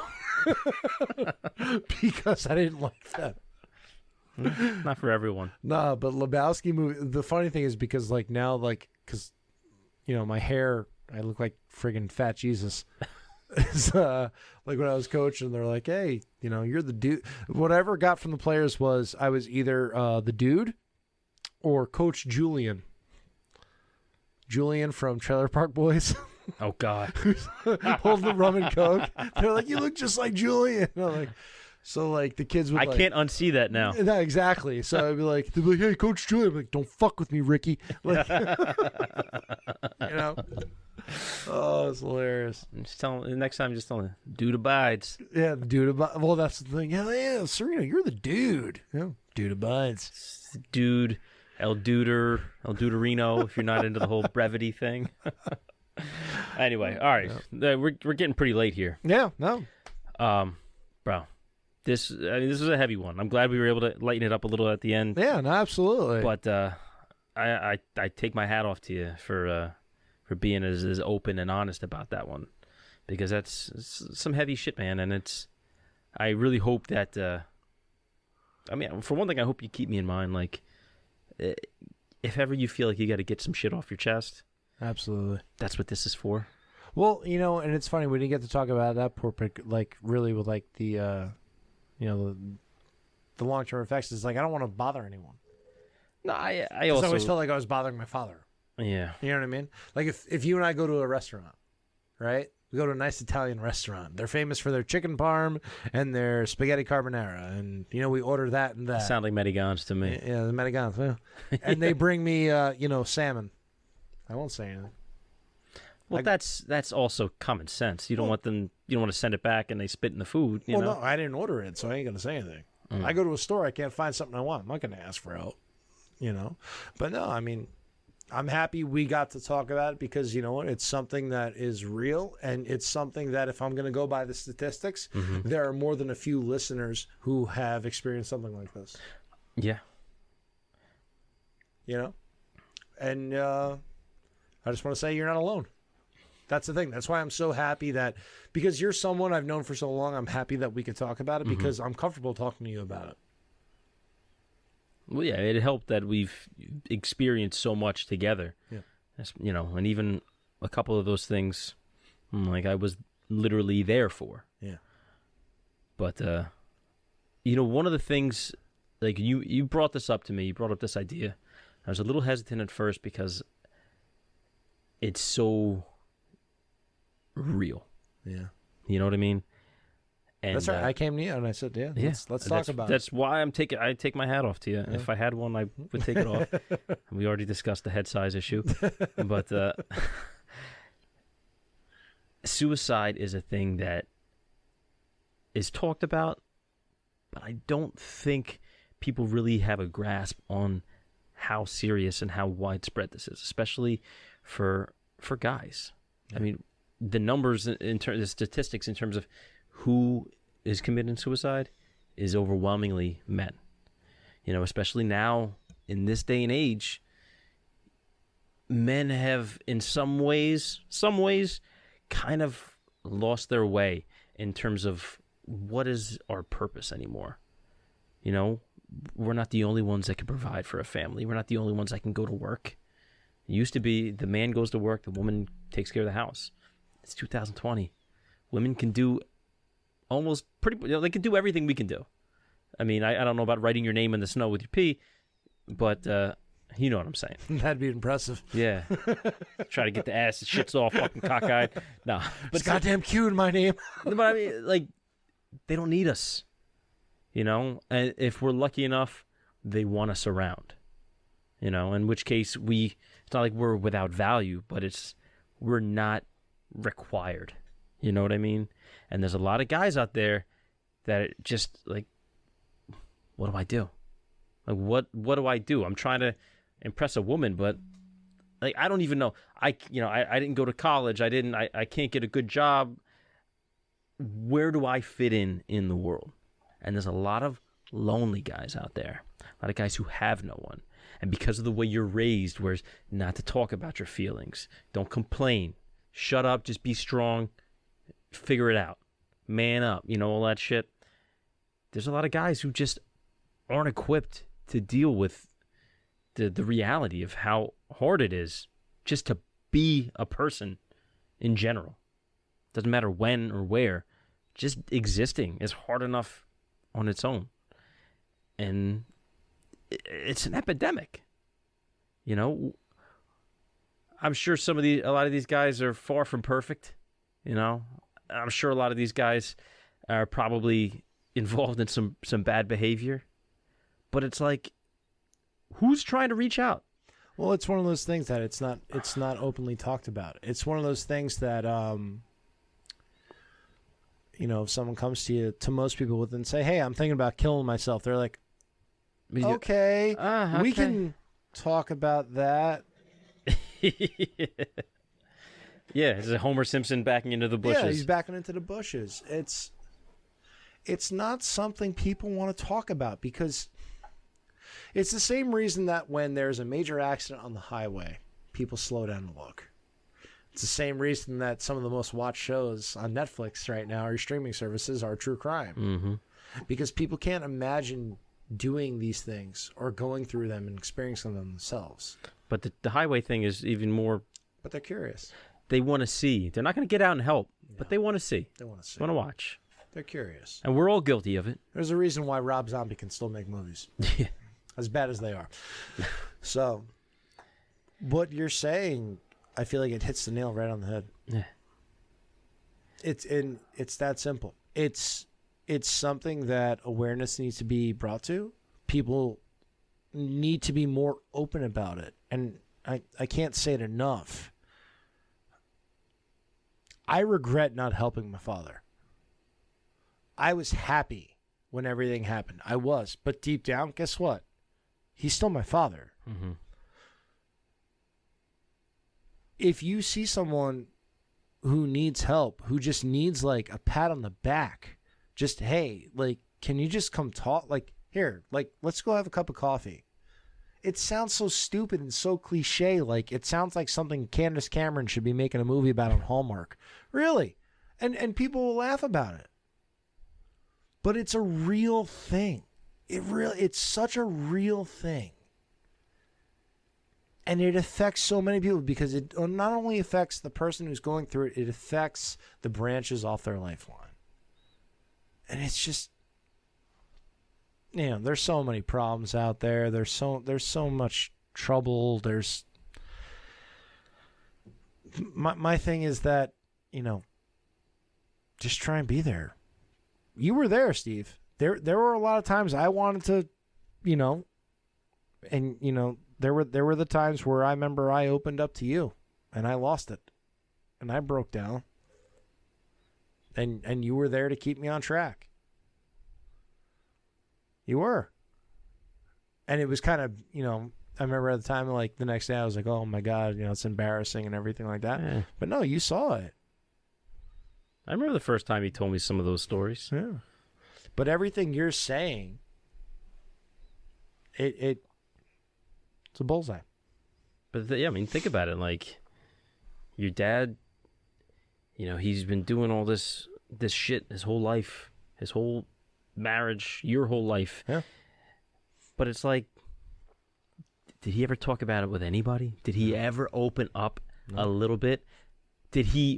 because I didn't like that. Not for everyone. No, but Lebowski movie. The funny thing is because because my hair, I look like friggin' fat Jesus. It's like when I was coaching, they're like, "Hey, you're the dude." Whatever I got from the players was I was either the dude or Coach Julian. Julian from Trailer Park Boys. Oh God, holding the rum and coke. They're like, "You look just like Julian." I'm like, so like the kids would. I can't unsee that now. No, exactly. So I'd be like, they'd be like, "Hey, Coach Julian." I'm like, "Don't fuck with me, Ricky." Like, Oh, it's hilarious. Just next time, just tell him, dude abides. Yeah, the dude abides. Well, that's the thing. Yeah, Serena, you're the dude. Yeah, Dude buds. Dude, El Duderino, if you're not into the whole brevity thing. Anyway, all right. We're getting pretty late here. Yeah, no. Bro, this is a heavy one. I'm glad we were able to lighten it up a little at the end. Yeah, no, absolutely. But I take my hat off to you for being as open and honest about that one, because it's some heavy shit, man. And I really hope that. I mean, for one thing, I hope you keep me in mind. Like, if ever you feel like you got to get some shit off your chest, absolutely, that's what this is for. Well, and it's funny, we didn't get to talk about that like really with like the, the long-term effects. Is like I don't want to bother anyone. No, I also also always felt like I was bothering my father. Yeah, you know what I mean. Like if you and I go to a restaurant, right? We go to a nice Italian restaurant. They're famous for their chicken parm and their spaghetti carbonara, and we order that and that. Sound like Medigans to me. Yeah, the Medigans. Yeah. And they bring me, salmon. I won't say anything. Well, that's also common sense. You don't want them. You don't want to send it back and they spit in the food. You know? No, I didn't order it, so I ain't gonna say anything. I go to a store, I can't find something I want. I'm not gonna ask for help. But no, I mean, I'm happy we got to talk about it because you know what? It's something that is real, and it's something that if I'm gonna go by the statistics, there are more than a few listeners who have experienced something like this. Yeah. And I just want to say you're not alone. That's the thing. That's why I'm so happy that, because you're someone I've known for so long, I'm happy that we could talk about it because I'm comfortable talking to you about it. Well, yeah, it helped that we've experienced so much together. Yeah. And even a couple of those things, like I was literally there for. Yeah. But, one of the things, like you brought this up to me, you brought up this idea. I was a little hesitant at first because it's so real. Yeah. You know what I mean? And, that's right. I came to you and I said, let's talk about it. That's why I take my hat off to you. Yeah. If I had one, I would take it off. We already discussed the head size issue. But suicide is a thing that is talked about, but I don't think people really have a grasp on how serious and how widespread this is, especially for guys. Yeah. I mean, the numbers in terms of statistics in terms of who is committing suicide is overwhelmingly men. Especially now in this day and age, men have in some ways kind of lost their way in terms of what is our purpose anymore. We're not the only ones that can provide for a family. We're not the only ones that can go to work. It used to be the man goes to work, the woman takes care of the house. It's 2020. Women can do almost they can do everything we can do. I mean, I don't know about writing your name in the snow with your pee, but you know what I'm saying. That'd be impressive. Yeah. Try to get the ass, the shit's all fucking cockeyed. No. But it's goddamn cute in my name. But I mean, like, they don't need us. And if we're lucky enough, they want us around. In which case it's not like we're without value, but we're not required. You know what I mean? And there's a lot of guys out there that just like, what do I do? Like, what do I do? I'm trying to impress a woman, but like, I don't even know. I didn't go to college. I can't get a good job. Where do I fit in the world? And there's a lot of lonely guys out there, a lot of guys who have no one. And because of the way you're raised, where it's not to talk about your feelings, don't complain, shut up, just be strong, figure it out, man up, all that shit. There's a lot of guys who just aren't equipped to deal with the reality of how hard it is just to be a person in general. Doesn't matter when or where, just existing is hard enough on its own. And it's an epidemic. I'm sure a lot of these guys are far from perfect. I'm sure a lot of these guys are probably involved in some bad behavior. But it's like, who's trying to reach out? Well, it's one of those things that it's not openly talked about. It's one of those things that if someone comes to you, to most people, and say, "Hey, I'm thinking about killing myself," they're like, Okay. Okay. We can talk about that. Yeah, is it Homer Simpson backing into the bushes? Yeah, he's backing into the bushes. It's not something people want to talk about because it's the same reason that when there's a major accident on the highway, people slow down and look. It's the same reason that some of the most watched shows on Netflix right now or streaming services are true crime. Mm-hmm. Because people can't imagine doing these things or going through them and experiencing them themselves. But the highway thing is even more. But they're curious. They want to see. They're not going to get out and help, but they want to see. They want to see. They want to watch. They're curious. And we're all guilty of it. There's a reason why Rob Zombie can still make movies. Yeah. As bad as they are. So, what you're saying, I feel like it hits the nail right on the head. Yeah. It's that simple. It's something that awareness needs to be brought to. People need to be more open about it. And I can't say it enough. I regret not helping my father. I was happy when everything happened. I was. But deep down, guess what? He's still my father. Mm-hmm. If you see someone who needs help, who just needs like a pat on the back, just, hey, like, can you just come talk? Like, here, like, let's go have a cup of coffee. It sounds so stupid and so cliche. Like, it sounds like something Candace Cameron should be making a movie about on Hallmark. Really. And people will laugh about it. But it's a real thing. It's such a real thing. And it affects so many people because it not only affects the person who's going through it, it affects the branches off their lifeline. And it's just, there's so many problems out there. There's so much trouble. There's my thing is that, just try and be there. You were there, Steve. There were a lot of times I wanted to, there were the times where I remember I opened up to you and I lost it and I broke down and you were there to keep me on track. You were. And it was kind of, I remember at the time, like the next day I was like, oh my God, it's embarrassing and everything like that. Yeah. But no, you saw it. I remember the first time he told me some of those stories. Yeah. But everything you're saying, it's a bullseye. But think about it. Like, your dad, he's been doing all this shit his whole life, his whole marriage, your whole life. Yeah. But it's like, did he ever talk about it with anybody? Did he ever open up a little bit?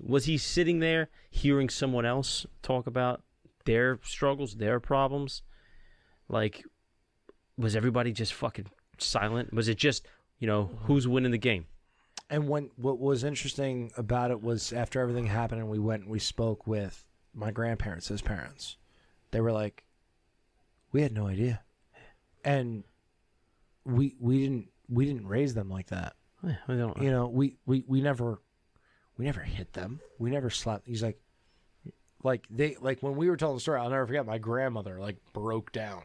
Was he sitting there hearing someone else talk about their struggles, their problems? Like, was everybody just fucking silent? Was it just, who's winning the game? And what was interesting about it was after everything happened and we went and we spoke with my grandparents, his parents, they were like, we had no idea. And we didn't raise them like that. Yeah, we don't. We never hit them. We never slapped. He's like when we were telling the story, I'll never forget, my grandmother broke down.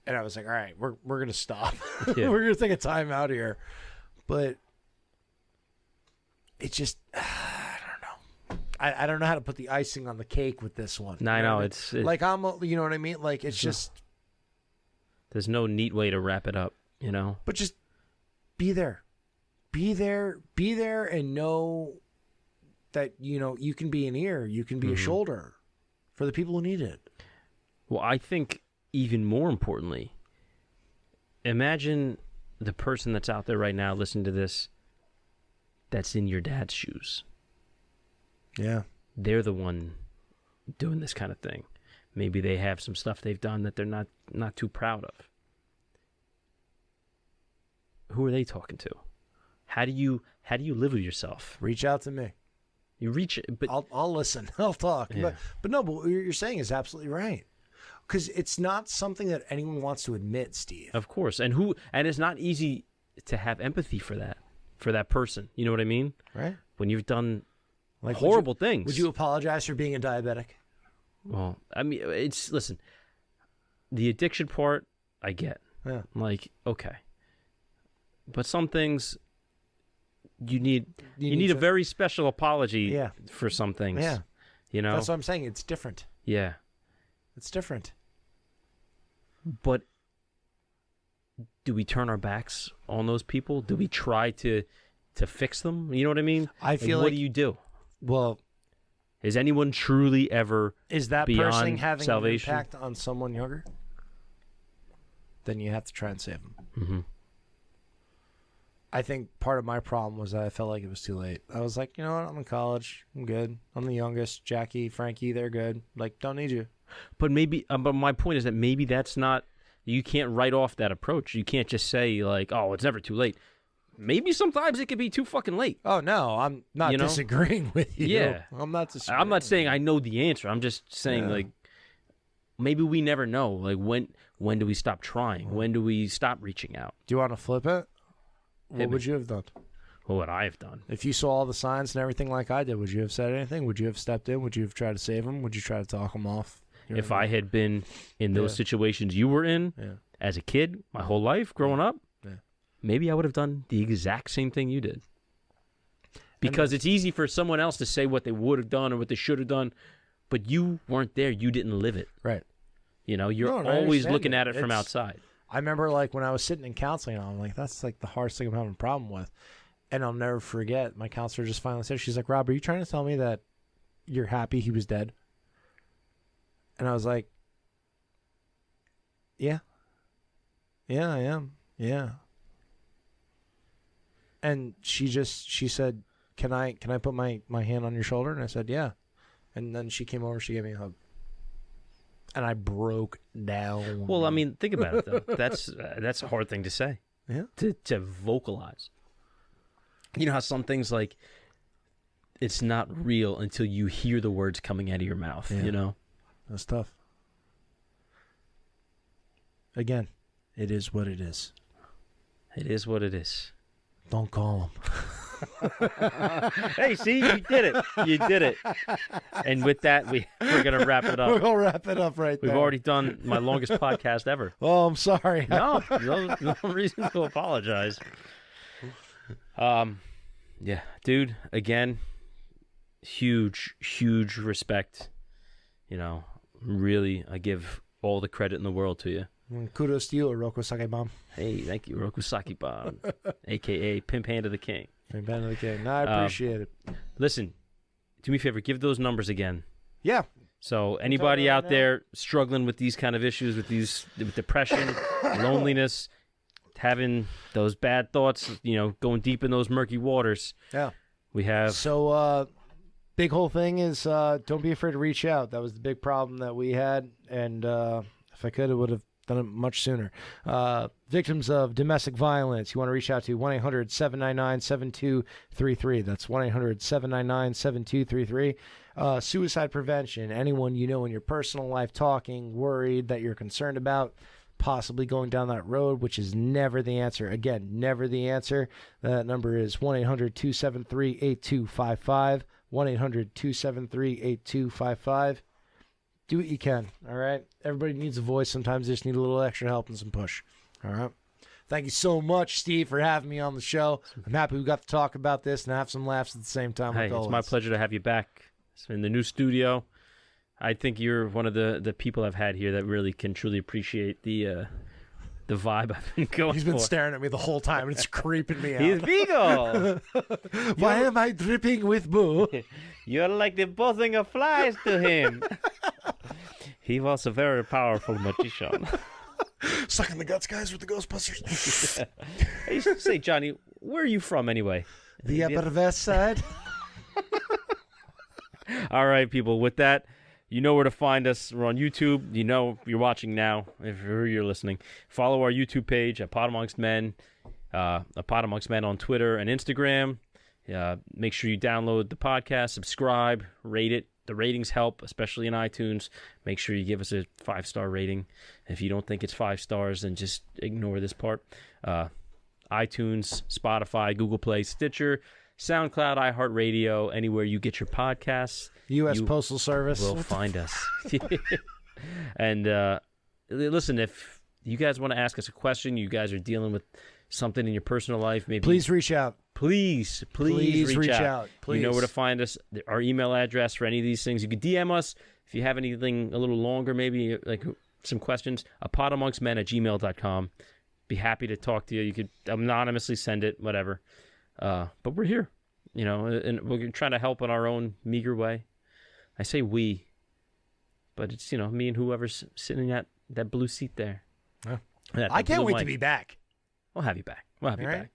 And I was like, all right, we're going to stop. Yeah. We're going to take a time out here. But it just, I don't know. I don't know how to put the icing on the cake with this one. No, I know. It's like, you know what I mean? Like, it's just. There's no neat way to wrap it up, But just be there. Be there and know that, you can be an ear, you can be a shoulder for the people who need it. Well, I think even more importantly, imagine the person that's out there right now listening to this that's in your dad's shoes. Yeah. They're the one doing this kind of thing. Maybe they have some stuff they've done that they're not too proud of. Who are they talking to? How do you live with yourself? Reach out to me. You reach, but I'll listen. I'll talk. Yeah. But no. But what you're saying is absolutely right. Because it's not something that anyone wants to admit, Steve. Of course, and it's not easy to have empathy for that person. You know what I mean? Right. When you've done horrible things. Would you apologize for being a diabetic? Well, listen, the addiction part I get. Yeah. Like, okay. But some things you need a very special apology for some things. Yeah. You know? That's what I'm saying. It's different. Yeah. It's different. But do we turn our backs on those people? Do we try to fix them? You know what I mean? I feel what like, do you do? well, Is anyone truly ever is that beyond person having salvation? an impact on someone younger? Then you have to try and save them. Mm-hmm. I think part of my problem was that I felt like it was too late. I was like, you know what? I'm in college. I'm good. I'm the youngest. Jackie, Frankie, they're good. Like, don't need you. But maybe, but my point is that maybe that's not. You can't write off that approach. You can't just say like, "Oh, it's never too late." Maybe sometimes it could be too fucking late. Oh no, I'm not disagreeing with you. Yeah, I'm not disagreeing. I'm not saying I know the answer. I'm just saying like, maybe we never know. Like when do we stop trying? When do we stop reaching out? Do you want to flip it? What would you have done? What would I have done? If you saw all the signs and everything like I did, would you have said anything? Would you have stepped in? Would you have tried to save them? Would you try to talk them off? If I had been in those situations you were in as a kid, my whole life growing up, maybe I would have done the exact same thing you did. Because it's easy for someone else to say what they would have done or what they should have done, but you weren't there. You didn't live it. Right. You know, you're always looking at it from outside. I remember like when I was sitting in counseling, I'm like, that's like the hardest thing I'm having a problem with. And I'll never forget, my counselor just finally said, she's like, Rob, are you trying to tell me that you're happy he was dead? And I was like, yeah. Yeah, I am. Yeah. And she said, can I put my hand on your shoulder? And I said, yeah. And then she came over, she gave me a hug. And I broke down. Well, I mean, think about it, though. That's a hard thing to say. Yeah. To vocalize. You know how some things, like, it's not real until you hear the words coming out of your mouth, you know? That's tough. Again, it is what it is. It is what it is. Don't call him. Hey, see, you did it. You did it. And with that, we're going to wrap it up. We'll wrap it up right there. We've already done my longest podcast ever. Oh, I'm sorry. No reason to apologize. Yeah, dude, again, huge respect. You know, really, I give all the credit in the world to you. Kudos to you, Roku Sake-Bomb. Hey, thank you, Roku Sake-Bomb, a.k.a. Pimp Hand of the King. Pimp Hand of the King. No, I appreciate it. Listen, do me a favor, give those numbers again. Yeah. So anybody out there struggling with these kind of issues, with depression, loneliness, having those bad thoughts, you know, going deep in those murky waters. Yeah. We have... So, big whole thing is don't be afraid to reach out. That was the big problem that we had. And if I could, I would have done it much sooner. Victims of domestic violence, you want to reach out to 1-800-799-7233. That's 1-800-799-7233. Suicide prevention, anyone you know in your personal life talking, worried that you're concerned about possibly going down that road, which is never the answer. Again, never the answer. That number is 1-800-273-8255. 1-800-273-8255. Do what you can, all right? Everybody needs a voice. Sometimes they just need a little extra help and some push, all right? Thank you so much, Steve, for having me on the show. I'm happy we got to talk about this and have some laughs at the same time. Hey, it's my pleasure to have you back. It's in the new studio. I think you're one of the people I've had here that really can truly appreciate the vibe I've been going for. He's been staring at me the whole time, and it's creeping me out. He's Vigo! Why am I dripping with boo? You're like the buzzing of flies to him. He was a very powerful magician. Sucking the guts, guys, with the Ghostbusters. I used to say, Johnny, where are you from anyway? The Upper West Side. All right, people, with that, you know where to find us. We're on YouTube. You know you're watching now, if you're listening. Follow our YouTube page, APodAmongstMen, APodAmongstMen on Twitter and Instagram. Make sure you download the podcast, subscribe, rate it. The ratings help, especially in iTunes. Make sure you give us a 5-star rating. If you don't think it's 5 stars, then just ignore this part. iTunes, Spotify, Google Play, Stitcher, SoundCloud, iHeartRadio, anywhere you get your podcasts. U.S. Postal Service will find us. And listen, if you guys want to ask us a question, you guys are dealing with something in your personal life, maybe Please reach out. Please reach out. Please. You know where to find us. Our email address for any of these things. You can DM us if you have anything a little longer, maybe like some questions. APodAmongstMen@gmail.com. Be happy to talk to you. You could anonymously send it, whatever. But we're here, and we're trying to help in our own meager way. I say we, but it's me and whoever's sitting at that blue seat there. Yeah. I can't wait to be back. We'll have you back. Back.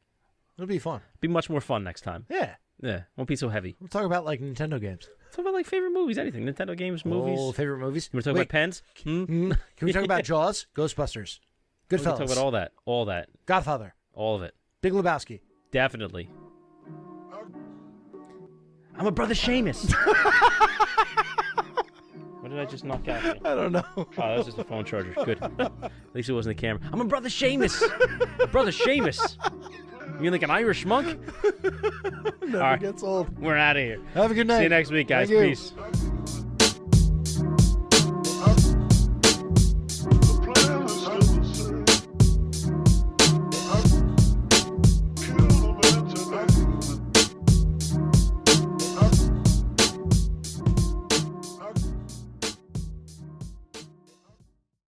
It'll be fun. Be much more fun next time. Yeah. Yeah. Won't be so heavy. We'll talk about like Nintendo games. Talk about like favorite movies, anything. Nintendo games, movies. Oh, favorite movies. You want to talk about pens? Can we talk about Jaws? Ghostbusters. We Goodfellas. can talk about all that. Godfather. All of it. Big Lebowski. Definitely. I'm a brother Seamus. What did I just knock out here? I don't know. Oh, that was just a phone charger. Good. At least it wasn't the camera. I'm a brother Seamus. Brother Seamus. You like an Irish monk? Never gets old. We're out of here. Have a good night. See you next week, guys. Thank you. Peace.